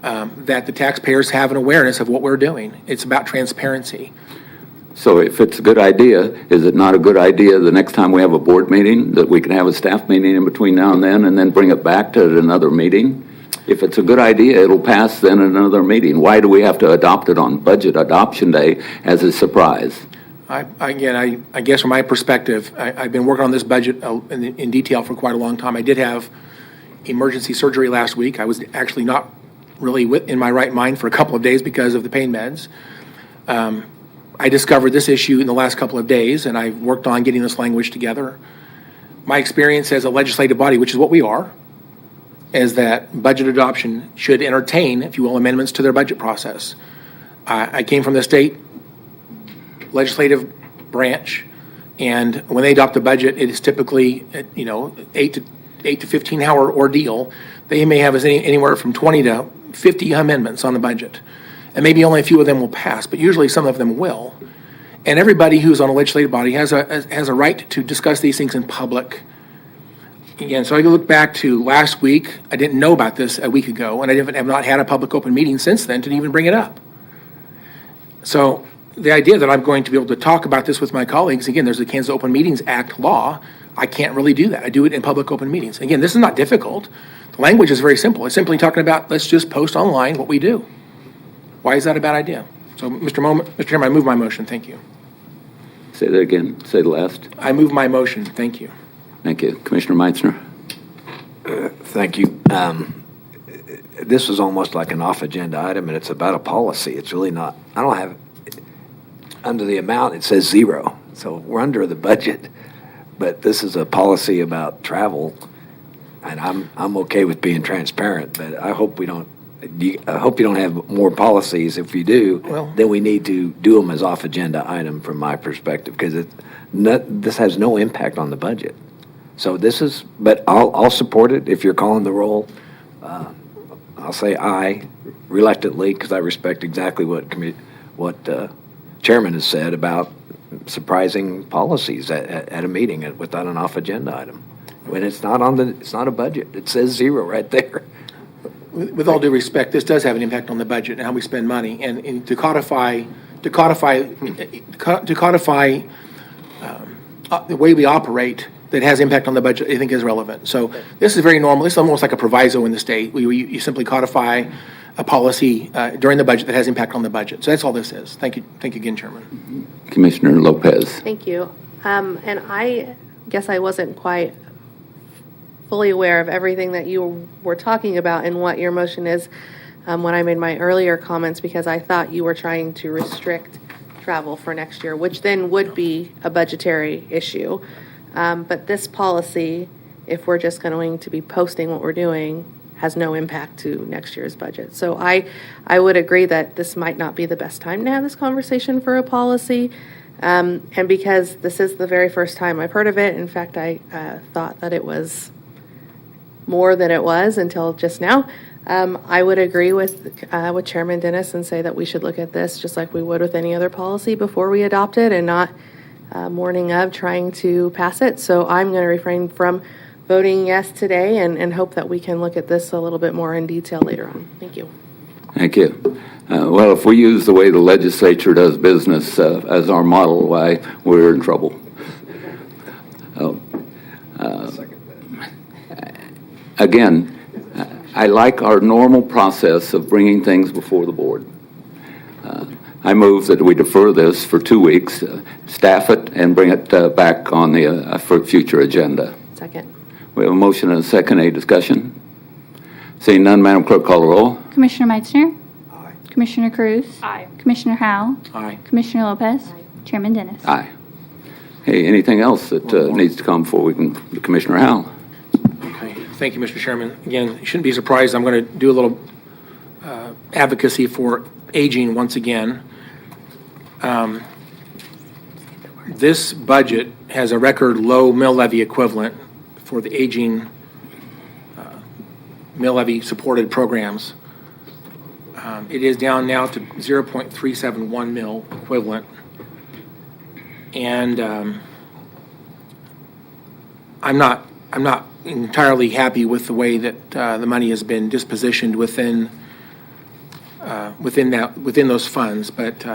that the taxpayers have an awareness of what we're doing. It's about transparency. So if it's a good idea, is it not a good idea the next time we have a board meeting that we can have a staff meeting in between now and then bring it back to another meeting? If it's a good idea, it'll pass then in another meeting. Why do we have to adopt it on budget adoption day as a surprise? I guess from my perspective, I've been working on this budget in detail for quite a long time. I did have emergency surgery last week. I was actually not really in my right mind for a couple of days because of the pain meds. I discovered this issue in the last couple of days, and I worked on getting this language together. My experience as a legislative body, which is what we are, is that budget adoption should entertain, if you will, amendments to their budget process. I came from the state legislative branch, and when they adopt a budget, it is typically 8 to 15 hour ordeal. They may have anywhere from 20 to 50 amendments on the budget, and maybe only a few of them will pass, but usually some of them will. And everybody who's on a legislative body has a right to discuss these things in public. Again, so I look back to last week. I didn't know about this a week ago, and I have not had a public open meeting since then to even bring it up. So the idea that I'm going to be able to talk about this with my colleagues, again, there's the Kansas Open Meetings Act law. I can't really do that. I do it in public open meetings. Again, this is not difficult. The language is very simple. It's simply talking about let's just post online what we do. Why is that a bad idea? So, Mr. Chairman, I move my motion. Thank you. Say that again. Say the last. I move my motion. Thank you. Thank you. Commissioner Meitzner. Thank you. This is almost like an off-agenda item, and it's about a policy. It's really not. I don't have, under the amount, it says 0. So we're under the budget. But this is a policy about travel, and I'm okay with being transparent, but I hope we don't. I hope you don't have more policies. If you do, then we need to do them as off-agenda item from my perspective, because this has no impact on the budget. So this is, but I'll support it if you're calling the roll. I'll say aye reluctantly, because I respect exactly what Chairman has said about surprising policies at a meeting without an off-agenda item. When it's not a budget. It says 0 right there. With all due respect, this does have an impact on the budget and how we spend money. And to codify the way we operate that has impact on the budget, I think is relevant. So this is very normal. This is almost like a proviso in the state. You simply codify a policy during the budget that has impact on the budget. So that's all this is. Thank you. Thank you again, Chairman. Commissioner Lopez. Thank you. And I guess I wasn't quite fully aware of everything that you were talking about and what your motion is when I made my earlier comments, because I thought you were trying to restrict travel for next year, which then would be a budgetary issue. But this policy, if we're just going to be posting what we're doing, has no impact to next year's budget. So I would agree that this might not be the best time to have this conversation for a policy. And because this is the very first time I've heard of it, in fact, I thought that it was more than it was until just now. I would agree with Chairman Dennis and say that we should look at this just like we would with any other policy before we adopt it, and not morning of trying to pass it. So I'm going to refrain from voting yes today and hope that we can look at this a little bit more in detail later on. Thank you. Thank you. Well, if we use the way the legislature does business as our model, why, we're in trouble. Again, I like our normal process of bringing things before the board. I move that we defer this for 2 weeks, staff it, and bring it back on the future agenda. Second. We have a motion and a second. Any discussion? Seeing none, Madam Clerk, call the roll. Commissioner Meitzner. Aye. Commissioner Cruz. Aye. Commissioner Howell. Aye. Commissioner Lopez. Aye. Chairman Dennis. Aye. Hey, anything else that needs to come before we can, Commissioner Howell? Okay. Thank you, Mr. Chairman. Again, you shouldn't be surprised. I'm going to do a little advocacy for aging once again. This budget has a record low mill levy equivalent for the aging mill levy supported programs. It is down now to 0.371 mil equivalent. And I'm not entirely happy with the way that the money has been dispositioned within those funds, but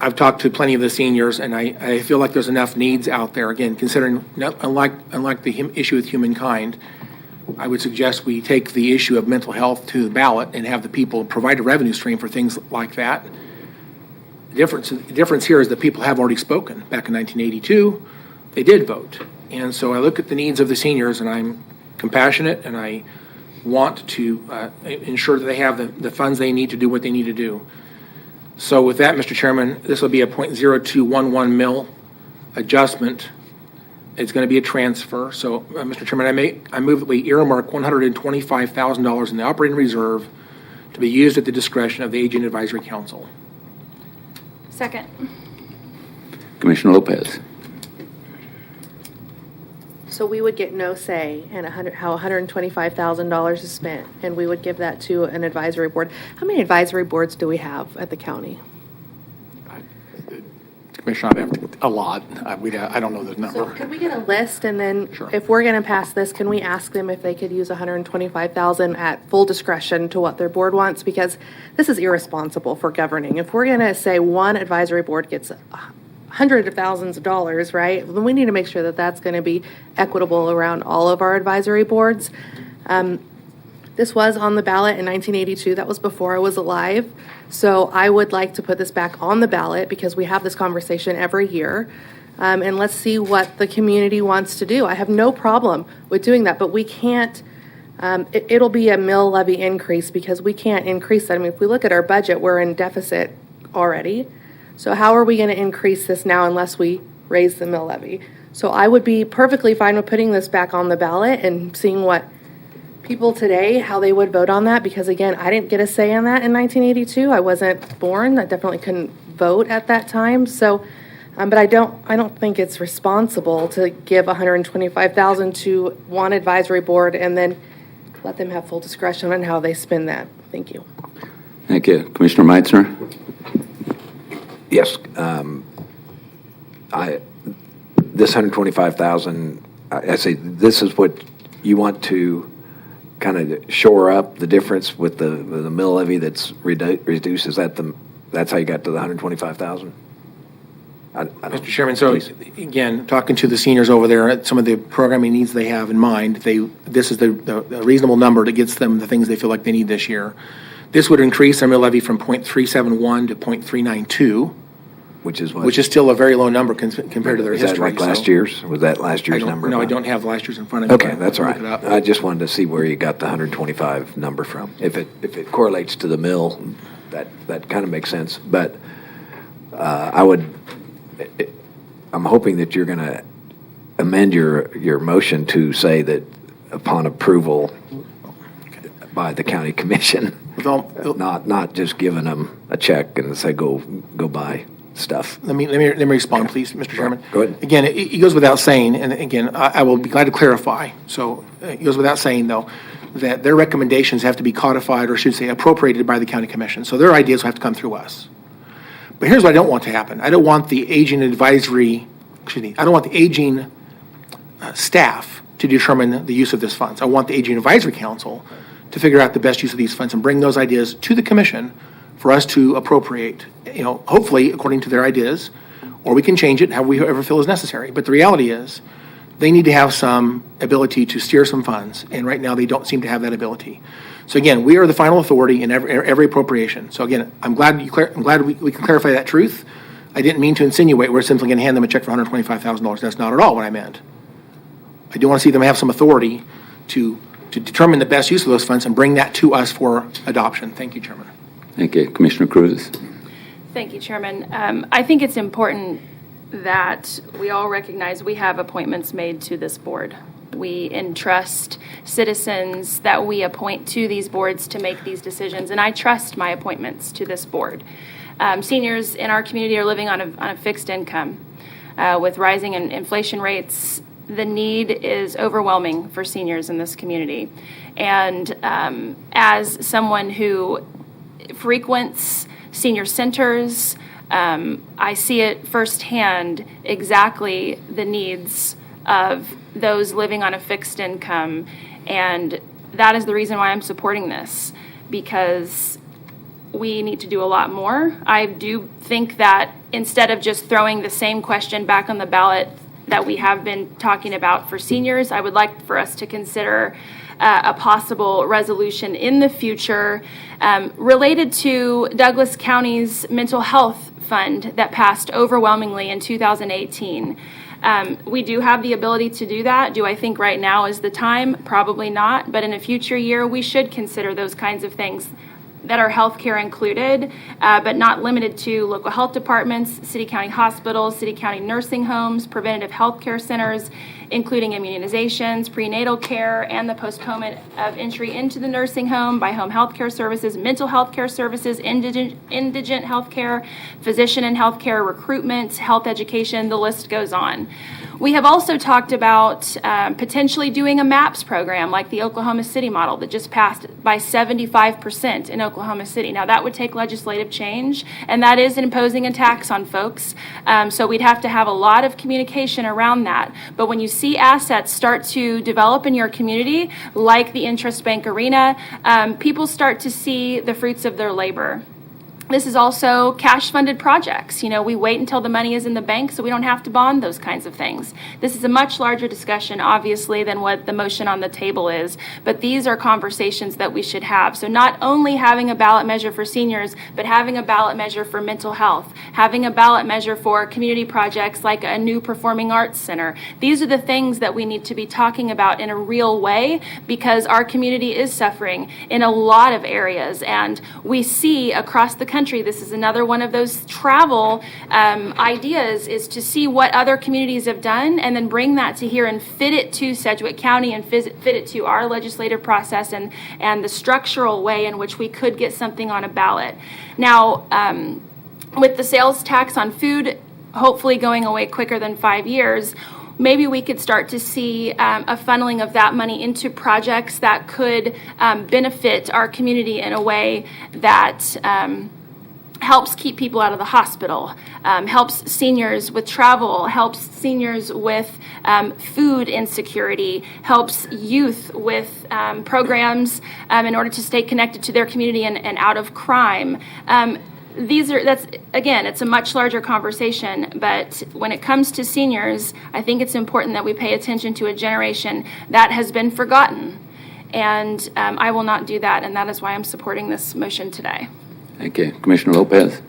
I've talked to plenty of the seniors, and I feel like there's enough needs out there. Again, considering unlike the issue with humankind, I would suggest we take the issue of mental health to the ballot and have the people provide a revenue stream for things like that. The difference here is that people have already spoken. Back in 1982, they did vote. And so I look at the needs of the seniors, and I'm compassionate, and I want to ensure that they have the funds they need to do what they need to do. So with that, Mr. Chairman, this will be a 0.0211 mil adjustment. It's going to be a transfer. So, Mr. Chairman, I move that we earmark $125,000 in the operating reserve to be used at the discretion of the Aging Advisory Council. Second. Commissioner Lopez. So we would get no say in how $125,000 is spent, and we would give that to an advisory board. How many advisory boards do we have at the county? Commissioner, a lot. I don't know the number. So could we get a list, and then Sure. if we're going to pass this, can we ask them if they could use $125,000 at full discretion to what their board wants? Because this is irresponsible for governing. If we're going to say one advisory board gets hundreds of thousands of dollars, right? Then we need to make sure that that's going to be equitable around all of our advisory boards. This was on the ballot in 1982. That was before I was alive. So I would like to put this back on the ballot because we have this conversation every year. And let's see what the community wants to do. I have no problem with doing that, but we can't, it'll be a mill levy increase because we can't increase that. I mean, if we look at our budget, we're in deficit already. So how are we going to increase this now unless we raise the mill levy? So I would be perfectly fine with putting this back on the ballot and seeing what people today, how they would vote on that, because again, I didn't get a say in that in 1982. I wasn't born. I definitely couldn't vote at that time. So, but I don't think it's responsible to give $125,000 to one advisory board and then let them have full discretion on how they spend that. Thank you. Thank you. Commissioner Meitzner? Yes. This $125,000, I say this is what you want to kind of shore up the difference with the mill levy that's reduced. Is that's how you got to the $125,000? Mr. Chairman, so again, talking to the seniors over there, some of the programming needs they have in mind, this is the reasonable number that gets them the things they feel like they need this year. This would increase their mill levy from 0.371 to 0.392. Which is what? Which is still a very low number compared to their history. Is that like last year's? Was that last year's number? No, I don't have last year's in front of me. Okay, that's all right. I just wanted to see where you got the 125 number from. If it correlates to the mill, that kind of makes sense. But I'm hoping that you're going to amend your motion to say that upon approval by the county commission, not just giving them a check and say go buy stuff. Let me respond, please, Mr. Chairman. Go ahead. Again, it goes without saying, and again, I will be glad to clarify. So it goes without saying, though, that their recommendations have to be codified, or should say appropriated by the county commission. So their ideas will have to come through us. But here's what I don't want to happen. I don't want the aging advisory, I don't want the aging staff to determine the use of this funds. I want the aging advisory council to figure out the best use of these funds and bring those ideas to the commission for us to appropriate, hopefully according to their ideas, or we can change it however we ever feel is necessary. But the reality is they need to have some ability to steer some funds, and right now they don't seem to have that ability. So again, we are the final authority in every appropriation. So again, I'm glad we can clarify that truth. I didn't mean to insinuate we're simply going to hand them a check for $125,000. That's not at all what I meant. I do want to see them have some authority to determine the best use of those funds and bring that to us for adoption. Thank you, Chairman. Thank you. Commissioner Cruz? Thank you, Chairman. I think it's important that we all recognize we have appointments made to this board. We entrust citizens that we appoint to these boards to make these decisions, and I trust my appointments to this board. Seniors in our community are living on a fixed income. With rising inflation rates, the need is overwhelming for seniors in this community. And as someone who frequents senior centers, I see it firsthand exactly the needs of those living on a fixed income, and that is the reason why I'm supporting this, because we need to do a lot more. I do think that instead of just throwing the same question back on the ballot that we have been talking about for seniors, I would like for us to consider a possible resolution in the future related to Douglas County's mental health fund that passed overwhelmingly in 2018. We do have the ability to do that. Do I think right now is the time? Probably not. But in a future year, we should consider those kinds of things that are healthcare included, but not limited to local health departments, city county hospitals, city county nursing homes, preventative healthcare centers, including immunizations, prenatal care, and the postponement of entry into the nursing home by home health care services, mental health care services, indigent health care, physician and health care, recruitment, health education, the list goes on. We have also talked about potentially doing a MAPS program like the Oklahoma City model that just passed by 75% in Oklahoma City. Now, that would take legislative change, and that is imposing a tax on folks. So we'd have to have a lot of communication around that. But when you see assets start to develop in your community, like the Interest Bank Arena, people start to see the fruits of their labor. This is also cash-funded projects. You know, we wait until the money is in the bank so we don't have to bond those kinds of things. This is a much larger discussion, obviously, than what the motion on the table is, but these are conversations that we should have. So not only having a ballot measure for seniors, but having a ballot measure for mental health, having a ballot measure for community projects like a new performing arts center. These are the things that we need to be talking about in a real way, because our community is suffering in a lot of areas, and we see across the country, this is another one of those travel ideas, is to see what other communities have done and then bring that to here and fit it to Sedgwick County and fit it to our legislative process and the structural way in which we could get something on a ballot. Now, with the sales tax on food hopefully going away quicker than 5 years, maybe we could start to see a funneling of that money into projects that could benefit our community in a way that helps keep people out of the hospital, helps seniors with travel, helps seniors with food insecurity, helps youth with programs in order to stay connected to their community and out of crime. Again, it's a much larger conversation, but when it comes to seniors, I think it's important that we pay attention to a generation that has been forgotten. And I will not do that, and that is why I'm supporting this motion today. Thank you. Commissioner Lopez.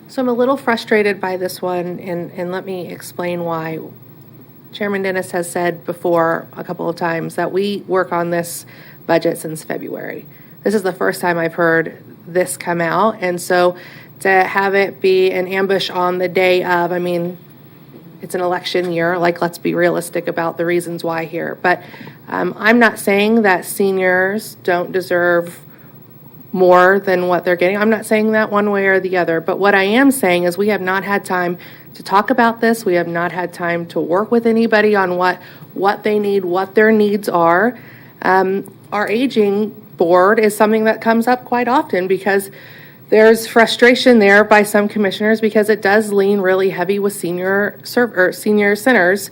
So I'm a little frustrated by this one, and let me explain why. Chairman Dennis has said before a couple of times that we work on this budget since February. This is the first time I've heard this come out, and so to have it be an ambush on the day of, I mean, it's an election year, like, let's be realistic about the reasons why here. But I'm not saying that seniors don't deserve more than what they're getting. I'm not saying that one way or the other, but what I am saying is we have not had time to talk about this. We have not had time to work with anybody on what they need, what their needs are. Our aging board is something that comes up quite often because there's frustration there by some commissioners because it does lean really heavy with senior centers.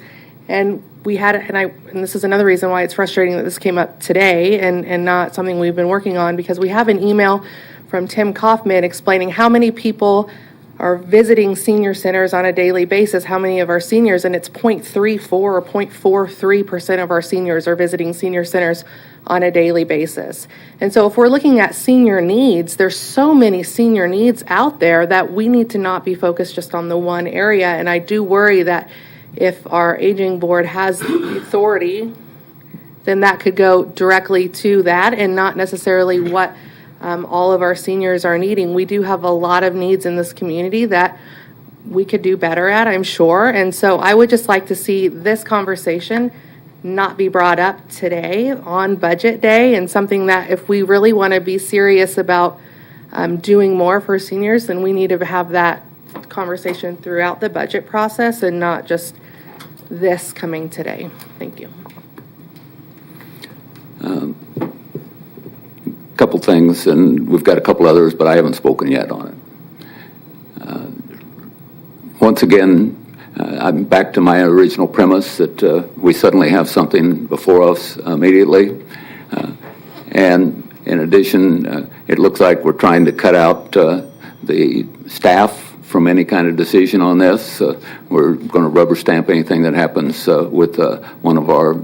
And we had, and this is another reason why it's frustrating that this came up today and not something we've been working on, because we have an email from Tim Kaufman explaining how many people are visiting senior centers on a daily basis, how many of our seniors, and it's 0.34 or 0.43% of our seniors are visiting senior centers on a daily basis. And so if we're looking at senior needs, there's so many senior needs out there that we need to not be focused just on the one area. And I do worry that if our aging board has the authority, then that could go directly to that and not necessarily what all of our seniors are needing. We do have a lot of needs in this community that we could do better at, I'm sure. And so I would just like to see this conversation not be brought up today on budget day, and something that if we really want to be serious about doing more for seniors, then we need to have that conversation throughout the budget process and not just this coming today. Thank you. Couple things, and we've got a couple others, but I haven't spoken yet on it. Once again, I'm back to my original premise that we suddenly have something before us immediately. And in addition, it looks like we're trying to cut out the staff from any kind of decision on this. We're going to rubber stamp anything that happens with one of our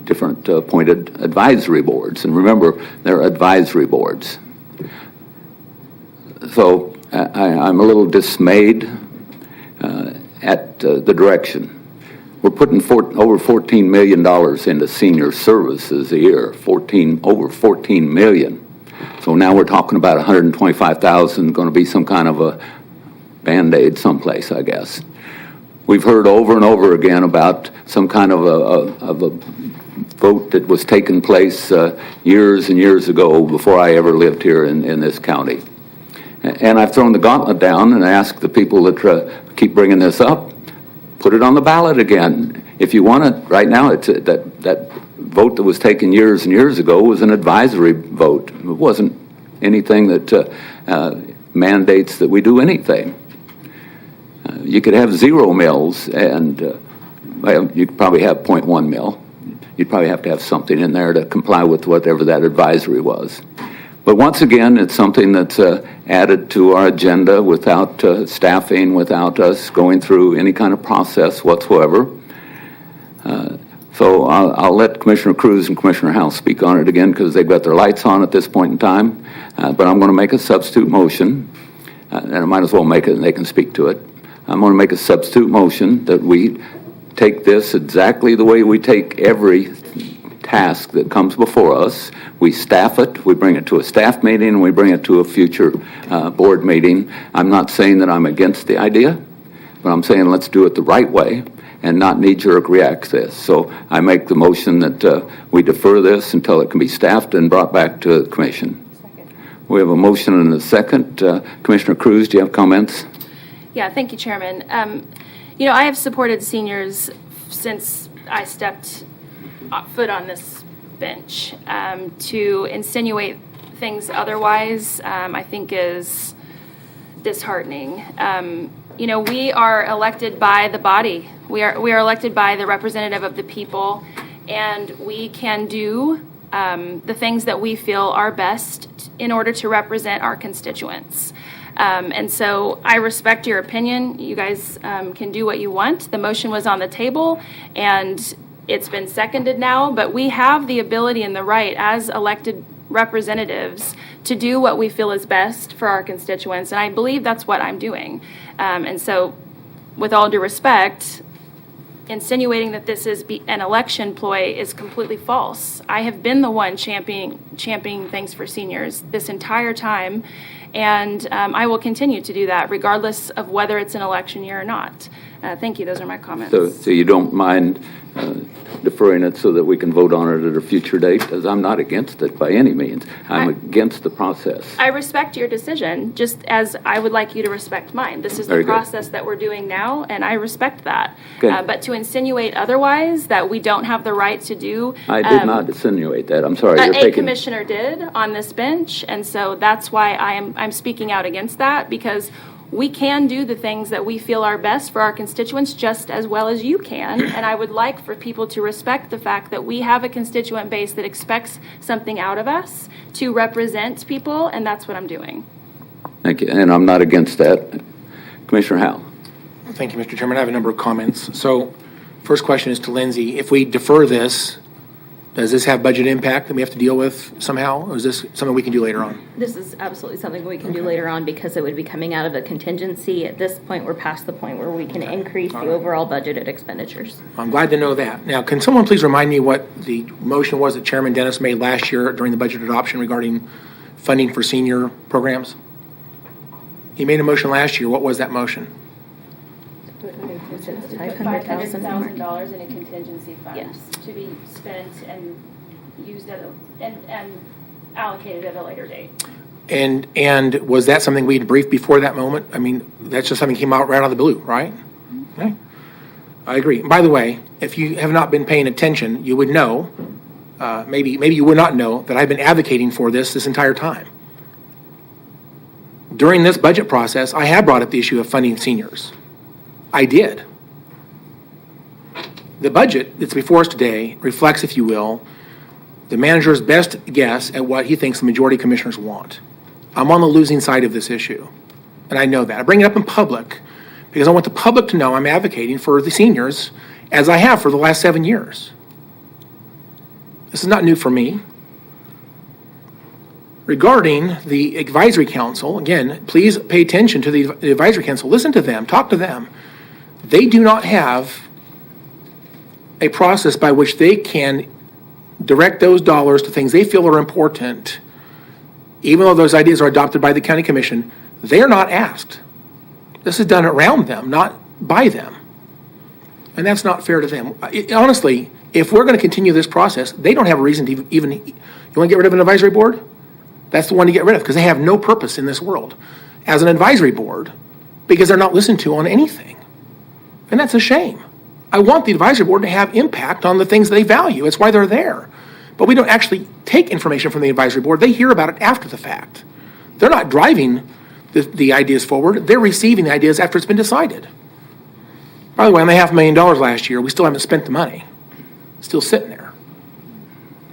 different appointed advisory boards. And remember, they're advisory boards. So I'm a little dismayed at the direction. We're putting over $14 million into senior services a year, over $14 million. So now we're talking about $125,000, going to be some kind of a Band-Aid someplace, I guess. We've heard over and over again about some kind of a vote that was taking place years and years ago before I ever lived here in this county. And I've thrown the gauntlet down and asked the people that keep bringing this up, put it on the ballot again. If you want it, right now, it's that vote that was taken years and years ago was an advisory vote. It wasn't anything that mandates that we do anything. You could have 0 mills, and well, you could probably have 0.1 mil. You'd probably have to have something in there to comply with whatever that advisory was. But once again, it's something that's added to our agenda without staffing, without us going through any kind of process whatsoever. So I'll let Commissioner Cruz and Commissioner House speak on it again because they've got their lights on at this point in time. But I'm going to make a substitute motion, and I might as well make it and they can speak to it. I'm going to make a substitute motion that we take this exactly the way we take every task that comes before us. We staff it, we bring it to a staff meeting, and we bring it to a future board meeting. I'm not saying that I'm against the idea, but I'm saying let's do it the right way and not knee-jerk react to this. So I make the motion that we defer this until it can be staffed and brought back to the commission. Second. We have a motion and a second. Commissioner Cruz, do you have comments? Yeah, thank you, Chairman. You know, I have supported seniors since I stepped foot on this bench. To insinuate things otherwise, I think is disheartening. You know, we are elected by the body. We are elected by the representative of the people, and we can do the things that we feel are best in order to represent our constituents. And so I respect your opinion. You guys can do what you want. The motion was on the table, and it's been seconded now, but we have the ability and the right as elected representatives to do what we feel is best for our constituents, and I believe that's what I'm doing. And so, with all due respect, insinuating that this is an election ploy is completely false. I have been the one championing things for seniors this entire time, and I will continue to do that regardless of whether it's an election year or not. Thank you. Those are my comments. So you don't mind deferring it so that we can vote on it at a future date? Because I'm not against it by any means. I'm against the process. I respect your decision, just as I would like you to respect mine. This is the process that we're doing now, and I respect that. Okay. But to insinuate otherwise, that we don't have the right to do... I did not insinuate that. I'm sorry. A commissioner did on this bench, and so that's why I'm speaking out against that, because we can do the things that we feel are best for our constituents just as well as you can, and I would like for people to respect the fact that we have a constituent base that expects something out of us to represent people, and that's what I'm doing. Thank you, and I'm not against that. Commissioner Howell. Thank you, Mr. Chairman. I have a number of comments. So, first question is to Lindsay. If we defer this, does this have budget impact that we have to deal with somehow, or is this something we can do later on? This is absolutely something we can do later on because it would be coming out of a contingency. At this point, we're past the point where we can increase the overall budgeted expenditures. I'm glad to know that. Now, can someone please remind me what the motion was that Chairman Dennis made last year during the budget adoption regarding funding for senior programs? He made a motion last year. What was that motion? $500,000 in a contingency fund. Yes. To be spent and used and allocated at a later date. And was that something we'd briefed before that moment? I mean, that's just something that came out right out of the blue, right? Okay. I agree. By the way, if you have not been paying attention, you would know, maybe you would not know, that I've been advocating for this entire time. During this budget process, I have brought up the issue of funding seniors. I did. The budget that's before us today reflects, if you will, the manager's best guess at what he thinks the majority of commissioners want. I'm on the losing side of this issue, and I know that. I bring it up in public because I want the public to know I'm advocating for the seniors as I have for the last 7 years. This is not new for me. Regarding the advisory council, again, please pay attention to the advisory council. Listen to them. Talk to them. They do not have a process by which they can direct those dollars to things they feel are important. Even though those ideas are adopted by the county commission, they are not asked. This is done around them, not by them. And that's not fair to them. Honestly, if we're going to continue this process, they don't have a reason to even... You want to get rid of an advisory board? That's the one to get rid of, because they have no purpose in this world as an advisory board, because they're not listened to on anything. And that's a shame. I want the advisory board to have impact on the things they value. It's why they're there. But we don't actually take information from the advisory board. They hear about it after the fact. They're not driving the ideas forward. They're receiving the ideas after it's been decided. By the way, on the $500,000 last year, we still haven't spent the money. It's still sitting there.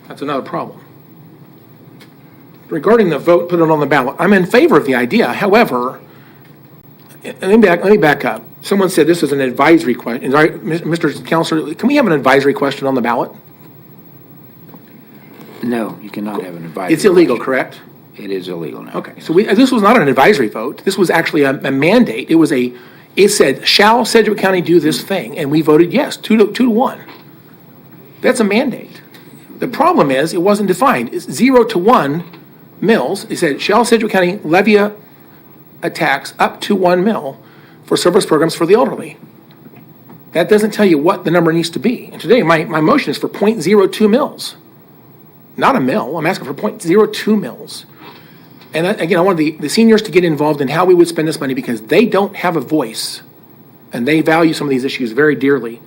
That's another problem. regarding the vote, put it on the ballot, I'm in favor of the idea. However, let me back up. Someone said this is an advisory question. Mr. Counselor, can we have an advisory question on the ballot? No, you cannot have an advisory. It's illegal, correct? It is illegal now. Okay, so this was not an advisory vote. This was actually a mandate. It said, shall Sedgwick County do this thing? And we voted yes, 2-1. That's a mandate. The problem is, it wasn't defined. It's 0 to 1 mills. It said, shall Sedgwick County levy a tax up to 1 mil for service programs for the elderly? That doesn't tell you what the number needs to be. And today, my motion is for 0.02 mils. Not a mill. I'm asking for 0.02 mils. And again, I want the seniors to get involved in how we would spend this money because they don't have a voice. And they value some of these issues very dearly.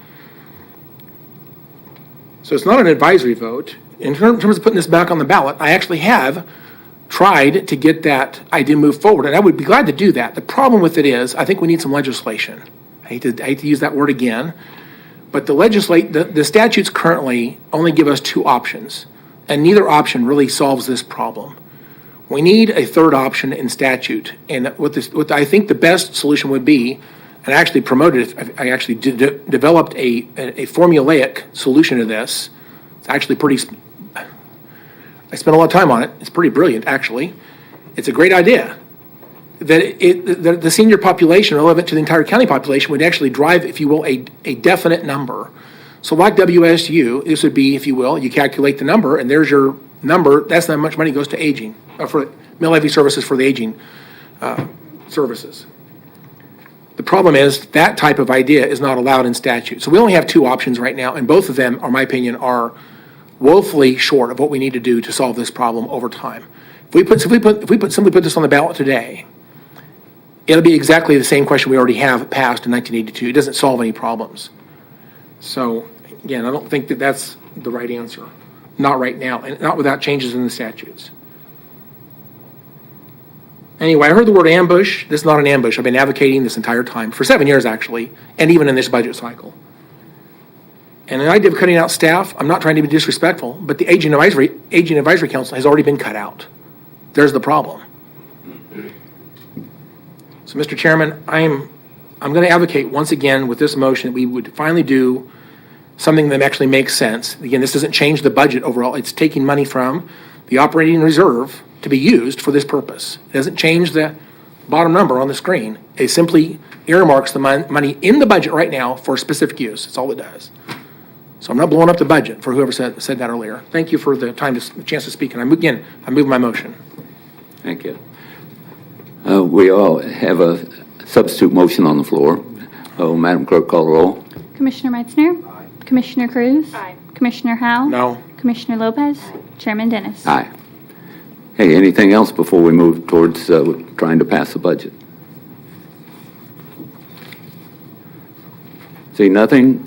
So it's not an advisory vote. In terms of putting this back on the ballot, I actually have tried to get that idea moved forward, and I would be glad to do that. The problem with it is, I think we need some legislation. I hate to use that word again, but the statutes currently only give us 2 options, and neither option really solves this problem. We need a third option in statute, and what I think the best solution would be, and I actually promoted it, I actually developed a formulaic solution to this. It's actually I spent a lot of time on it. It's pretty brilliant, actually. It's a great idea. That the senior population relevant to the entire county population would actually drive, if you will, a definite number. So like WSU, this would be, if you will, you calculate the number, and there's your number. That's how much money goes to aging, for mill levy services for the aging services. The problem is that type of idea is not allowed in statute. So we only have 2 options right now, and both of them, in my opinion, are woefully short of what we need to do to solve this problem over time. If we simply put this on the ballot today, it'll be exactly the same question we already have passed in 1982. It doesn't solve any problems. So again, I don't think that that's the right answer. Not right now, and not without changes in the statutes. Anyway, I heard the word ambush. This is not an ambush. I've been advocating this entire time, for 7 years actually, and even in this budget cycle. And the idea of cutting out staff, I'm not trying to be disrespectful, but the Aging Advisory Council has already been cut out. There's the problem. So, Mr. Chairman, I'm going to advocate once again with this motion that we would finally do something that actually makes sense. Again, this doesn't change the budget overall. It's taking money from the operating reserve to be used for this purpose. It doesn't change the bottom number on the screen. It simply earmarks the money in the budget right now for specific use. That's all it does. So I'm not blowing up the budget for whoever said that earlier. Thank you for the chance to speak. And I move my motion. Thank you. We all have a substitute motion on the floor. Madam Clerk, call the roll. Commissioner Meitzner. Aye. Commissioner Cruz. Aye. Commissioner Howell. No. Commissioner Lopez. Chairman Dennis. Aye. Hey, anything else before we move towards trying to pass the budget? See nothing?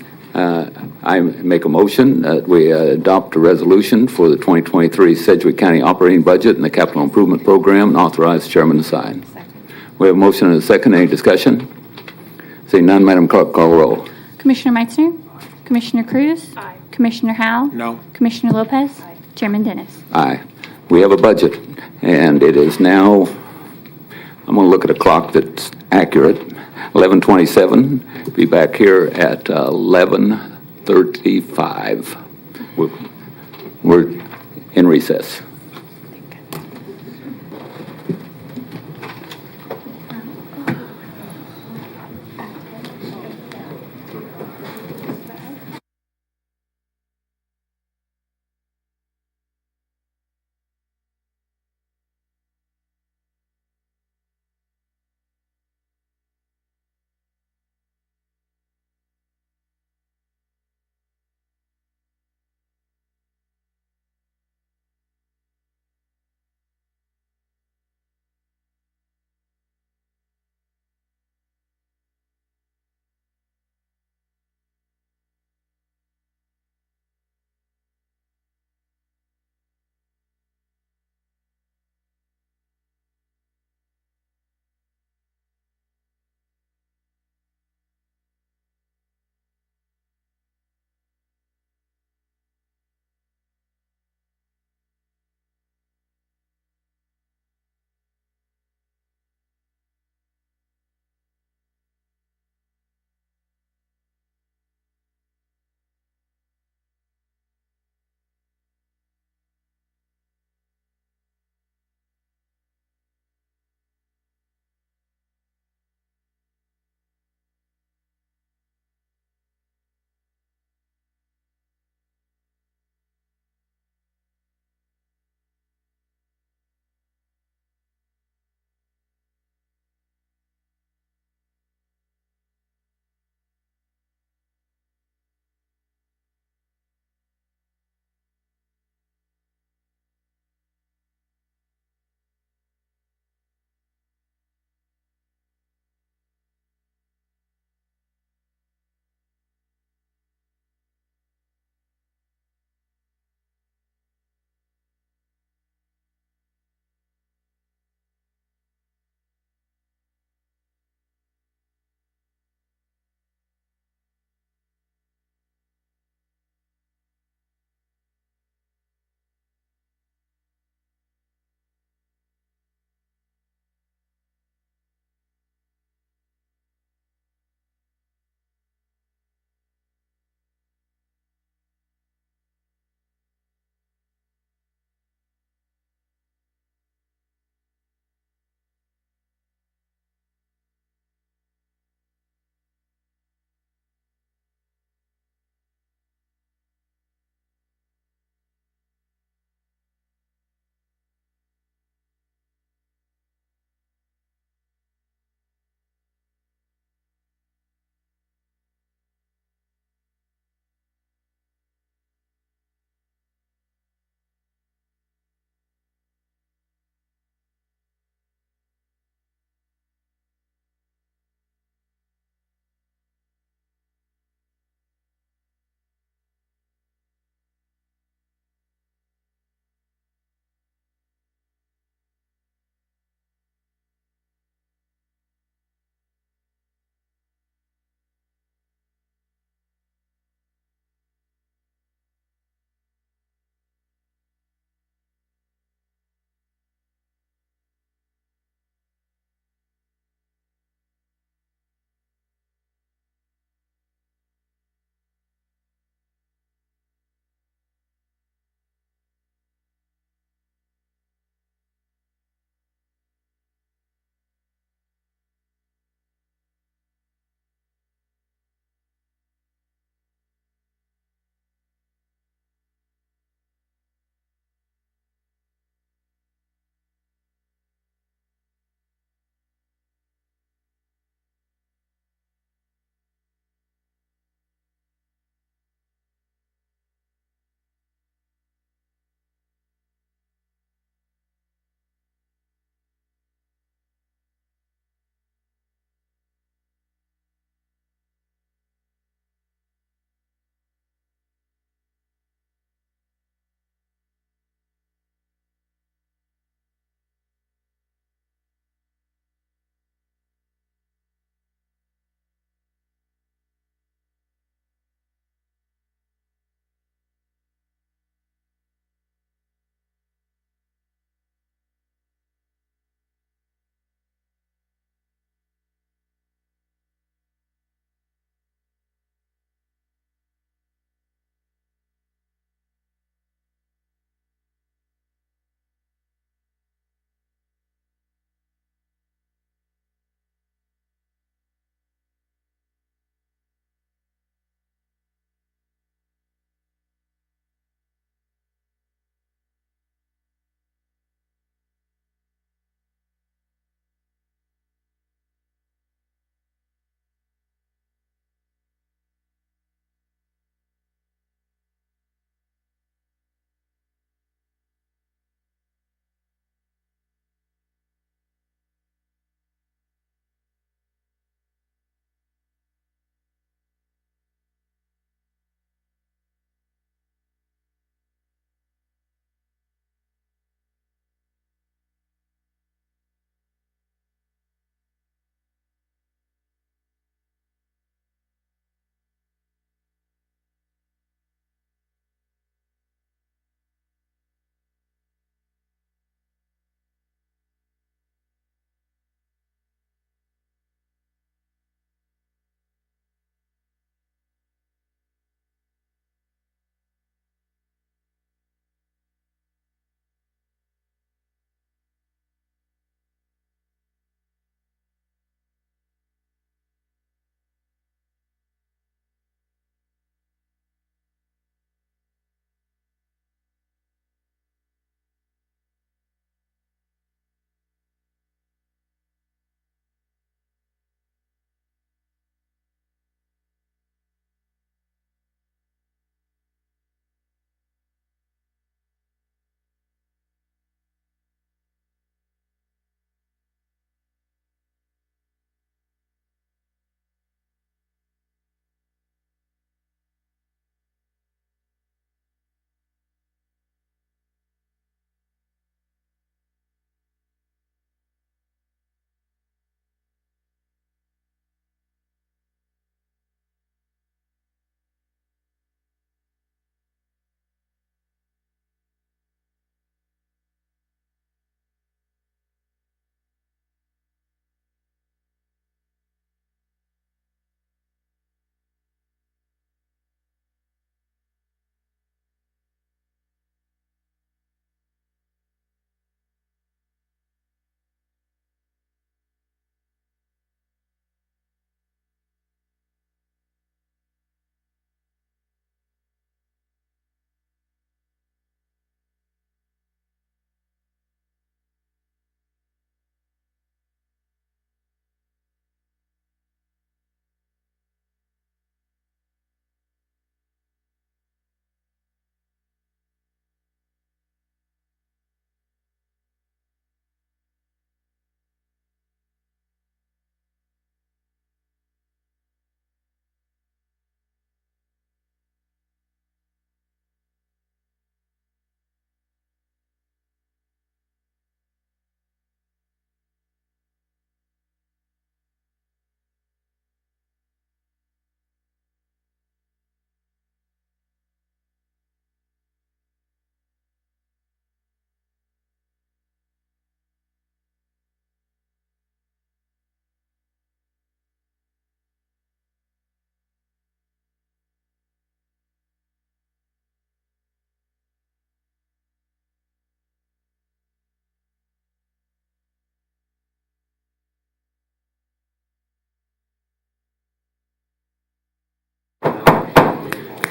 I make a motion that we adopt a resolution for the 2023 Sedgwick County operating budget and the capital improvement program and authorize the chairman to sign. Second. We have a motion and a second. Any discussion? Seeing none, Madam Clerk, call the roll. Commissioner Meitzner. Commissioner Cruz. Aye. Commissioner Howell. No. Commissioner Lopez. Aye. Chairman Dennis. Aye. We have a budget, and it is now, I'm going to look at a clock that's accurate, 11:27. Be back here at 11:35. We're in recess.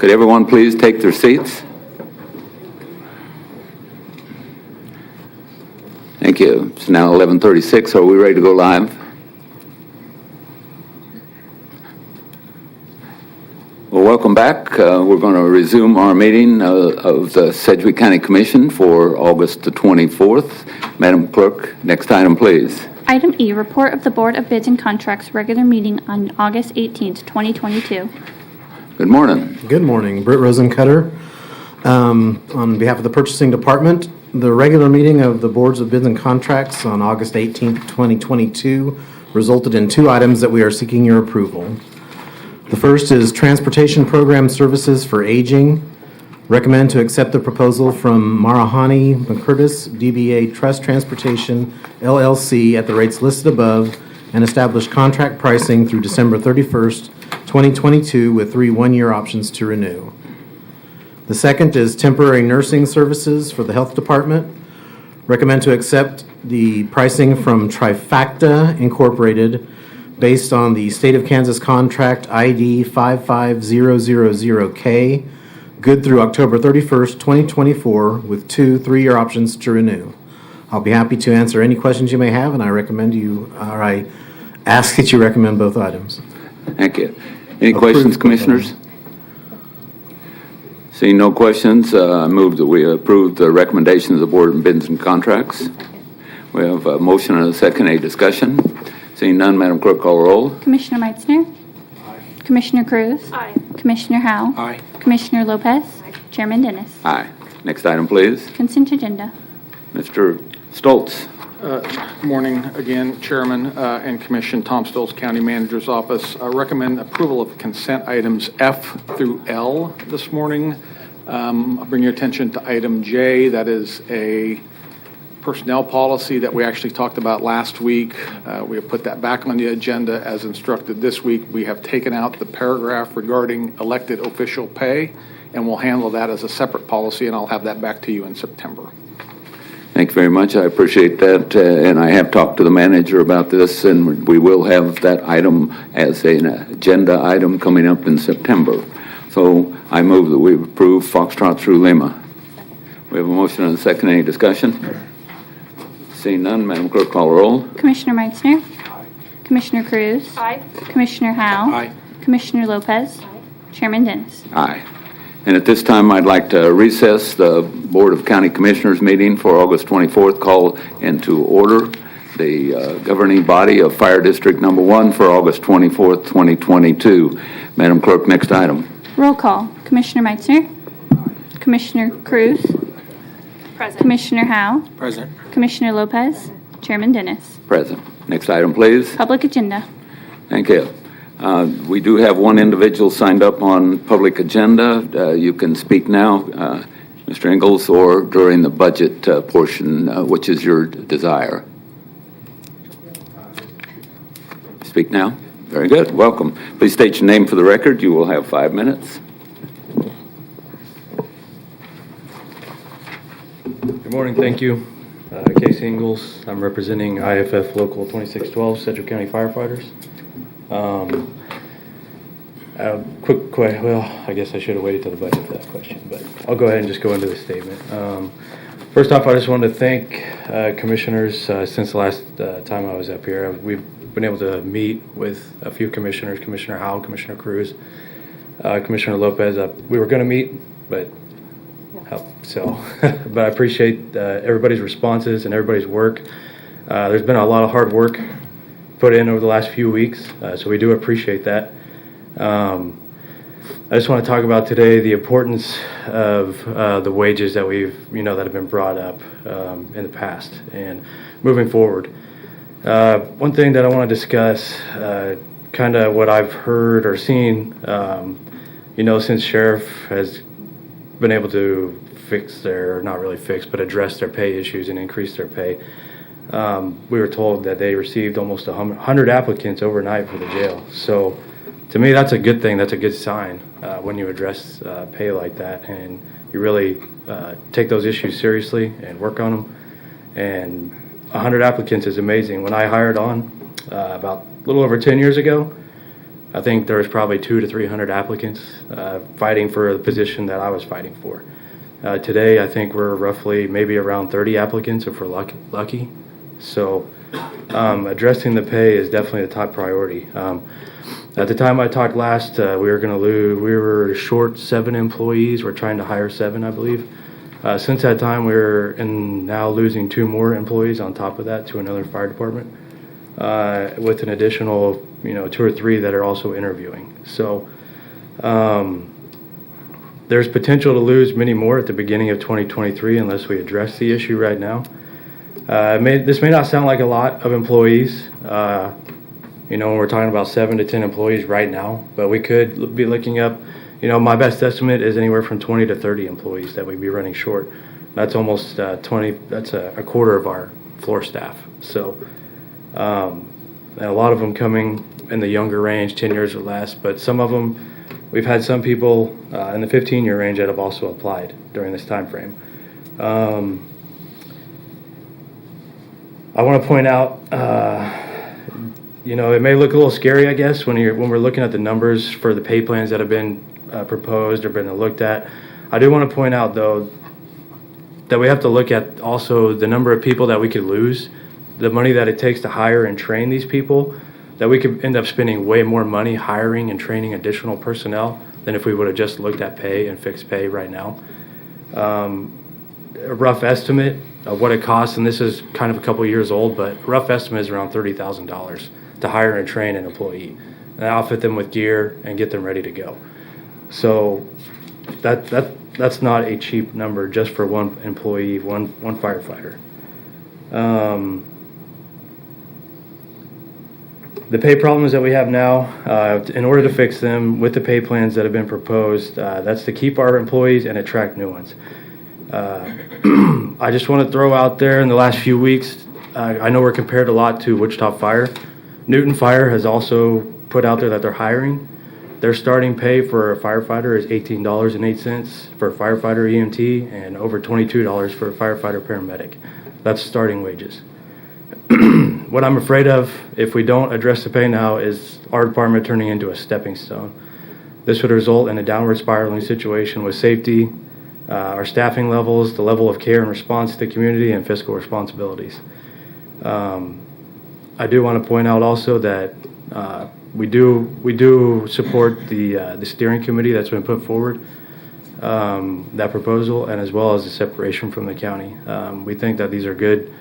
Could everyone please take their seats? Thank you. It's now 11:36. Are we ready to go live? Well, welcome back. We're going to resume our meeting of the Sedgwick County Commission for August the 24th. Madam Clerk, next item, please. Item E, report of the Board of Bids and Contracts regular meeting on August 18th, 2022. Good morning. Good morning. Britt Rosencutter. On behalf of the Purchasing Department, the regular meeting of the Boards of Bids and Contracts on August 18th, 2022 resulted in 2 items that we are seeking your approval. The first is Transportation Program Services for Aging. Recommend to accept the proposal from Marahani McCurtis DBA Trust Transportation LLC at the rates listed above and establish contract pricing through December 31st, 2022 with 3 one-year options to renew. The second is Temporary Nursing Services for the Health Department. Recommend to accept the pricing from Trifacta Incorporated based on the State of Kansas Contract ID 55000K, good through October 31st, 2024, with 2 3-year options to renew. I'll be happy to answer any questions you may have, and I ask that you recommend both items. Thank you. Any questions, Commissioners? Seeing no questions, I move that we approve the recommendations of the Board of Bids and Contracts. We have a motion and a second. Any discussion? Seeing none, Madam Clerk, call the roll. Commissioner Meitzner. Aye. Commissioner Cruz. Aye. Commissioner Howell. Aye. Commissioner Lopez. Aye. Chairman Dennis. Aye. Next item, please. Consent agenda. Mr. Stoltz. Good morning again, Chairman and Commission. Tom Stoltz, County Manager's Office. I recommend approval of consent items F through L this morning. I'll bring your attention to item J. That is a personnel policy that we actually talked about last week. We have put that back on the agenda as instructed this week. We have taken out the paragraph regarding elected official pay, and we'll handle that as a separate policy, and I'll have that back to you in September. Thank you very much. I appreciate that. And I have talked to the manager about this, and we will have that item as an agenda item coming up in September. So I move that we approve Foxtrot through Lima. We have a motion and a second. Any discussion? Seeing none, Madam Clerk, call the roll. Commissioner Meitzner. Aye. Commissioner Cruz. Aye. Commissioner Howell. Aye. Commissioner Lopez. Aye. Chairman Dennis. Aye. And at this time, I'd like to recess the Board of County Commissioners meeting for August 24th, call into order the governing body of Fire District Number 1 for August 24th, 2022. Madam Clerk, next item. Roll call. Commissioner Meitzner. Commissioner Cruz. Present. Commissioner Howell. Present. Commissioner Lopez. Chairman Dennis. Present. Next item, please. Public agenda. Thank you. We do have one individual signed up on public agenda. You can speak now, Mr. Ingalls, or during the budget portion, which is your desire. Speak now. Very good. Welcome. Please state your name for the record. You will have 5 minutes. Good morning. Thank you. Casey Ingalls. I'm representing IFF Local 2612, Sedgwick County Firefighters. Well, I guess I should have waited till the budget for that question, but I'll go ahead and just go into the statement. First off, I just wanted to thank commissioners since the last time I was up here. We've been able to meet with a few commissioners, Commissioner Howell, Commissioner Cruz, Commissioner Lopez. We were going to meet, but but I appreciate everybody's responses and everybody's work. There's been a lot of hard work put in over the last few weeks, so we do appreciate that. I just want to talk about today the importance of the wages that that have been brought up in the past and moving forward. One thing that I want to discuss, kind of what I've heard or seen, since Sheriff has been able to address their pay issues and increase their pay. We were told that they received almost 100 applicants overnight for the jail. So to me, that's a good thing. That's a good sign when you address pay like that and you really take those issues seriously and work on them. And 100 applicants is amazing. When I hired on about a little over 10 years ago, I think there was probably 200 to 300 applicants fighting for the position that I was fighting for. Today, I think we're roughly maybe around 30 applicants if we're lucky. So addressing the pay is definitely the top priority. At the time I talked last, we were short 7 employees. We're trying to hire 7, I believe. Since that time, we're now losing 2 more employees on top of that to another fire department, with an additional 2 or 3 that are also interviewing. So there's potential to lose many more at the beginning of 2023 unless we address the issue right now. This may not sound like a lot of employees, when we're talking about 7 to 10 employees right now, but we could be looking up, my best estimate is anywhere from 20 to 30 employees that we'd be running short. That's almost 20, that's a quarter of our floor staff. So, and a lot of them coming in the younger range, 10 years or less, but some of them, we've had some people in the 15-year range that have also applied during this time frame. I want to point out, it may look a little scary, I guess, when we're looking at the numbers for the pay plans that have been proposed or been looked at. I do want to point out, though, that we have to look at also the number of people that we could lose, the money that it takes to hire and train these people, that we could end up spending way more money hiring and training additional personnel than if we would have just looked at pay and fixed pay right now. A rough estimate of what it costs, and this is kind of a couple years old, but rough estimate is around $30,000 to hire and train an employee and outfit them with gear and get them ready to go. So that's not a cheap number just for one employee, one firefighter. The pay problems that we have now, in order to fix them with the pay plans that have been proposed, that's to keep our employees and attract new ones. I just want to throw out there in the last few weeks, I know we're compared a lot to Wichita Fire. Newton Fire has also put out there that they're hiring. Their starting pay for a firefighter is $18.08 for a firefighter EMT and over $22 for a firefighter paramedic. That's starting wages. What I'm afraid of, if we don't address the pay now, is our department turning into a stepping stone. This would result in a downward spiraling situation with safety, our staffing levels, the level of care and response to the community, and fiscal responsibilities. I do want to point out also that we do support the steering committee that's been put forward, that proposal, and as well as the separation from the county. We think that these are good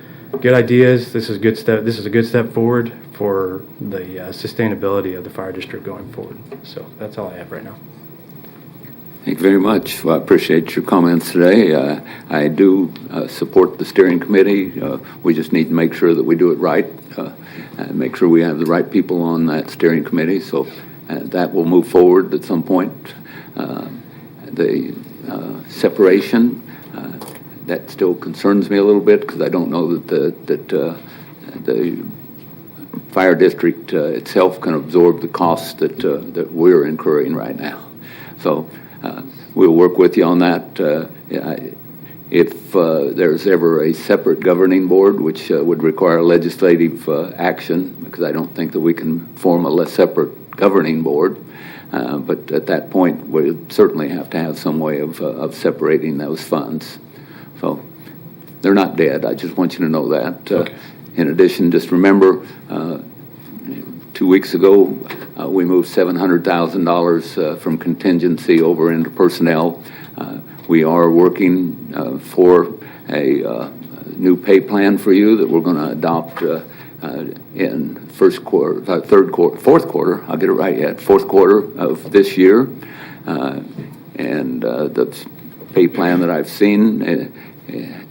ideas. This is a good step forward for the sustainability of the fire district going forward. So that's all I have right now. Thank you very much. Well, I appreciate your comments today. I do support the steering committee. We just need to make sure that we do it right, and make sure we have the right people on that steering committee. So that will move forward at some point. The separation, that still concerns me a little bit because I don't know that the fire district itself can absorb the costs that we're incurring right now. So we'll work with you on that. If there's ever a separate governing board, which would require legislative action, because I don't think that we can form a separate governing board, but at that point, we certainly have to have some way of separating those funds. So they're not dead. I just want you to know that. Okay. In addition, just remember, 2 weeks ago, we moved $700,000 from contingency over into personnel. We are working for a new pay plan for you that we're going to adopt in fourth quarter. I'll get it right yet. Fourth quarter of this year, and the pay plan that I've seen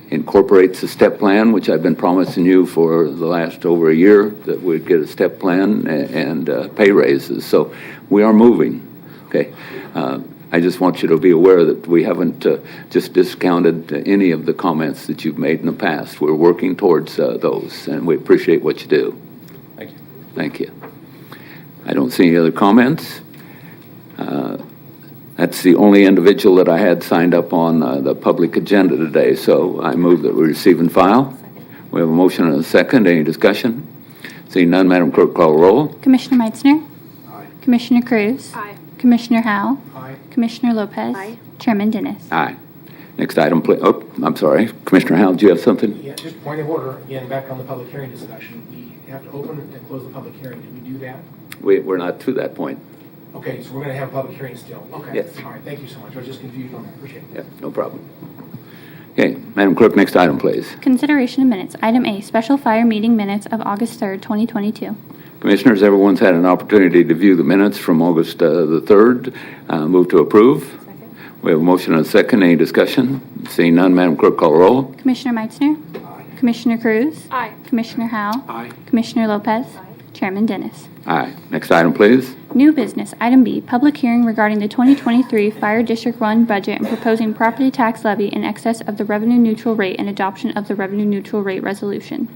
incorporates a step plan, which I've been promising you for the last over a year, that we'd get a step plan and pay raises. So we are moving, okay? I just want you to be aware that we haven't just discounted any of the comments that you've made in the past. We're working towards those, and we appreciate what you do. Thank you. Thank you. I don't see any other comments. That's the only individual that I had signed up on the public agenda today, so I move that we receive and file. We have a motion and a second. Any discussion? Seeing none, Madam Clerk, call the roll. Commissioner Meitzner. Commissioner Cruz. Aye. Commissioner Howell. Aye. Commissioner Lopez. Aye. Chairman Dennis. Aye. Next item, please. Oh, I'm sorry. Commissioner Howell, do you have something? Yeah, just point of order, again, back on the public hearing discussion. We have to open and close the public hearing. Did we do that? We're not to that point. Okay, so we're going to have a public hearing still. Okay. Yes. All right, thank you so much. I was just confused on that. Appreciate it. Yeah, no problem. Okay, Madam Clerk, next item, please. Consideration of minutes. Item A, special fire meeting minutes of August 3rd, 2022. Commissioners, everyone's had an opportunity to view the minutes from August the 3rd. Move to approve. Second. We have a motion and a second. Any discussion? Seeing none, Madam Clerk, call roll. Commissioner Meitzner. Aye. Commissioner Cruz. Aye. Commissioner Howell. Aye. Commissioner Lopez. Chairman Dennis. Aye. Next item, please. New business. Item B, public hearing regarding the 2023 Fire District 1 budget and proposing property tax levy in excess of the revenue neutral rate and adoption of the revenue neutral rate resolution.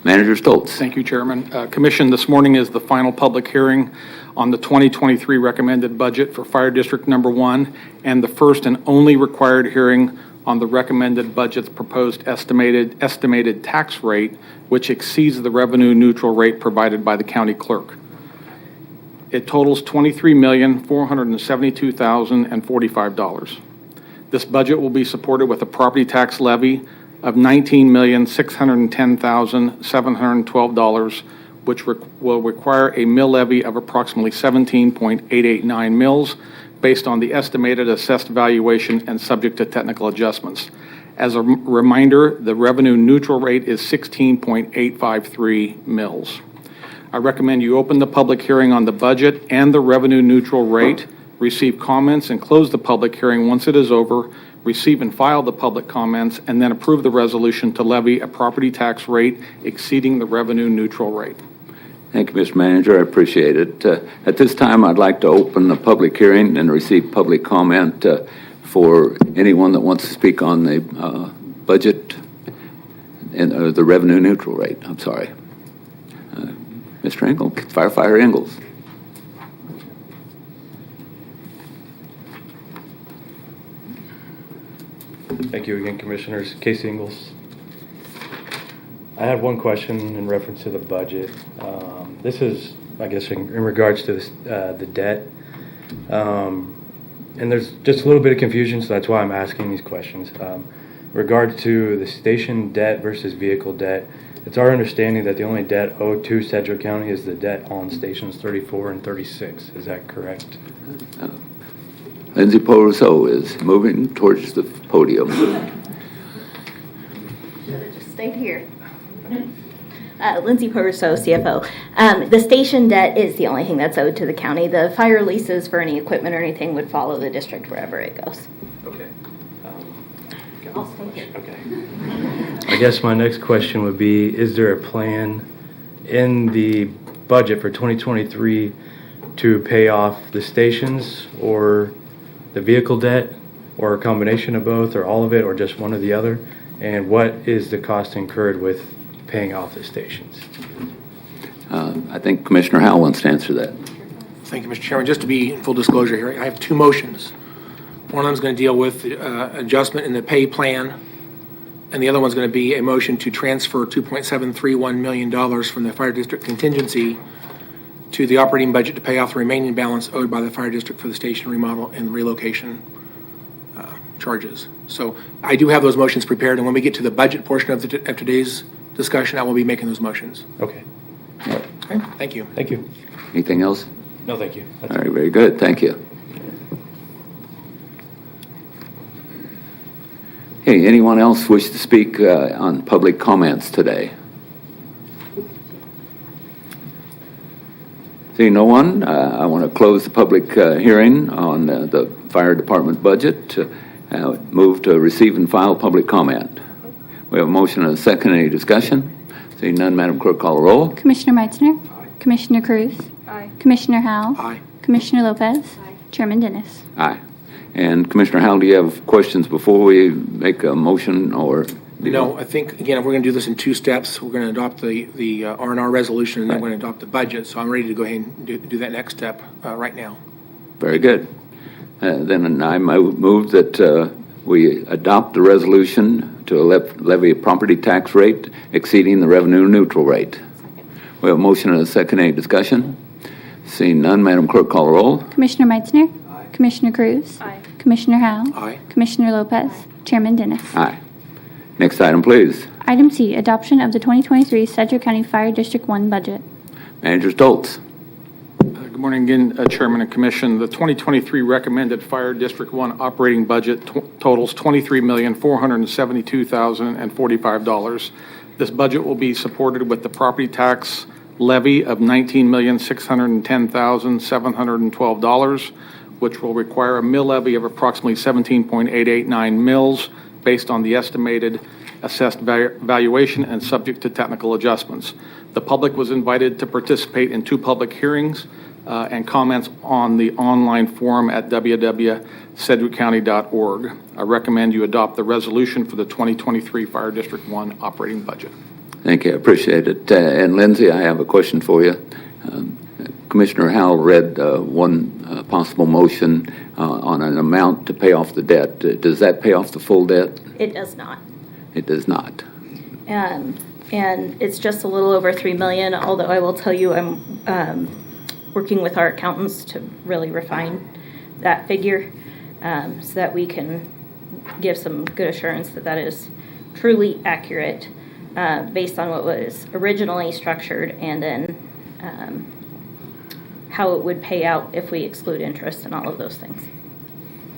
Manager Stoltz. Thank you, Chairman. Commission, this morning is the final public hearing on the 2023 recommended budget for Fire District Number 1 and the first and only required hearing on the recommended budget's proposed estimated tax rate, which exceeds the revenue neutral rate provided by the county clerk. It totals $23,472,045. This budget will be supported with a property tax levy of $19,610,712, which will require a mill levy of approximately 17.889 mills based on the estimated assessed valuation and subject to technical adjustments. As a reminder, the revenue neutral rate is 16.853 mills. I recommend you open the public hearing on the budget and the revenue neutral rate, receive comments and close the public hearing once it is over, receive and file the public comments, and then approve the resolution to levy a property tax rate exceeding the revenue neutral rate. Thank you, Mr. Manager. I appreciate it. At this time, I'd like to open the public hearing and receive public comment for anyone that wants to speak on the budget and the revenue neutral rate. I'm sorry. Mr. Engel, Firefighter Ingalls. Thank you again, Commissioners. Casey Ingalls. I had one question in reference to the budget. This is, I guess, in regards to this, the debt. And there's just a little bit of confusion, so that's why I'm asking these questions. Regard to the station debt versus vehicle debt, it's our understanding that the only debt owed to Sedgwick County is the debt on stations 34 and 36. Is that correct? Lindsay Poroso is moving towards the podium. Just stayed here. Lindsay Poroso, CFO. The station debt is the only thing that's owed to the county. The fire leases for any equipment or anything would follow the district wherever it goes. Okay. I'll stay here. Okay. I guess my next question would be, is there a plan in the budget for 2023 to pay off the stations or the vehicle debt, or a combination of both, or all of it, or just one or the other? And what is the cost incurred with paying off the stations? I think Commissioner Howell wants to answer that. Thank you, Mr. Chairman. Just to be in full disclosure here, I have two motions. One of them is going to deal with adjustment in the pay plan, and the other one's going to be a motion to transfer $2.731 million from the fire district contingency to the operating budget to pay off the remaining balance owed by the fire district for the station remodel and relocation charges. So I do have those motions prepared, and when we get to the budget portion of today's discussion, I will be making those motions. Okay. Okay. Thank you. Thank you. Anything else? No, thank you. All right, very good. Thank you. Hey, anyone else wish to speak on public comments today? Seeing no one, I want to close the public hearing on the fire department budget. Move to receive and file public comment. We have a motion and a second. Any discussion? Seeing none, Madam Clerk, call the roll. Commissioner Meitzner. Aye. Commissioner Cruz. Aye. Commissioner Howell. Aye. Commissioner Lopez. Aye. Chairman Dennis. Aye. And Commissioner Howell, do you have questions before we make a motion, or? No, I think, again, if we're going to do this in two steps, we're going to adopt the R&R resolution, and then we're going to adopt the budget. So I'm ready to go ahead and do that next step right now. Very good. Then I move that we adopt the resolution to levy a property tax rate exceeding the revenue neutral rate. We have a motion and a second. Any discussion? Seeing none, Madam Clerk, call the roll. Commissioner Meitzner. Commissioner Cruz. Commissioner Howell. Aye. Commissioner Lopez. Chairman Dennis. Aye. Next item, please. Item C, adoption of the 2023 Sedgwick County Fire District 1 budget. Manager Stoltz. Good morning again, Chairman and Commission. The 2023 recommended Fire District 1 operating budget totals $23,472,045. This budget will be supported with the property tax levy of $19,610,712, which will require a mill levy of approximately 17.889 mills based on the estimated assessed valuation and subject to technical adjustments. The public was invited to participate in 2 public hearings and comments on the online forum at www.sedgwickcounty.org. I recommend you adopt the resolution for the 2023 Fire District 1 operating budget. Thank you. I appreciate it. And Lindsay, I have a question for you. Commissioner Howell read one possible motion on an amount to pay off the debt. Does that pay off the full debt? It does not. It does not. And it's just a little over $3 million, although I will tell you I'm working with our accountants to really refine that figure so that we can give some good assurance that that is truly accurate based on what was originally structured and then how it would pay out if we exclude interest and all of those things.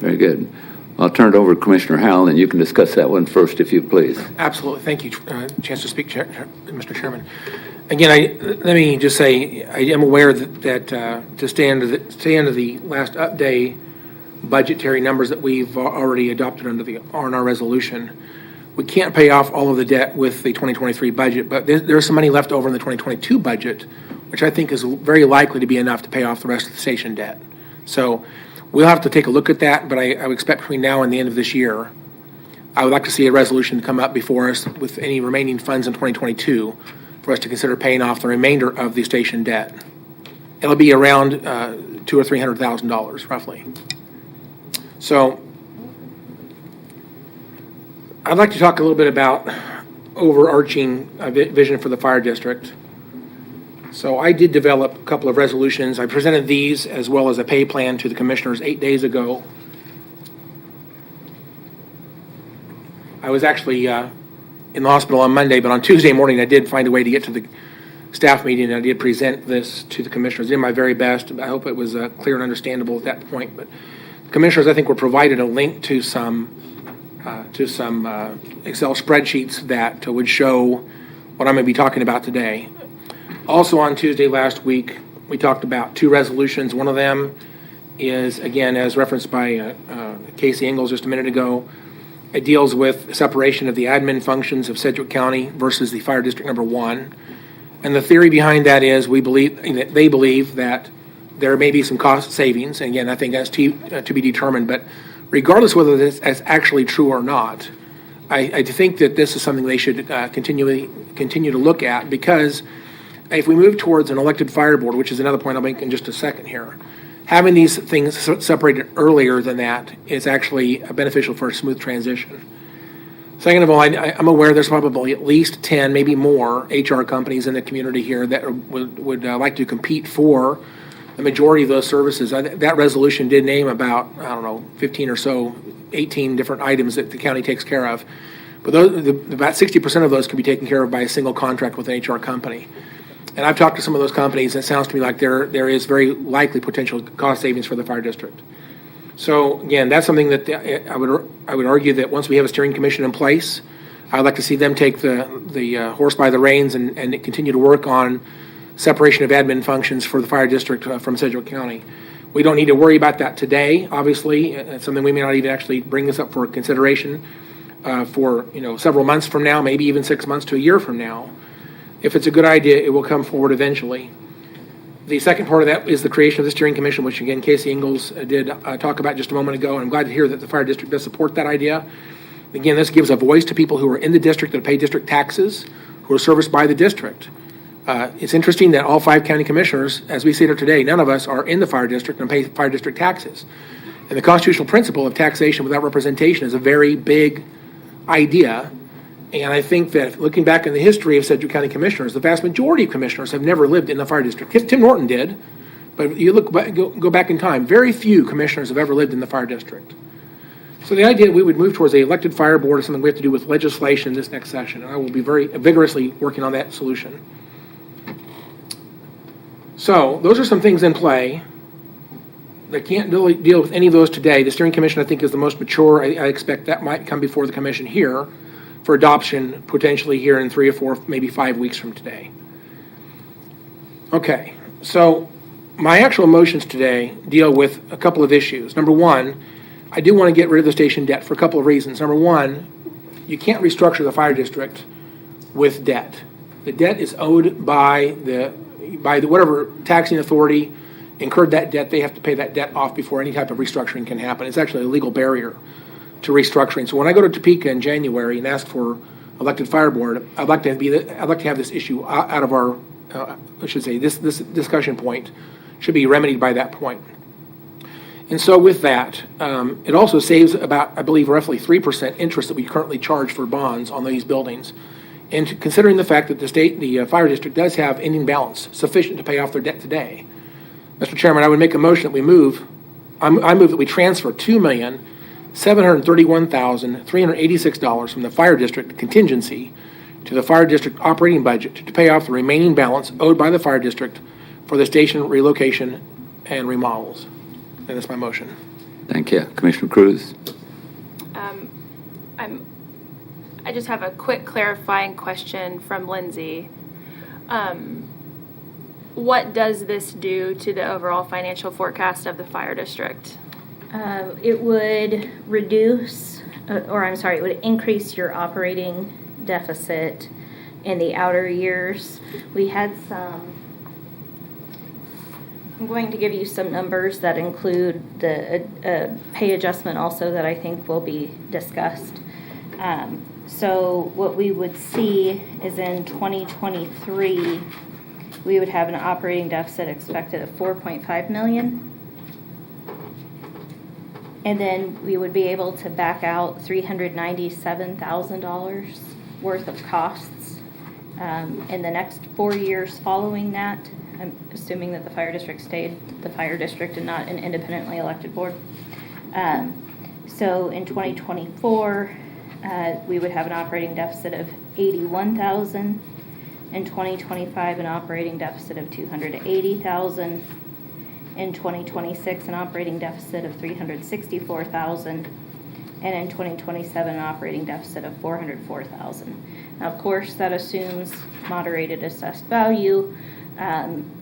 Very good. I'll turn it over to Commissioner Howell, and you can discuss that one first, if you please. Absolutely. Thank you. Chance to speak, Mr. Chairman. Again, let me just say I am aware that to stay under the last update budgetary numbers that we've already adopted under the R&R resolution, we can't pay off all of the debt with the 2023 budget, but there's some money left over in the 2022 budget, which I think is very likely to be enough to pay off the rest of the station debt. So we'll have to take a look at that, but I would expect between now and the end of this year, I would like to see a resolution come up before us with any remaining funds in 2022 for us to consider paying off the remainder of the station debt. It'll be around $200,000 or $300,000 roughly. So I'd like to talk a little bit about overarching vision for the fire district. So I did develop a couple of resolutions. I presented these as well as a pay plan to the commissioners 8 days ago. I was actually in the hospital on Monday, but on Tuesday morning I did find a way to get to the staff meeting, and I did present this to the commissioners. I did my very best. I hope it was clear and understandable at that point. But the commissioners, I think, were provided a link to some Excel spreadsheets that would show what I'm going to be talking about today. Also on Tuesday last week, we talked about 2 resolutions. One of them is, again, as referenced by Casey Ingalls just a minute ago, it deals with separation of the admin functions of Sedgwick County versus the Fire District Number 1. And the theory behind that is they believe that there may be some cost savings. And again, I think that's to be determined. But regardless whether this is actually true or not, I think that this is something they should continue to look at, because if we move towards an elected fire board, which is another point I'll make in just a second here, having these things separated earlier than that is actually beneficial for a smooth transition. Second of all, I'm aware there's probably at least 10, maybe more, HR companies in the community here that would like to compete for the majority of those services. That resolution did name about, 15 or so, 18 different items that the county takes care of. But about 60% of those can be taken care of by a single contract with an HR company. And I've talked to some of those companies, and it sounds to me like there is very likely potential cost savings for the fire district. So again, that's something that I would argue that once we have a steering commission in place, I'd like to see them take the horse by the reins and continue to work on separation of admin functions for the fire district from Sedgwick County. We don't need to worry about that today, obviously. It's something we may not even actually bring this up for consideration for several months from now, maybe even 6 months to a year from now. If it's a good idea, it will come forward eventually. The second part of that is the creation of the steering commission, which again Casey Ingalls did talk about just a moment ago, and I'm glad to hear that the fire district does support that idea. Again, this gives a voice to people who are in the district that pay district taxes, who are serviced by the district. It's interesting that all 5 county commissioners, as we sit here today, none of us are in the fire district and pay fire district taxes. And the constitutional principle of taxation without representation is a very big idea. And I think that looking back in the history of Sedgwick County commissioners, the vast majority of commissioners have never lived in the fire district. Tim Norton did, But you look back, go back in time, very few commissioners have ever lived in the fire district. So the idea that we would move towards a elected fire board is something we have to do with legislation this next session, and I will be very vigorously working on that solution. So those are some things in play. They can't really deal with any of those today. The steering commission, I think, is the most mature. I expect that might come before the commission here for adoption, potentially here in 3 or 4, maybe 5 weeks from today. Okay, so my actual motions today deal with a couple of issues. Number one, I do want to get rid of the station debt for a couple of reasons. Number one, you can't restructure the fire district with debt. The debt is owed by the whatever taxing authority incurred that debt. They have to pay that debt off before any type of restructuring can happen. It's actually a legal barrier to restructuring. So when I go to Topeka in January and ask for elected fire board, I'd like to have this issue out of our, I should say, this discussion point should be remedied by that point. And so with that, it also saves about, I believe, roughly 3% interest that we currently charge for bonds on these buildings. And considering the fact that the fire district does have ending balance sufficient to pay off their debt today, Mr. Chairman, I would make a motion that we move, I move that we transfer $2,731,386 from the fire district contingency to the fire district operating budget to pay off the remaining balance owed by the fire district for the station relocation and remodels. And that's my motion. Thank you. Commissioner Cruz? I just have a quick clarifying question from Lindsay. What does this do to the overall financial forecast of the fire district? It would reduce, it would increase your operating deficit in the outer years. We had some, I'm going to give you some numbers that include the pay adjustment also that I think will be discussed. So what we would see is in 2023, we would have an operating deficit expected of $4.5 million. And then we would be able to back out $397,000 worth of costs. In the next 4 years following that, I'm assuming that the fire district stayed the fire district and not an independently elected board. So in 2024, we would have an operating deficit of $81,000. In 2025, an operating deficit of $280,000. In 2026, an operating deficit of $364,000. And in 2027, an operating deficit of $404,000. Now, of course, that assumes moderated assessed value,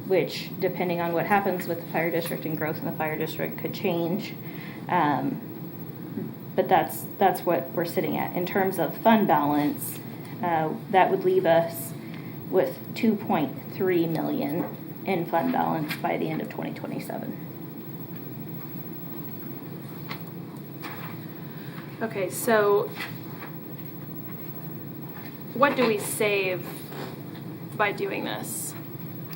which, depending on what happens with the fire district and growth in the fire district, could change. But that's what we're sitting at. In terms of fund balance, that would leave us with $2.3 million in fund balance by the end of 2027. Okay, so what do we save by doing this?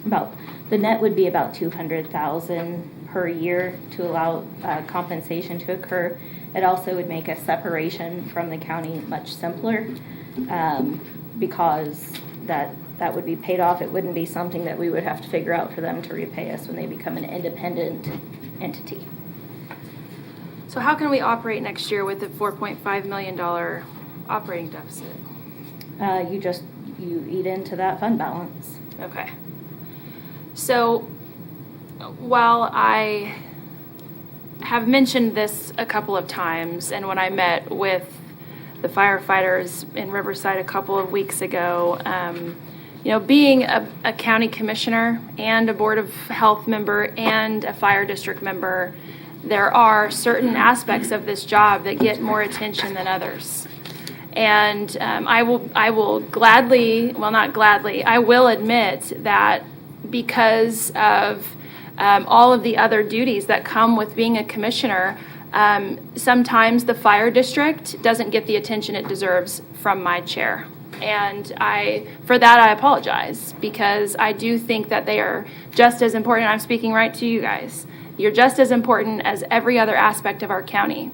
The net would be about $200,000 per year to allow compensation to occur. It also would make a separation from the county much simpler because that would be paid off. It wouldn't be something that we would have to figure out for them to repay us when they become an independent entity. So how can we operate next year with a $4.5 million operating deficit? You eat into that fund balance. Okay. So while I have mentioned this a couple of times, and when I met with the firefighters in Riverside a couple of weeks ago, being a county commissioner and a Board of Health member and a fire district member, there are certain aspects of this job that get more attention than others. And I will gladly, well, not gladly, I will admit that because of all of the other duties that come with being a commissioner, sometimes the fire district doesn't get the attention it deserves from my chair. And for that I apologize, because I do think that they are just as important. I'm speaking right to you guys. You're just as important as every other aspect of our county.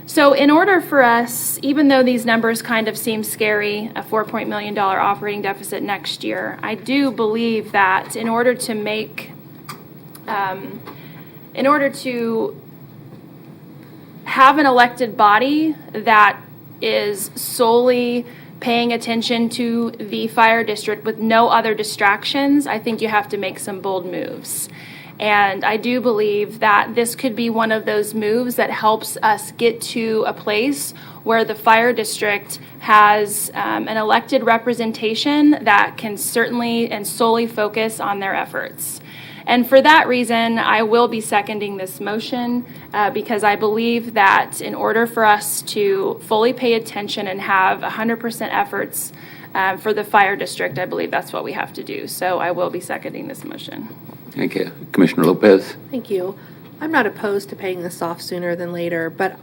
So in order for us, even though these numbers kind of seem scary, a $4 million operating deficit next year, I do believe that in order to make in order to have an elected body that is solely paying attention to the fire district with no other distractions, I think you have to make some bold moves. And I do believe that this could be one of those moves that helps us get to a place where the fire district has an elected representation that can certainly and solely focus on their efforts. And for that reason, I will be seconding this motion because I believe that in order for us to fully pay attention and have 100% efforts for the fire district, I believe that's what we have to do. So I will be seconding this motion. Thank you. Commissioner Lopez? Thank you. I'm not opposed to paying this off sooner than later, but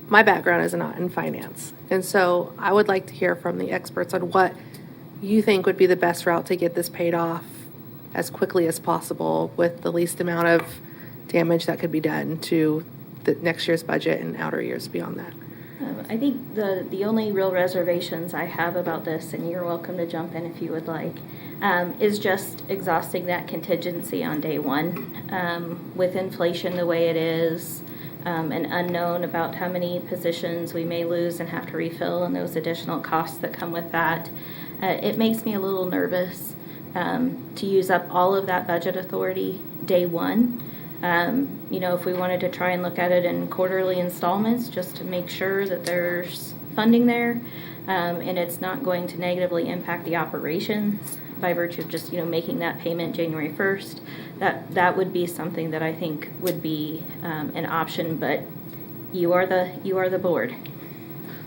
my background is not in finance. And so I would like to hear from the experts on what you think would be the best route to get this paid off as quickly as possible with the least amount of damage that could be done to the next year's budget and outer years beyond that. I think the only real reservations I have about this, and you're welcome to jump in if you would like, is just exhausting that contingency on day one. With inflation the way it is, an unknown about how many positions we may lose and have to refill and those additional costs that come with that, it makes me a little nervous to use up all of that budget authority day one. If we wanted to try and look at it in quarterly installments just to make sure that there's funding there and it's not going to negatively impact the operations by virtue of just making that payment January 1st, that would be something that I think would be an option, but you are the board.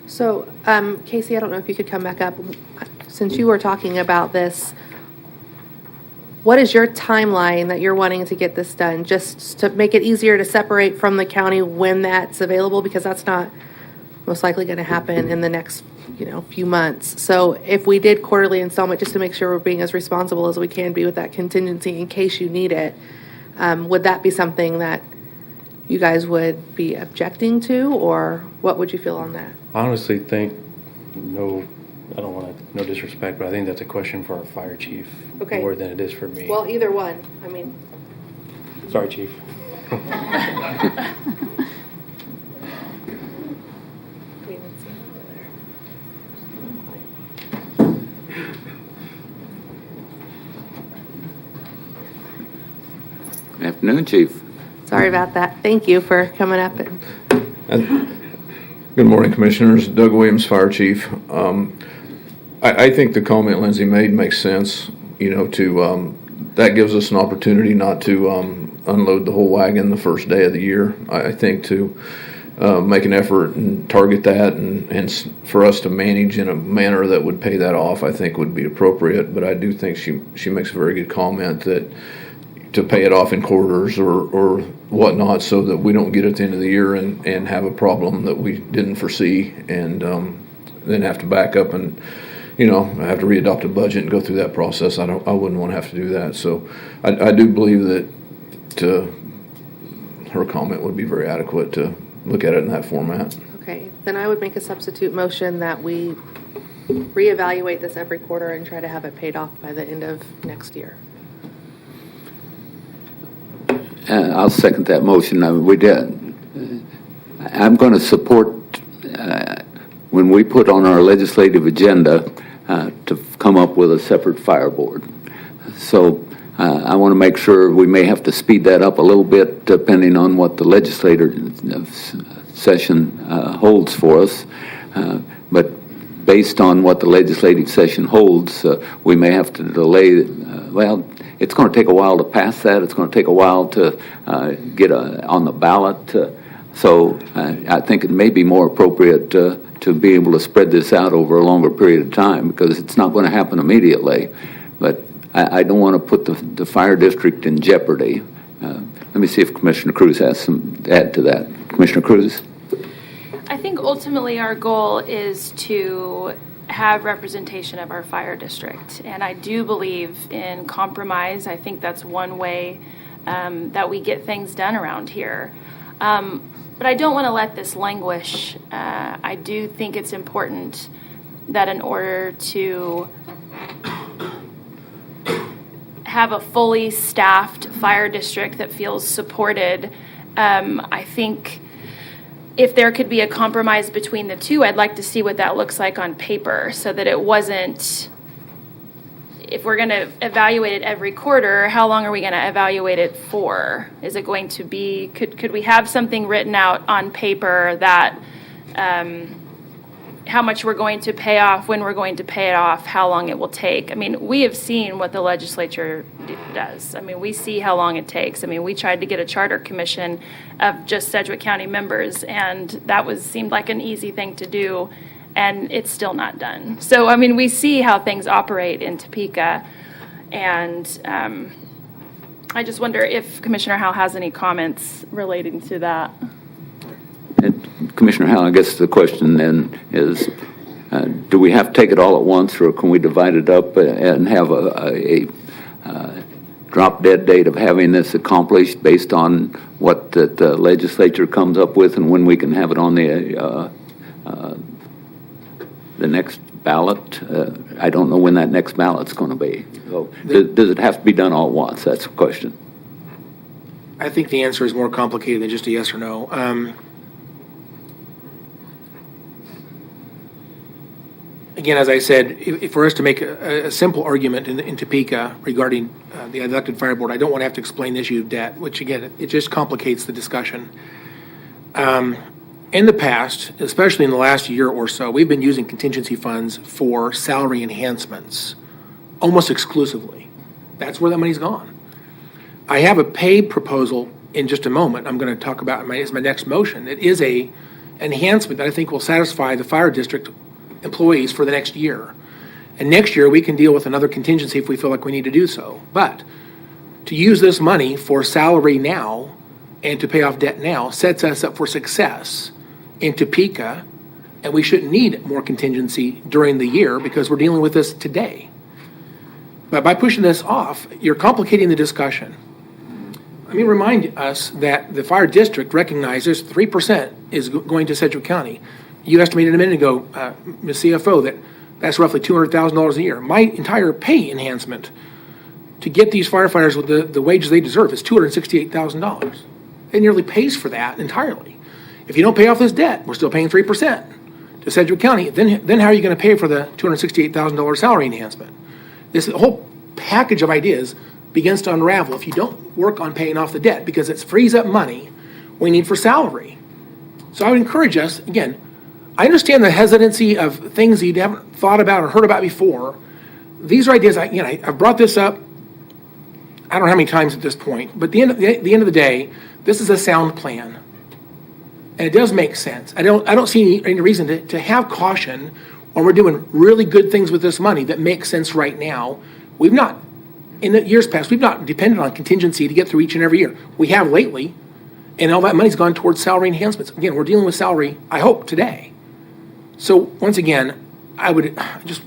So Casey, I don't know if you could come back up. Since you were talking about this, what is your timeline that you're wanting to get this done, just to make it easier to separate from the county when that's available? Because that's not most likely going to happen in the next, few months. So if we did quarterly installment, just to make sure we're being as responsible as we can be with that contingency in case you need it, would that be something that you guys would be objecting to, or what would you feel on that? I honestly think no disrespect, but I think that's a question for our fire chief more than it is for me. Well, either one. I mean. Sorry, chief. Afternoon, Chief. Sorry about that. Thank you for coming up. Good morning, Commissioners. Doug Williams, Fire Chief. I think the comment Lindsay made makes sense, that gives us an opportunity not to unload the whole wagon the first day of the year. I think to make an effort and target that and for us to manage in a manner that would pay that off, I think would be appropriate. But I do think she makes a very good comment that to pay it off in quarters or whatnot so that we don't get at the end of the year and have a problem that we didn't foresee and then have to back up and have to readopt a budget and go through that process. I wouldn't want to have to do that. So I do believe that her comment would be very adequate to look at it in that format. Okay, then I would make a substitute motion that we reevaluate this every quarter and try to have it paid off by the end of next year. I'll second that motion. I'm going to support when we put on our legislative agenda to come up with a separate fire board. So I want to make sure we may have to speed that up a little bit depending on what the legislative session holds for us. But based on what the legislative session holds, we may have to delay. It's going to take a while to pass that. It's going to take a while to get on the ballot. So I think it may be more appropriate to be able to spread this out over a longer period of time because it's not going to happen immediately. But I don't want to put the fire district in jeopardy. Let me see if Commissioner Cruz has some to add to that. Commissioner Cruz? I think ultimately our goal is to have representation of our fire district. And I do believe in compromise. I think that's one way that we get things done around here. But I don't want to let this languish. I do think it's important that in order to have a fully staffed fire district that feels supported. I think if there could be a compromise between the two, I'd like to see what that looks like on paper so that it wasn't, if we're going to evaluate it every quarter, how long are we going to evaluate it for? Is it going to be, could we have something written out on paper that how much we're going to pay off, when we're going to pay it off, how long it will take? I mean, we have seen what the legislature does. I mean, we see how long it takes. I mean, we tried to get a charter commission of just Sedgwick County members, and that seemed like an easy thing to do, and it's still not done. So, I mean, we see how things operate in Topeka, and I just wonder if Commissioner Howell has any comments relating to that. Commissioner Howell, I guess the question then is, do we have to take it all at once, or can we divide it up and have a drop-dead date of having this accomplished based on what the legislature comes up with and when we can have it on the next ballot? I don't know when that next ballot's going to be. So does it have to be done all at once? That's the question. I think the answer is more complicated than just a yes or no. Again, as I said, if for us to make a simple argument in Topeka regarding the elected fire board, I don't want to have to explain the issue of debt, which again, it just complicates the discussion. In the past, especially in the last year or so, we've been using contingency funds for salary enhancements almost exclusively. That's where that money's gone. I have a pay proposal in just a moment. I'm going to talk about it's my next motion. It is a enhancement that I think will satisfy the fire district employees for the next year. And next year we can deal with another contingency if we feel like we need to do so. But to use this money for salary now and to pay off debt now sets us up for success in Topeka, and we shouldn't need more contingency during the year because we're dealing with this today. But by pushing this off, you're complicating the discussion. Let me remind us that the fire district recognizes 3% is going to Sedgwick County. You estimated a minute ago, Ms. CFO, that's roughly $200,000 a year. My entire pay enhancement to get these firefighters with the wages they deserve is $268,000. It nearly pays for that entirely. If you don't pay off this debt, we're still paying 3% to Sedgwick County. Then how are you going to pay for the $268,000 salary enhancement? This whole package of ideas begins to unravel if you don't work on paying off the debt, because it frees up money we need for salary. So I would encourage us, again, I understand the hesitancy of things you haven't thought about or heard about before. These are ideas, I've brought this up, I don't know how many times at this point, but at the end of the day, this is a sound plan. And it does make sense. I don't see any reason to have caution when we're doing really good things with this money that makes sense right now. We've not, in the years past, we've not depended on contingency to get through each and every year. We have lately, and all that money's gone towards salary enhancements. Again, we're dealing with salary, I hope, today. So once again, I would just,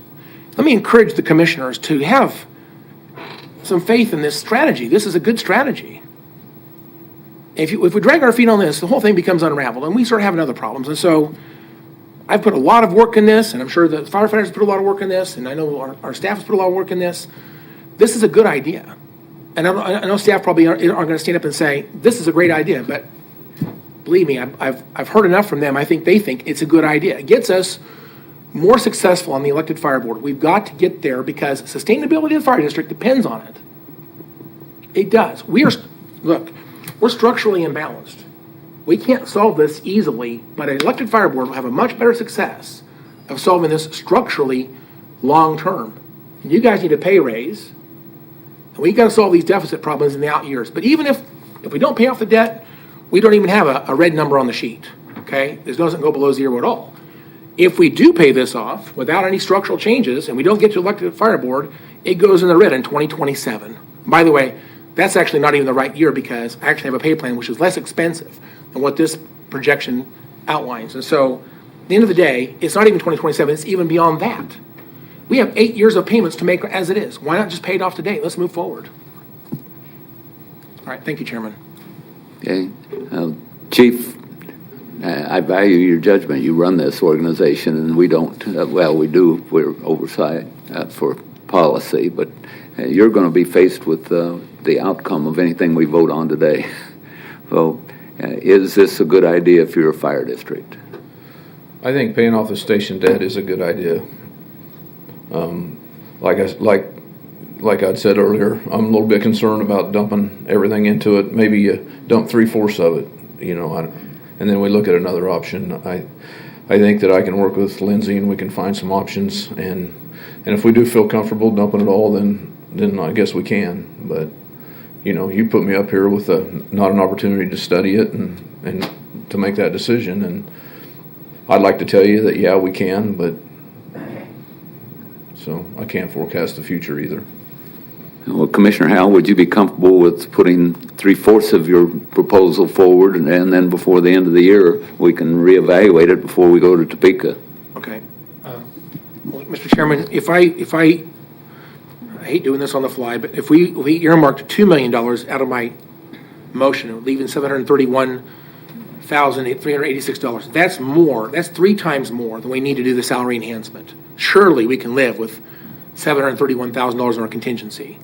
let me encourage the commissioners to have some faith in this strategy. This is a good strategy. If we drag our feet on this, the whole thing becomes unraveled, and we start having other problems. And so I've put a lot of work in this, and I'm sure the firefighters put a lot of work in this, and I know our staff has put a lot of work in this. This is a good idea. And I know staff probably aren't going to stand up and say, this is a great idea, but believe me, I've heard enough from them. I think they think it's a good idea. It gets us more successful on the elected fire board. We've got to get there because sustainability of the fire district depends on it. It does. We're structurally imbalanced. We can't solve this easily, but an elected fire board will have a much better success of solving this structurally long term. You guys need a pay raise, and we've got to solve these deficit problems in the out years. But even if we don't pay off the debt, we don't even have a red number on the sheet, okay? This doesn't go below zero at all. If we do pay this off without any structural changes and we don't get to elected fire board, it goes in the red in 2027. By the way, that's actually not even the right year because I actually have a pay plan which is less expensive than what this projection outlines. And so at the end of the day, it's not even 2027, it's even beyond that. We have 8 years of payments to make as it is. Why not just pay it off today? Let's move forward. All right, thank you, Chairman. Okay. Chief, I value your judgment. You run this organization, and we don't. We do. We're oversight for policy, but you're going to be faced with the outcome of anything we vote on today. So is this a good idea for your fire district? I think paying off the station debt is a good idea. Like I'd said earlier, I'm a little bit concerned about dumping everything into it. Maybe you dump 3/4 of it, and then we look at another option. I think that I can work with Lindsay and we can find some options. And if we do feel comfortable dumping it all, then I guess we can. But you put me up here with not an opportunity to study it and to make that decision. And I'd like to tell you that yeah, we can, but so I can't forecast the future either. Well, Commissioner Howell, would you be comfortable with putting 3/4 of your proposal forward, and then before the end of the year, we can reevaluate it before we go to Topeka? Okay. Well, Mr. Chairman, if I hate doing this on the fly, but if we earmarked $2 million out of my motion, leaving $731,386, that's more. That's 3 times more than we need to do the salary enhancement. Surely we can live with $731,000 in our contingency.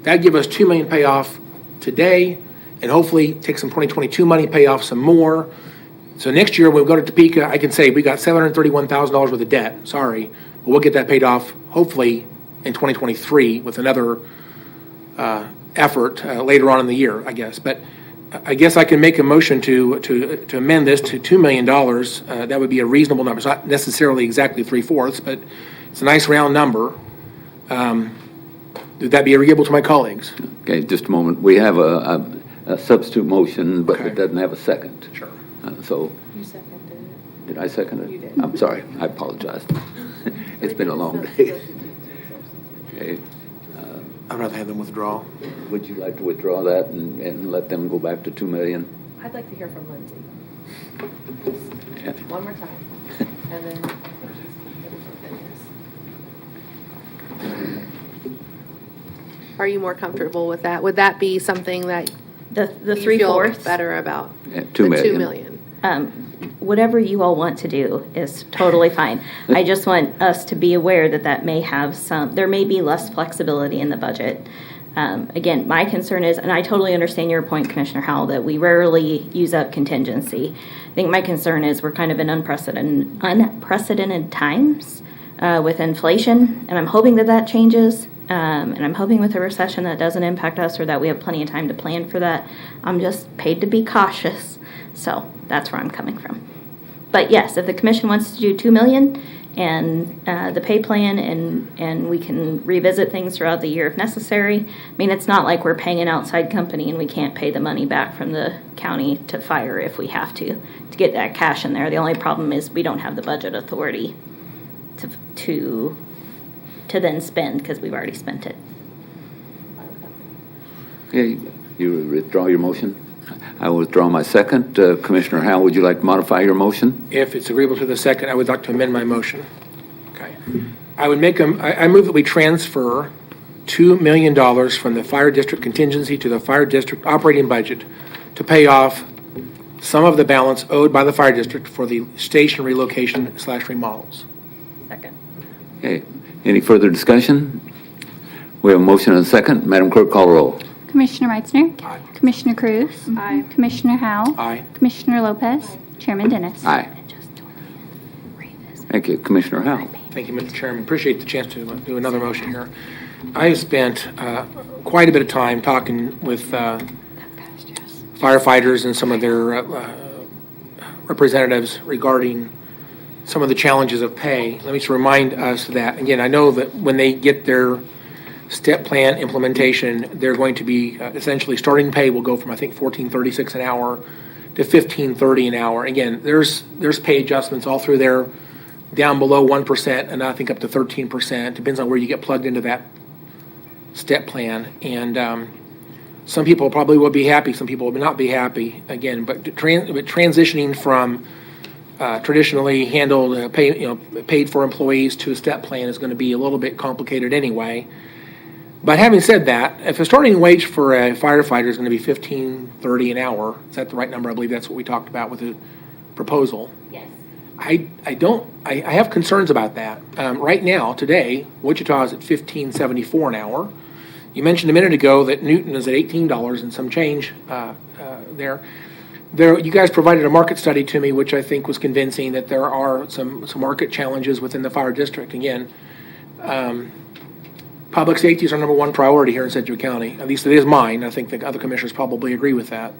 That'd give us $2 million payoff today, and hopefully take some 2022 money, pay off some more. So next year when we go to Topeka, I can say we got $731,000 worth of debt. Sorry, but we'll get that paid off hopefully in 2023 with another effort later on in the year, I guess. But I guess I can make a motion to amend this to $2 million. That would be a reasonable number. It's not necessarily exactly 3/4, but it's a nice round number. Would that be agreeable to my colleagues? Okay, just a moment. We have a substitute motion, but it doesn't have a second. Sure. So. You seconded it. Did I second it? You did. I'm sorry. I apologize. It's been a long day. Okay. I'd rather have them withdraw. Would you like to withdraw that and let them go back to $2 million? I'd like to hear from Lindsay. Yeah. One more time. And then I think she's going to give us her opinions. Are you more comfortable with that? Would that be something that The you feel 3/4 better about? Yeah, The $2 million. $2 million. Whatever you all want to do is totally fine. I just want us to be aware that there may be less flexibility in the budget. Again, my concern is, and I totally understand your point, Commissioner Howell, that we rarely use up contingency. I think my concern is we're kind of in unprecedented times with inflation, and I'm hoping that changes. And I'm hoping with a recession that doesn't impact us, or that we have plenty of time to plan for that. I'm just paid to be cautious. So that's where I'm coming from. But yes, if the commission wants to do $2 million and the pay plan, and we can revisit things throughout the year if necessary. I mean, it's not like we're paying an outside company and we can't pay the money back from the county to fire if we have to get that cash in there. The only problem is we don't have the budget authority to then spend, because we've already spent it. Okay, you withdraw your motion? I will withdraw my second. Commissioner Howell, would you like to modify your motion? If it's agreeable to the second, I would like to amend my motion. Okay. I move that we transfer $2 million from the fire district contingency to the fire district operating budget to pay off some of the balance owed by the fire district for the station relocation/remodels. Second. Okay, any further discussion? We have a motion and a second. Madam Clerk, call the roll. Commissioner Meitzner. Aye. Commissioner Cruz. Aye. Commissioner Howell. Aye. Commissioner Lopez. Chairman Dennis. Aye. Thank you, Commissioner Howell. Thank you, Mr. Chairman. Appreciate the chance to do another motion here. I have spent quite a bit of time talking with firefighters and some of their representatives regarding some of the challenges of pay. Let me just remind us that, again, I know that when they get their step plan implementation, they're going to be essentially starting pay will go from, I think, $14.36 an hour to $15.30 an hour. Again, there's pay adjustments all through there, down below 1%, and I think up to 13%. Depends on where you get plugged into that step plan. And some people probably will be happy, some people will not be happy. Again, but transitioning from traditionally handled paid for employees to a step plan is going to be a little bit complicated anyway. But having said that, if a starting wage for a firefighter is going to be $15.30 an hour, is that the right number? I believe that's what we talked about with the proposal. Yes. I have concerns about that. Right now, today, Wichita is at $15.74 an hour. You mentioned a minute ago that Newton is at $18 and some change there. You guys provided a market study to me, which I think was convincing that there are some market challenges within the fire district. Again, public safety is our number one priority here in Sedgwick County. At least it is mine. I think the other commissioners probably agree with that.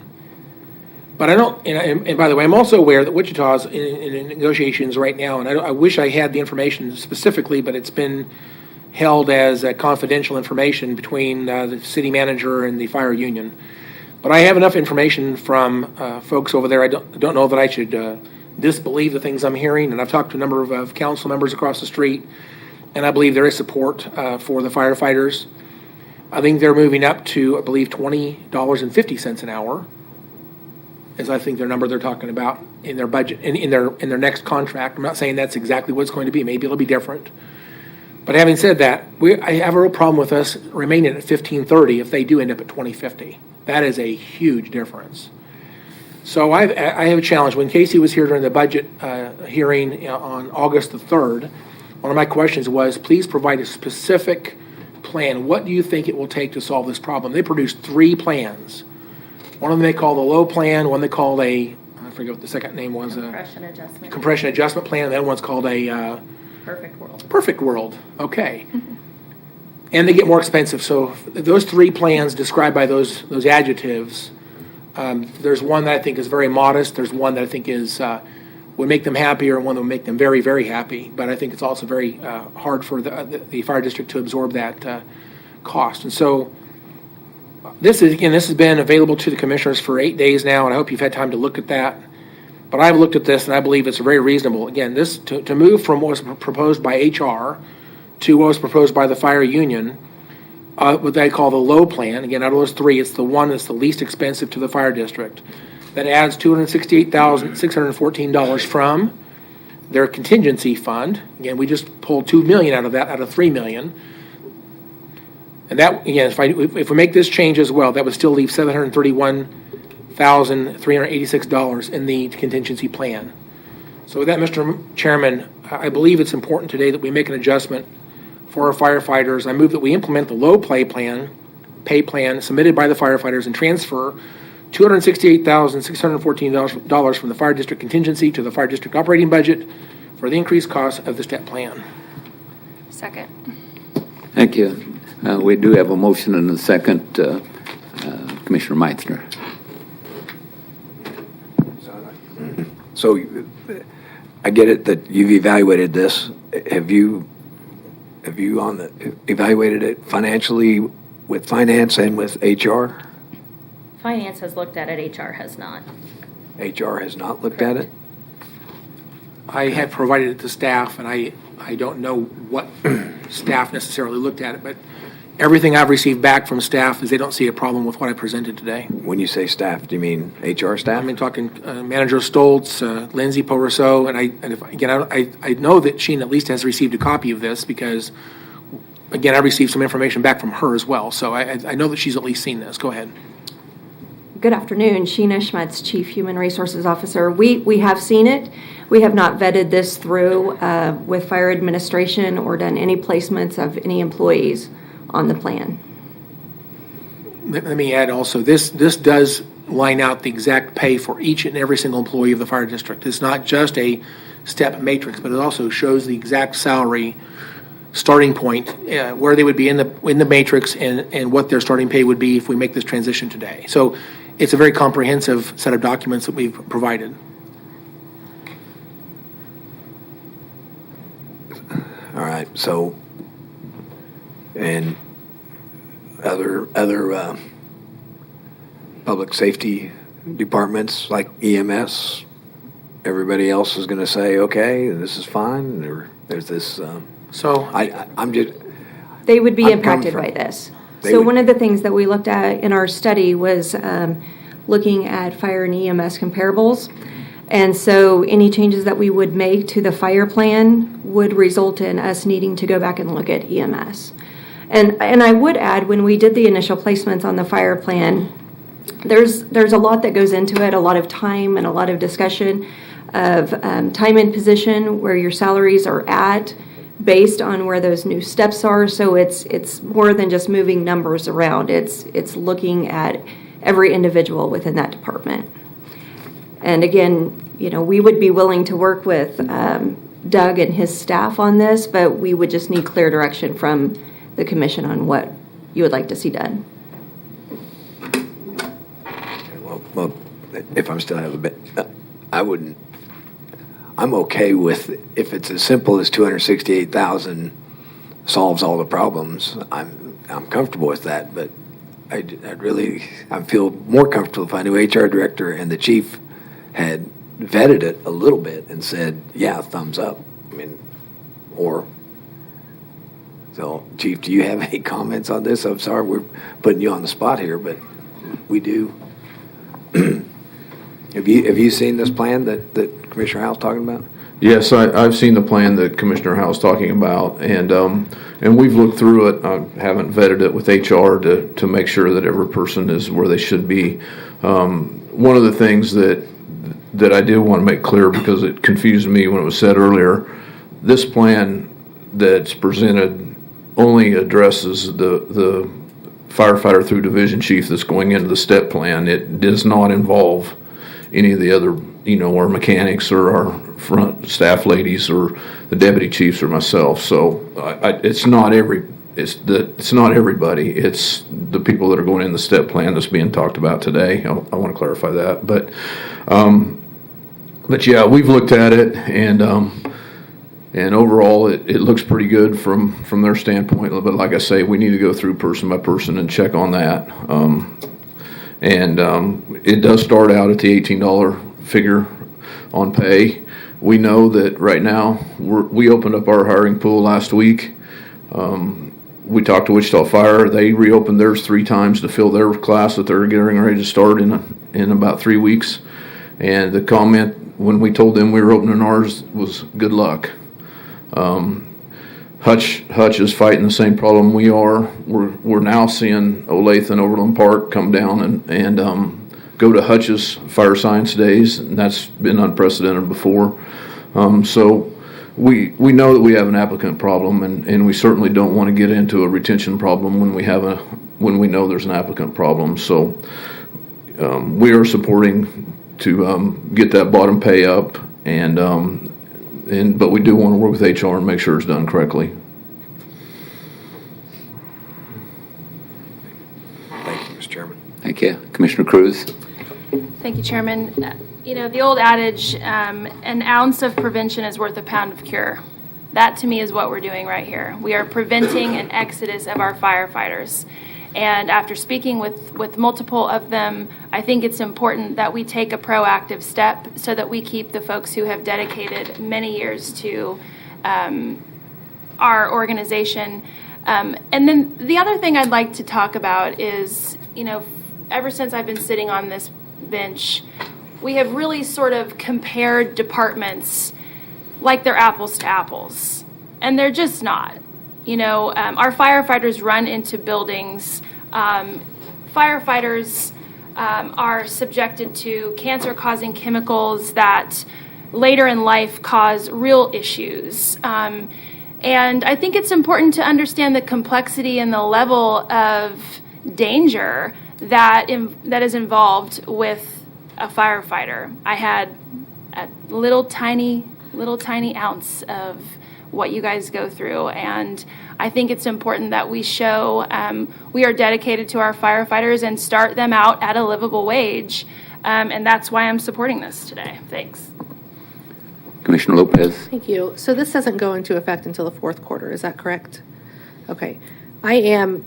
But I don't, and by the way, I'm also aware that Wichita is in negotiations right now, and I wish I had the information specifically, but it's been held as confidential information between the city manager and the fire union. But I have enough information from folks over there. I don't know that I should disbelieve the things I'm hearing, and I've talked to a number of council members across the street, and I believe there is support for the firefighters. I think they're moving up to, I believe, $20.50 an hour, is I think their number they're talking about in their budget, in their next contract. I'm not saying that's exactly what it's going to be. Maybe it'll be different. But having said that, I have a real problem with us remaining at $15.30 if they do end up at $20.50. That is a huge difference. So I have a challenge. When Casey was here during the budget hearing on August the 3rd, one of my questions was, please provide a specific plan. What do you think it will take to solve this problem? They produced 3 plans. One of them they call the low plan, one they called I forget what the second name was. Compression adjustment plan, and the other one's called a Perfect world. Perfect world, okay. And they get more expensive. So those 3 plans described by those adjectives, there's one that I think is very modest. There's one that I think is would make them happier, and one that would make them very, very happy. But I think it's also very hard for the fire district to absorb that cost. And so this has been available to the commissioners for 8 days now, and I hope you've had time to look at that. But I've looked at this, and I believe it's very reasonable. Again, this to move from what was proposed by HR to what was proposed by the fire union, what they call the low plan. Again, out of those 3, it's the one that's the least expensive to the fire district. That adds $268,614 from their contingency fund. Again, we just pulled $2 million out of that, out of $3 million. And that, again, if we make this change as well, that would still leave $731,386 in the contingency plan. So with that, Mr. Chairman, I believe it's important today that we make an adjustment for our firefighters. I move that we implement the low pay plan submitted by the firefighters and transfer $268,614 from the fire district contingency to the fire district operating budget for the increased cost of the step plan. Second. Thank you. We do have a motion and a second. Commissioner Meitzner. So I get it that you've evaluated this. Have you evaluated it financially with finance and with HR? Finance has looked at it, HR has not. HR has not looked at it? I have provided it to staff, and I don't know what staff necessarily looked at it, but everything I've received back from staff is they don't see a problem with what I presented today. When you say staff, do you mean HR staff? I'm talking Manager Stoltz, Lindsay Poverso, and I know that Sheen at least has received a copy of this because, again, I received some information back from her as well, so I know that she's at least seen this. Go ahead. Good afternoon, Sheena Schmetz, Chief Human Resources Officer. We have seen it. We have not vetted this through with fire administration or done any placements of any employees on the plan. Let me add also, this does line out the exact pay for each and every single employee of the fire district. It's not just a step matrix, but it also shows the exact salary starting point, where they would be in the matrix and what their starting pay would be if we make this transition today. So it's a very comprehensive set of documents that we've provided. All right, so, and other public safety departments like EMS, everybody else is going to say, okay, this is fine, or there's this, I'm just... They would be impacted by this. So one of the things that we looked at in our study was looking at fire and EMS comparables. And so any changes that we would make to the fire plan would result in us needing to go back and look at EMS. And I would add, when we did the initial placements on the fire plan, there's a lot that goes into it, a lot of time and a lot of discussion. of time in position where your salaries are at based on where those new steps are. So it's more than just moving numbers around. It's looking at every individual within that department. And again, we would be willing to work with Doug and his staff on this, but we would just need clear direction from the commission on what you would like to see done. Well, if I'm still have a bit, I'm okay with, if it's as simple as 268,000 solves all the problems, I'm comfortable with that, but I feel more comfortable if I knew HR director and the chief had vetted it a little bit and said, yeah, thumbs up. So, Chief, do you have any comments on this? I'm sorry we're putting you on the spot here, but we do. Have you seen this plan that Commissioner Howe's talking about? Yes, I've seen the plan that Commissioner Howe's talking about, and we've looked through it. I haven't vetted it with HR to make sure that every person is where they should be. One of the things that I do want to make clear, because it confused me when it was said earlier, this plan that's presented only addresses the firefighter through division chief that's going into the step plan. It does not involve any of the other, our mechanics or our front staff ladies or the deputy chiefs or myself. So it's not everybody. It's the people that are going in the step plan that's being talked about today. I want to clarify that, but yeah, we've looked at it, and overall it looks pretty good from their standpoint. But like I say, we need to go through person by person and check on that. It does start out at the $18 figure on pay. We know that right now we opened up our hiring pool last week. We talked to Wichita Fire. They reopened theirs 3 times to fill their class that they're getting ready to start in about 3 weeks. And the comment when we told them we were opening ours was good luck. Hutch is fighting the same problem we are. We're now seeing Olathe and Overland Park come down and go to Hutch's fire science days, and that's been unprecedented before. So we know that we have an applicant problem, and we certainly don't want to get into a retention problem when we know there's an applicant problem. So we are supporting to get that bottom pay up, but we do want to work with HR and make sure it's done correctly. Thank you, Mr. Chairman. Thank you. Commissioner Cruz? Thank you, Chairman. The old adage, an ounce of prevention is worth a pound of cure. That, to me, is what we're doing right here. We are preventing an exodus of our firefighters. And after speaking with multiple of them, I think it's important that we take a proactive step so that we keep the folks who have dedicated many years to our organization. And then the other thing I'd like to talk about is, ever since I've been sitting on this bench, we have really sort of compared departments like they're apples to apples. And they're just not. Our firefighters run into buildings. Firefighters are subjected to cancer-causing chemicals that later in life cause real issues. And I think it's important to understand the complexity and the level of danger that is involved with a firefighter. I had a little tiny ounce of what you guys go through, and I think it's important that we show we are dedicated to our firefighters and start them out at a livable wage, and that's why I'm supporting this today. Thanks. Commissioner Lopez? Thank you. So this doesn't go into effect until the fourth quarter, is that correct? Okay. I am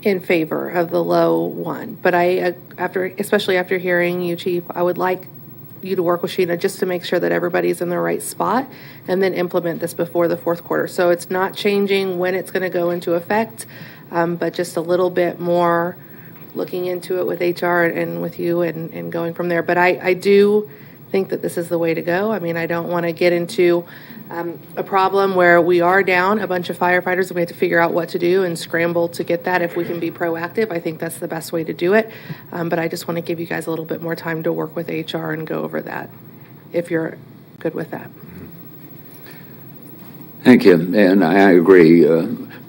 in favor of the low one, but especially after hearing you, Chief, I would like you to work with Sheena just to make sure that everybody's in the right spot and then implement this before the fourth quarter. So it's not changing when it's going to go into effect, but just a little bit more looking into it with HR and with you and going from there. But I do think that this is the way to go. I mean, I don't want to get into a problem where we are down a bunch of firefighters and we have to figure out what to do and scramble to get that. If we can be proactive, I think that's the best way to do it. But I just want to give you guys a little bit more time to work with HR and go over that if you're good with that. Thank you, and I agree.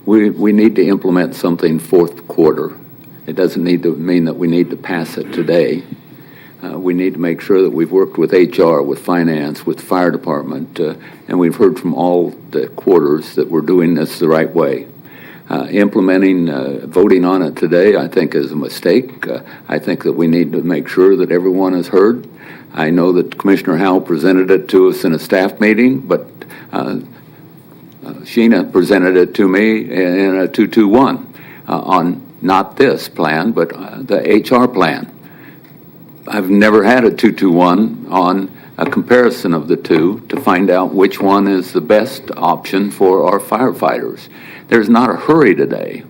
We need to implement something fourth quarter. It doesn't need to mean that we need to pass it today. We need to make sure that we've worked with HR, with finance, with the fire department, and we've heard from all the quarters that we're doing this the right way. Voting on it today, I think, is a mistake. I think that we need to make sure that everyone is heard. I know that Commissioner Howell presented it to us in a staff meeting, but Sheena presented it to me in a 221 on not this plan, but the HR plan. I've never had a 221 on a comparison of the two to find out which one is the best option for our firefighters. There's not a hurry today.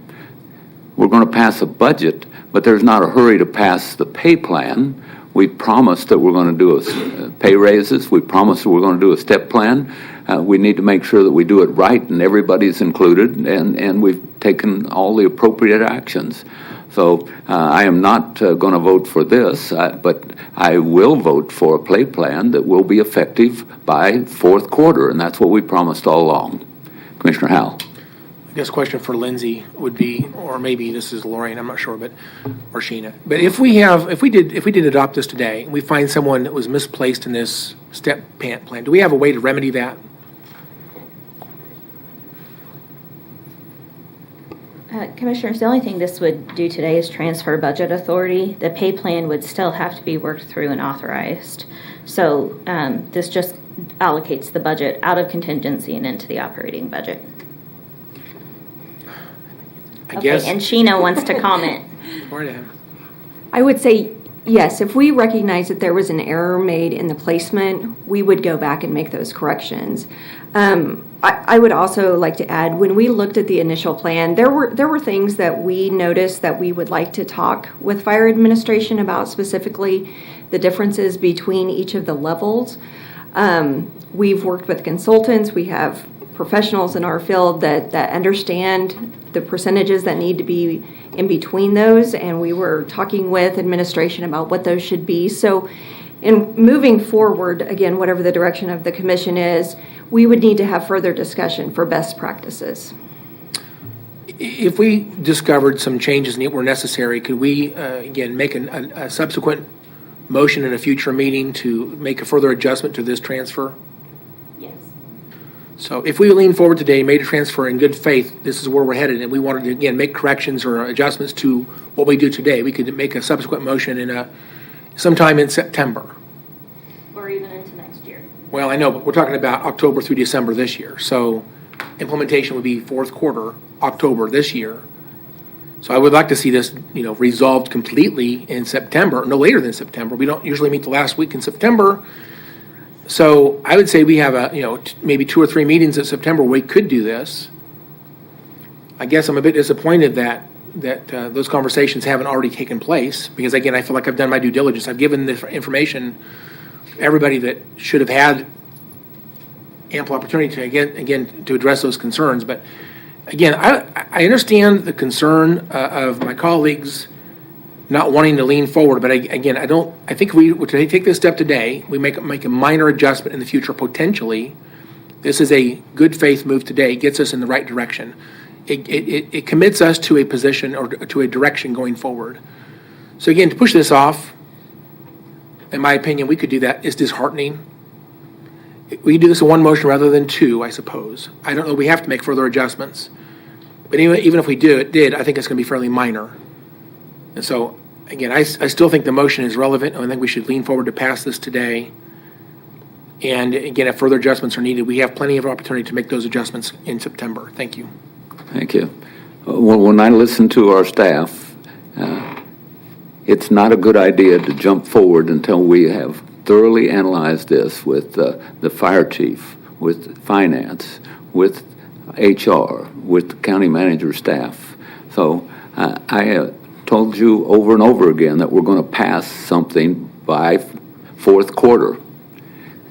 We're going to pass a budget, but there's not a hurry to pass the pay plan. We promised that we're going to do pay raises. We promised that we're going to do a step plan. We need to make sure that we do it right and everybody's included, and we've taken all the appropriate actions. So I am not going to vote for this, but I will vote for a pay plan that will be effective by fourth quarter, and that's what we promised all along. Commissioner Howell. I guess a question for Lindsay would be, or maybe this is Lorraine, I'm not sure, or Sheena. But if we did adopt this today, and we find someone that was misplaced in this step plan, do we have a way to remedy that? Commissioners, the only thing this would do today is transfer budget authority. The pay plan would still have to be worked through and authorized. So this just allocates the budget out of contingency and into the operating budget. I guess. And Sheena wants to comment. I would say yes, if we recognize that there was an error made in the placement, we would go back and make those corrections. I would also like to add, when we looked at the initial plan, there were things that we noticed that we would like to talk with fire administration about, specifically the differences between each of the levels. We've worked with consultants. We have professionals in our field that understand the percentages that need to be in between those, and we were talking with administration about what those should be. So in moving forward, again, whatever the direction of the commission is, we would need to have further discussion for best practices. If we discovered some changes that were necessary, could we, again, make a subsequent motion in a future meeting to make a further adjustment to this transfer? Yes. So if we lean forward today, made a transfer in good faith, this is where we're headed, and we wanted to, again, make corrections or adjustments to what we do today, we could make a subsequent motion in sometime in September. Or even into next year. Well, I know, but we're talking about October through December this year. So implementation would be fourth quarter, October this year. So I would like to see this, resolved completely in September, no later than September. We don't usually meet the last week in September. So I would say we have maybe 2 or 3 meetings in September where we could do this. I guess I'm a bit disappointed that those conversations haven't already taken place, because again, I feel like I've done my due diligence. I've given the information to everybody that should have had ample opportunity to address those concerns. But again, I understand the concern of my colleagues not wanting to lean forward, but I think if we were to take this step today, we make a minor adjustment in the future potentially. This is a good faith move today, gets us in the right direction. It commits us to a position or to a direction going forward. So again, to push this off, in my opinion, we could do that. It's disheartening. We could do this in one motion rather than 2, I suppose. I don't know. We have to make further adjustments. But even if we did, I think it's going to be fairly minor. And so, again, I still think the motion is relevant, and I think we should lean forward to pass this today. And again, if further adjustments are needed, we have plenty of opportunity to make those adjustments in September. Thank you. Thank you. Well, when I listen to our staff, it's not a good idea to jump forward until we have thoroughly analyzed this with the fire chief, with finance, with HR, with the county manager staff. So I told you over and over again that we're going to pass something by fourth quarter.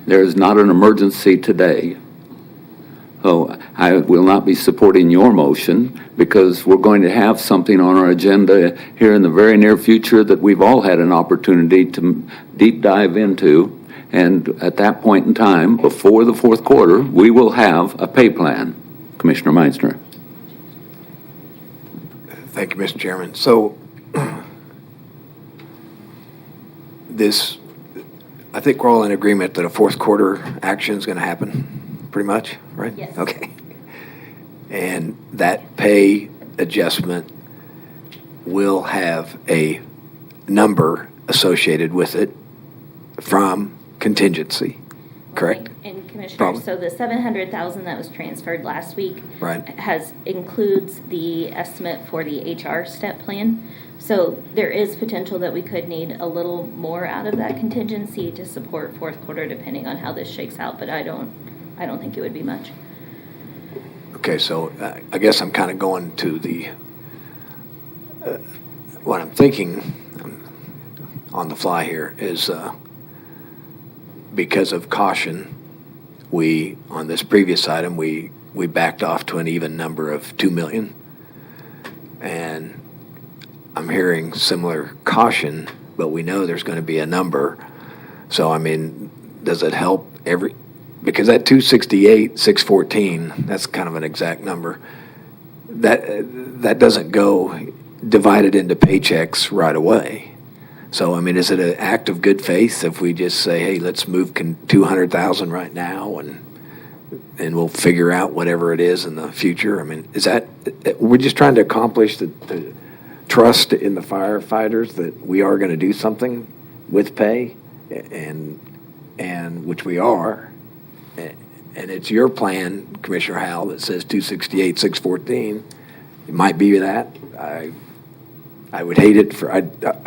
There is not an emergency today. So I will not be supporting your motion, because we're going to have something on our agenda here in the very near future that we've all had an opportunity to deep dive into. And at that point in time, before the fourth quarter, we will have a pay plan. Commissioner Meitzner. Thank you, Mr. Chairman. So this, I think we're all in agreement that a fourth quarter action is going to happen, pretty much, right? Yes. Okay. And that pay adjustment will have a number associated with it from contingency, correct? And Commissioner, Probably. so the 700,000 that was transferred last week Right. includes the estimate for the HR step plan. So there is potential that we could need a little more out of that contingency to support fourth quarter, depending on how this shakes out. But I don't think it would be much. Okay, so I guess I'm kind of going to the, what I'm thinking on the fly here is because of caution, we, on this previous item, we backed off to an even number of 2 million. And I'm hearing similar caution, but we know there's going to be a number. So, I mean, does it help because that 268, 614, that's kind of an exact number. That doesn't go divided into paychecks right away. So, I mean, is it an act of good faith if we just say, hey, let's move 200,000 right now and we'll figure out whatever it is in the future? I mean, is that, we're just trying to accomplish the trust in the firefighters that we are going to do something with pay, and which we are. And it's your plan, Commissioner Howell, that says 268, 614. It might be that. I would hate it for, I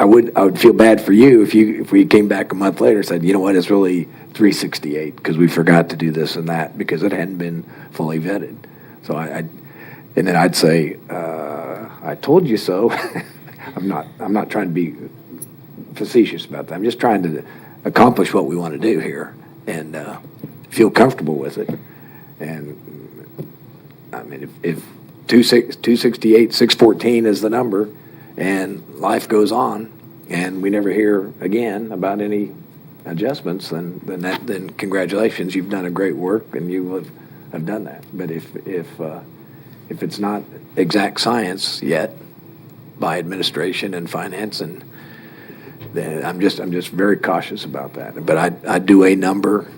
would feel bad for you if we came back a month later and said, you know what, it's really 368 because we forgot to do this and that because it hadn't been fully vetted. So and then I'd say, I told you so. I'm not trying to be facetious about that. I'm just trying to accomplish what we want to do here and feel comfortable with it. And I mean, if 268, 614 is the number, and life goes on, and we never hear again about any adjustments, then congratulations, you've done a great work, and you have done that. But if it's not exact science yet by administration and finance, and then I'm just very cautious about that. But I do a number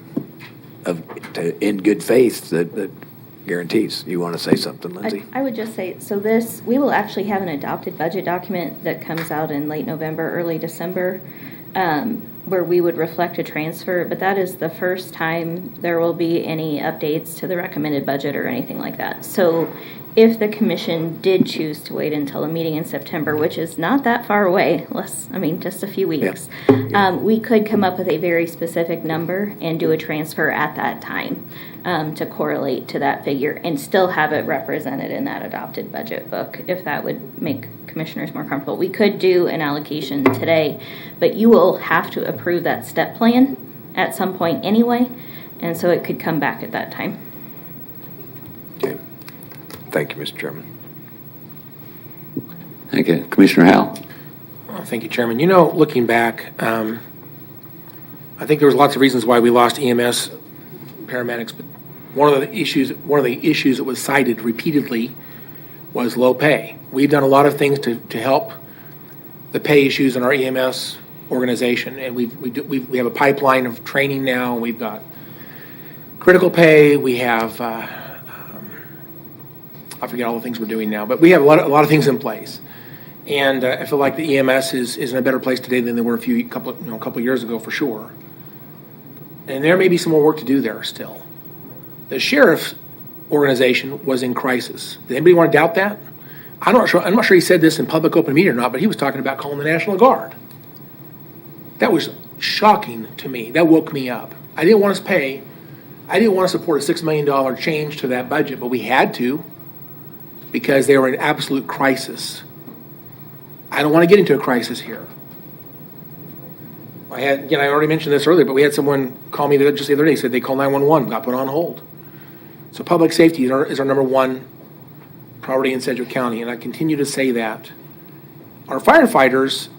in good faith that guarantees. You want to say something, Lindsay? I would just say, so we will actually have an adopted budget document that comes out in late November, early December, where we would reflect a transfer, but that is the first time there will be any updates to the recommended budget or anything like that. So if the commission did choose to wait until a meeting in September, which is not that far away, just a few weeks, we could come up with a very specific number and do a transfer at that time to correlate to that figure and still have it represented in that adopted budget book, if that would make commissioners more comfortable. We could do an allocation today, but you will have to approve that step plan at some point anyway, and so it could come back at that time. Okay. Thank you, Mr. Chairman. Thank you. Commissioner Howell. Well, thank you, Chairman. You know, looking back, I think there was lots of reasons why we lost EMS paramedics, but one of the issues that was cited repeatedly was low pay. We've done a lot of things to help the pay issues in our EMS organization, and we have a pipeline of training now. We've got critical pay. We have I forget all the things we're doing now, but we have a lot of things in place. And I feel like the EMS is in a better place today than they were a couple years ago, for sure. And there may be some more work to do there still. The sheriff's organization was in crisis. Does anybody want to doubt that? I'm not sure he said this in public open meeting or not, but he was talking about calling the National Guard. That was shocking to me. That woke me up. I didn't want to support a $6 million change to that budget, but we had to because they were in absolute crisis. I don't want to get into a crisis here. I already mentioned this earlier, but we had someone call me just the other day, said they called 911, got put on hold. So public safety is our number one priority in Sedgwick County, and I continue to say that. Our firefighters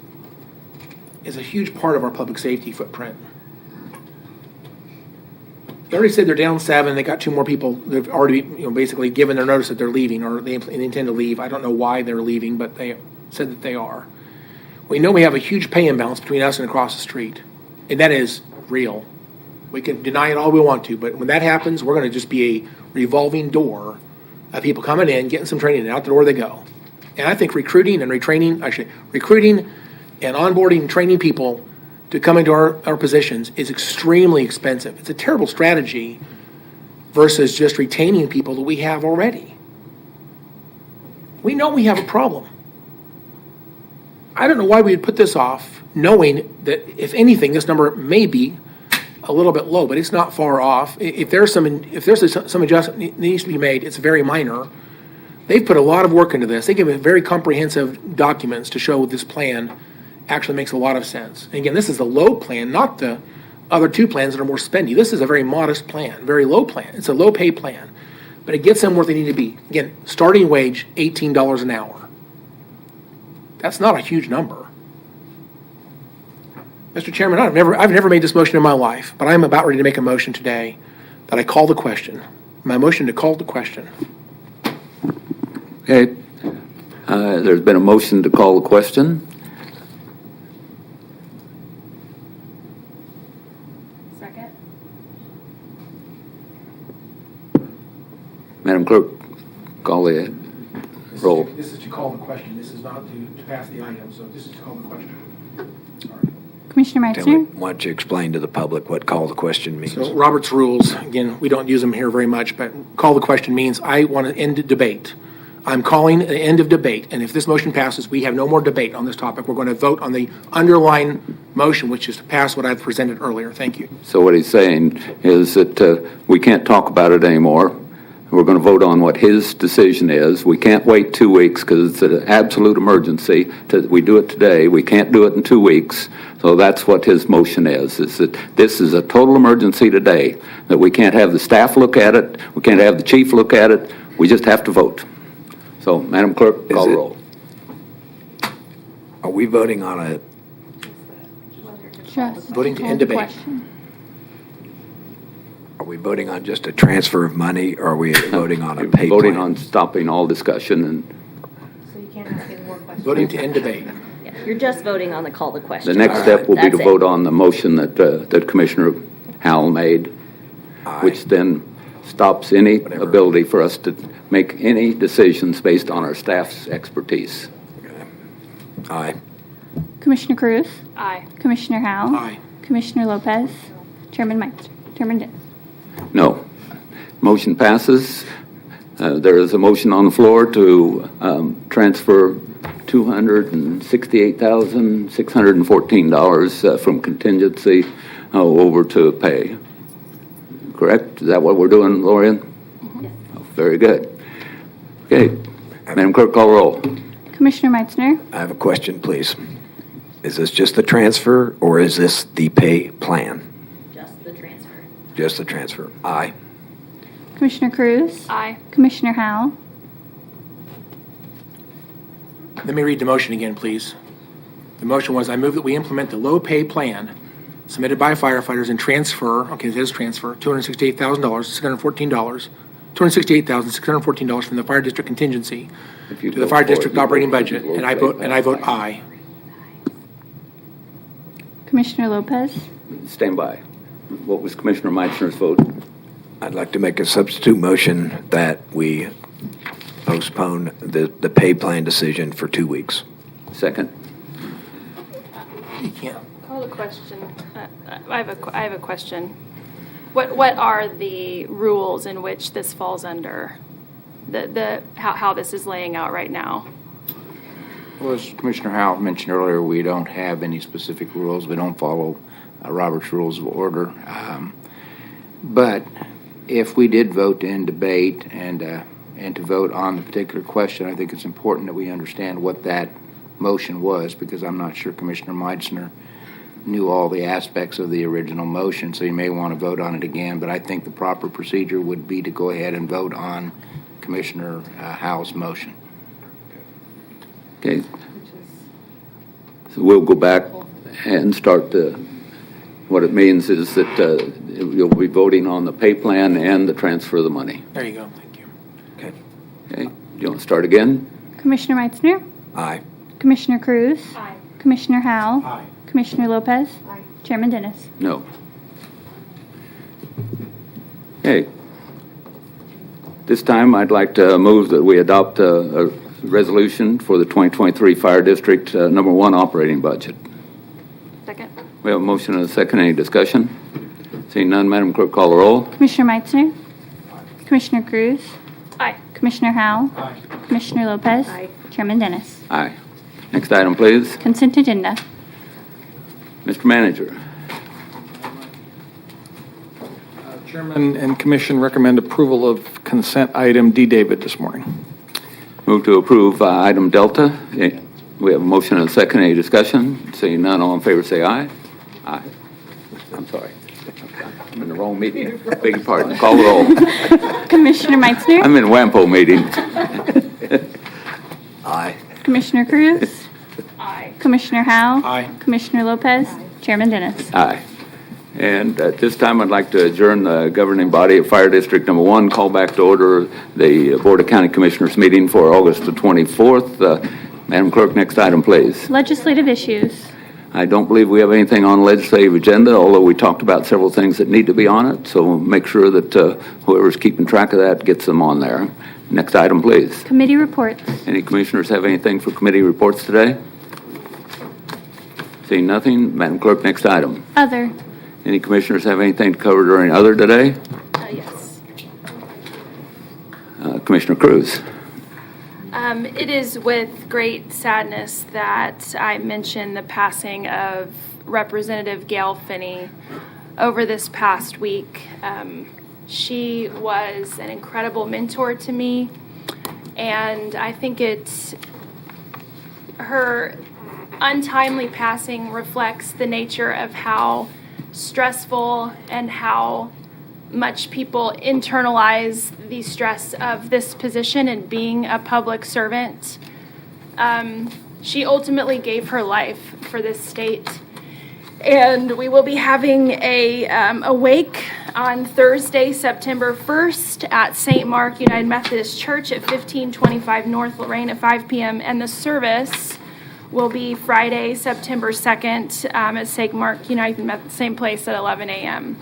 is a huge part of our public safety footprint. They already said they're down 7. They got 2 more people. They've already, basically given their notice that they're leaving, or they intend to leave. I don't know why they're leaving, but they said that they are. We know we have a huge pay imbalance between us and across the street, and that is real. We can deny it all we want to, but when that happens, we're going to just be a revolving door of people coming in, getting some training, and out the door they go. And I think recruiting and recruiting and onboarding and training people to come into our positions is extremely expensive. It's a terrible strategy versus just retaining people that we have already. We know we have a problem. I don't know why we would put this off, knowing that if anything, this number may be a little bit low, but it's not far off. If there's some adjustment that needs to be made, it's very minor. They've put a lot of work into this. They give us very comprehensive documents to show this plan actually makes a lot of sense. And again, this is the low plan, not the other 2 plans that are more spendy. This is a very modest plan, very low plan. It's a low pay plan, but it gets them where they need to be. Again, starting wage, $18 an hour. That's not a huge number. Mr. Chairman, I've never made this motion in my life, but I'm about ready to make a motion today that I call the question. My motion to call the question. Okay. There's been a motion to call the question. Second. Madam Clerk, call the roll. This is to call the question. This is not to pass the item, so this is to call the question. Commissioner Tell me, Meitzner? why don't you explain to the public what call the question means? So Robert's rules, again, we don't use them here very much, but call the question means I want to end the debate. I'm calling an end of debate, and if this motion passes, we have no more debate on this topic. We're going to vote on the underlying motion, which is to pass what I've presented earlier. Thank you. So what he's saying is that we can't talk about it anymore. We're going to vote on what his decision is. We can't wait 2 weeks because it's an absolute emergency. We do it today. We can't do it in 2 weeks. So that's what his motion is that this is a total emergency today, that we can't have the staff look at it. We can't have the chief look at it. We just have to vote. So, Madam Clerk, call the roll. Are we voting on a... Just Voting to end debate. question. Are we voting on just a transfer of money, or are we voting on a pay Voting plan? on stopping all discussion and So you can't ask any more questions. Voting to end debate. Yeah, you're just voting on the call the question. the next step will be to That's it. vote on the motion that Commissioner Howell made, which then stops any ability for us to make any decisions based on our staff's expertise. Aye. Commissioner Cruz? Aye. Commissioner Howell? Aye. Commissioner Lopez? Chairman Meitzner? Chairman Dennis? No. Motion passes. There is a motion on the floor to transfer $268,614 from contingency over to pay. Correct? Is that what we're doing, Lorian? Yes. Oh, very good. Okay. Madam Clerk, call roll. Commissioner Meitzner? I have a question, please. Is this just the transfer, or is this the pay plan? Just the transfer. Just the transfer. Aye. Commissioner Cruz? Aye. Commissioner Howell? Let me read the motion again, please. The motion was, I move that we implement the low pay plan submitted by firefighters and transfer, okay, this is transfer, $268,614 from the fire district contingency to the fire district operating budget, and I vote aye. Commissioner Lopez? Stand by. What was Commissioner Meitzner's vote? I'd like to make a substitute motion that we postpone the pay plan decision for 2 weeks. Second. You can't. Call the question. I have a question. What are the rules in which this falls under? How this is laying out right now? Well, as Commissioner Howell mentioned earlier, we don't have any specific rules. We don't follow Robert's Rules of Order. But if we did vote to end debate and to vote on the particular question, I think it's important that we understand what that motion was, because I'm not sure Commissioner Meitzner knew all the aspects of the original motion, so you may want to vote on it again. But I think the proper procedure would be to go ahead and vote on Commissioner Howell's motion. Okay. So we'll go back and start what it means is that you'll be voting on the pay plan and the transfer of the money. There you go, thank you. Okay. Do you want to start again? Commissioner Meitzner. Aye. Commissioner Cruz. Aye. Commissioner Howell. Aye. Commissioner Lopez. Aye. Chairman Dennis. No. Okay. This time, I'd like to move that we adopt a resolution for the 2023 Fire District Number 1 operating budget. Second. We have a motion and a second. Any discussion? Seeing none, Madam Clerk, call the roll. Commissioner Meitzner. Commissioner Cruz. Aye. Commissioner Howell. Aye. Commissioner Lopez. Aye. Chairman Dennis. Aye. Next item, please. Consent agenda. Mr. Manager. Chairman and Commission recommend approval of consent item D. David this morning. Move to approve item Delta. We have a motion and a second. Any discussion? Seeing none, all in favor say aye. Aye. I'm sorry. I'm in the wrong meeting. Beg your pardon. Call the roll. Commissioner Meitzner. I'm in WAMPO meeting. Aye. Commissioner Cruz. Aye. Commissioner Howell. Aye. Commissioner Lopez. Chairman Dennis. Aye. And at this time, I'd like to adjourn the governing body of Fire District Number 1, call back to order the Board of County Commissioners meeting for August the 24th. Madam Clerk, next item, please. Legislative issues. I don't believe we have anything on the legislative agenda, although we talked about several things that need to be on it. So make sure that whoever's keeping track of that gets them on there. Next item, please. Committee reports. Any commissioners have anything for committee reports today? Seeing nothing, Madam Clerk, next item. Other. Any commissioners have anything to cover during other today? Yes. Commissioner Cruz. It is with great sadness that I mention the passing of Representative Gail Finney over this past week. She was an incredible mentor to me, and I think her untimely passing reflects the nature of how stressful and how much people internalize the stress of this position and being a public servant. She ultimately gave her life for this state. And we will be having a wake on Thursday, September 1st at St. Mark United Methodist Church at 1525 North Lorraine at 5 p.m. And the service will be Friday, September 2nd at St. Mark United Methodist, same place at 11 a.m.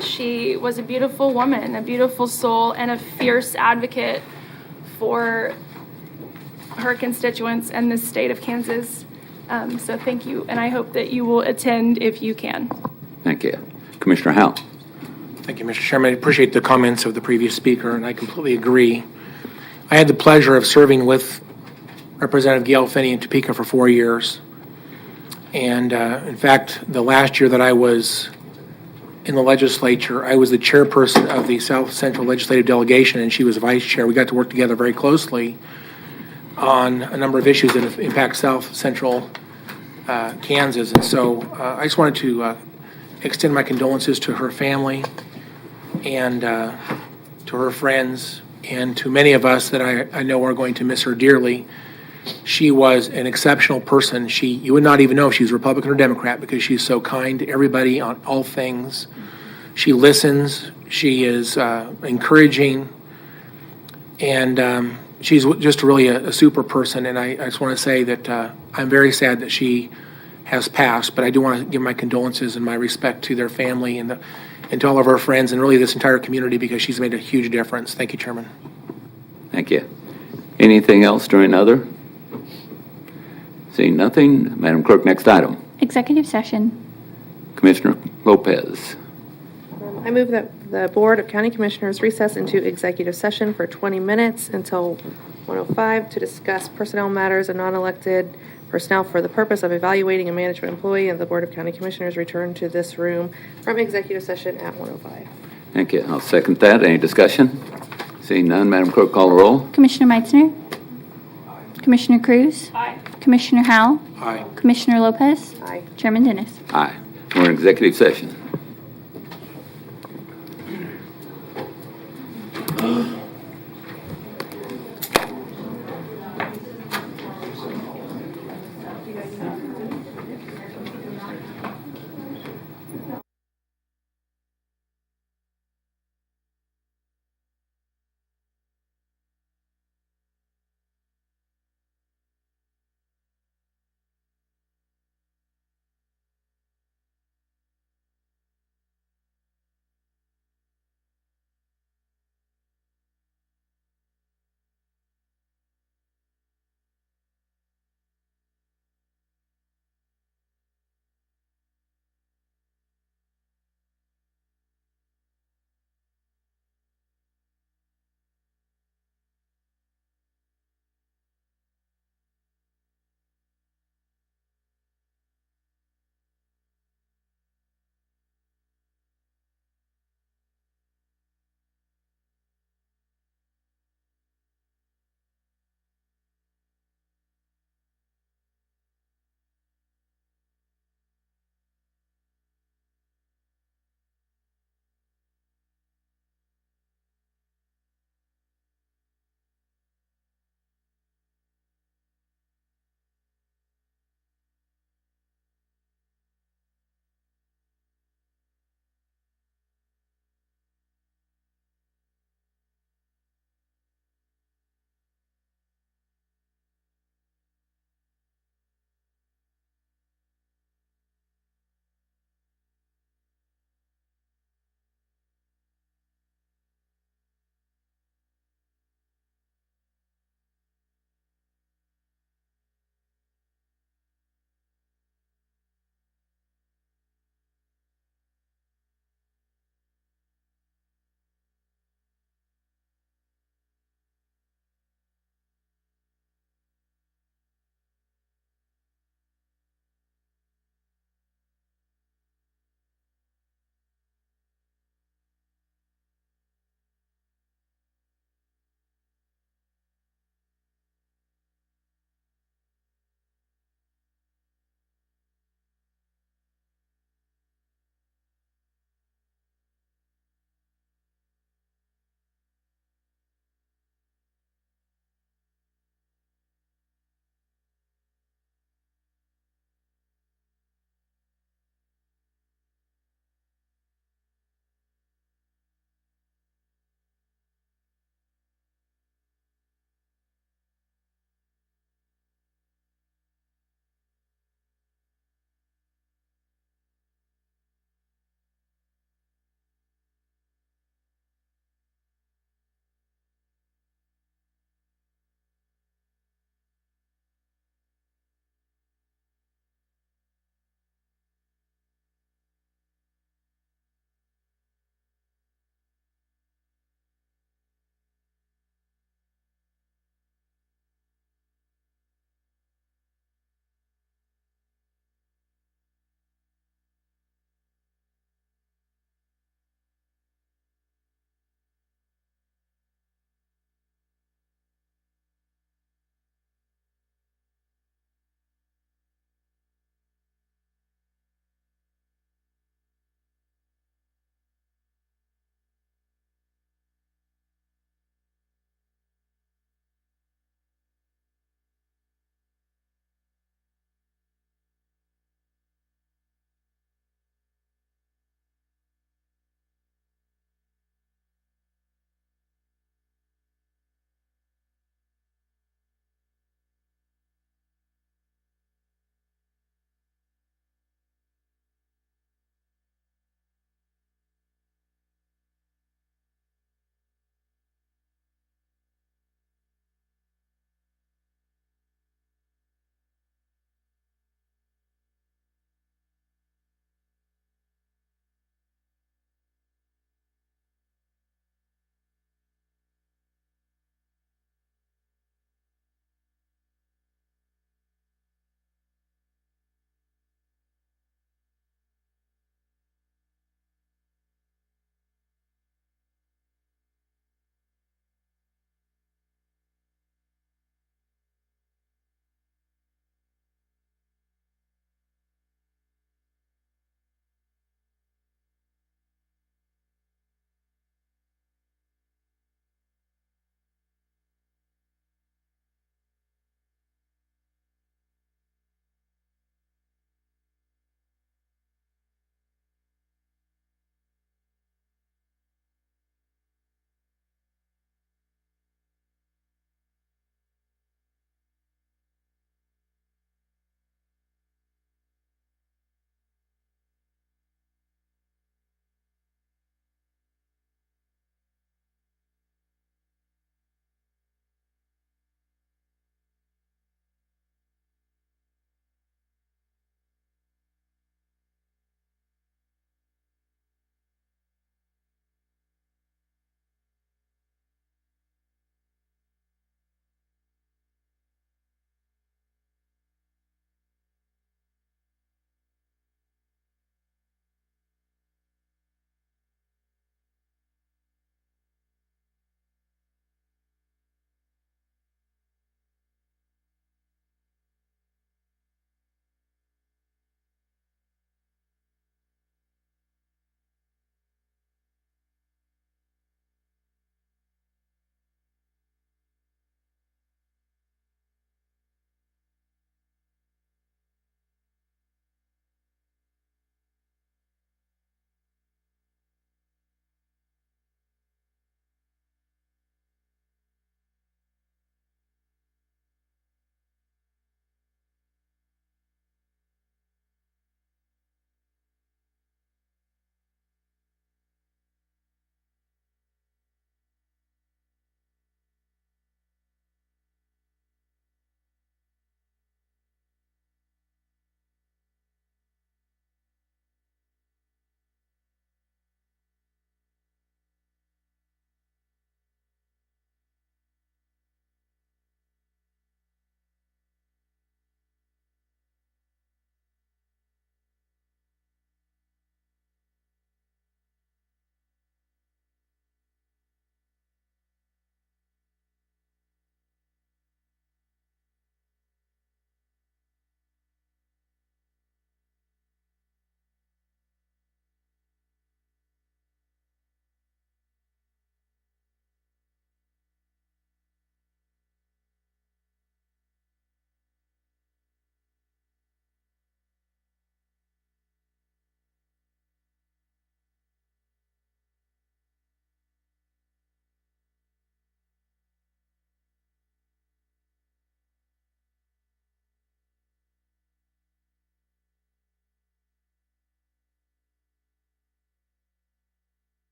She was a beautiful woman, a beautiful soul, and a fierce advocate for her constituents and the state of Kansas. So thank you, and I hope that you will attend if you can. Thank you. Commissioner Howell. Thank you, Mr. Chairman. I appreciate the comments of the previous speaker, and I completely agree. I had the pleasure of serving with Representative Gail Finney in Topeka for 4 years. And in fact, the last year that I was in the legislature, I was the chairperson of the South Central Legislative Delegation, and she was vice chair. We got to work together very closely on a number of issues that impact South Central Kansas. And so I just wanted to extend my condolences to her family and to her friends and to many of us that I know are going to miss her dearly. She was an exceptional person. You would not even know if she was Republican or Democrat because she's so kind to everybody on all things. She listens. She is encouraging. And she's just really a super person. And I just want to say that I'm very sad that she has passed, but I do want to give my condolences and my respect to their family and to all of our friends and really this entire community because she's made a huge difference. Thank you, Chairman. Thank you. Anything else during other? Seeing nothing, Madam Clerk, next item. Executive session. Commissioner Lopez. I move that the Board of County Commissioners recess into executive session for 20 minutes until 1:05 to discuss personnel matters and non-elected personnel for the purpose of evaluating a management employee, and the Board of County Commissioners return to this room from executive session at 1:05. Thank you. I'll second that. Any discussion? Seeing none, Madam Clerk, call the roll. Commissioner Meitzner. Commissioner Cruz. Aye. Commissioner Howell. Aye. Commissioner Lopez. Aye. Chairman Dennis. Aye. We're in executive session.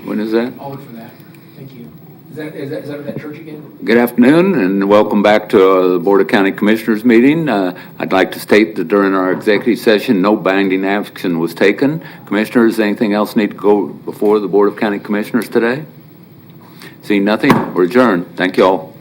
When is that? I'll look for that. Thank you. Is that that church again? Good afternoon, and welcome back to the Board of County Commissioners meeting. I'd like to state that during our executive session, no binding action was taken. Commissioners, anything else need to go before the Board of County Commissioners today? Seeing nothing, we're adjourned. Thank you all.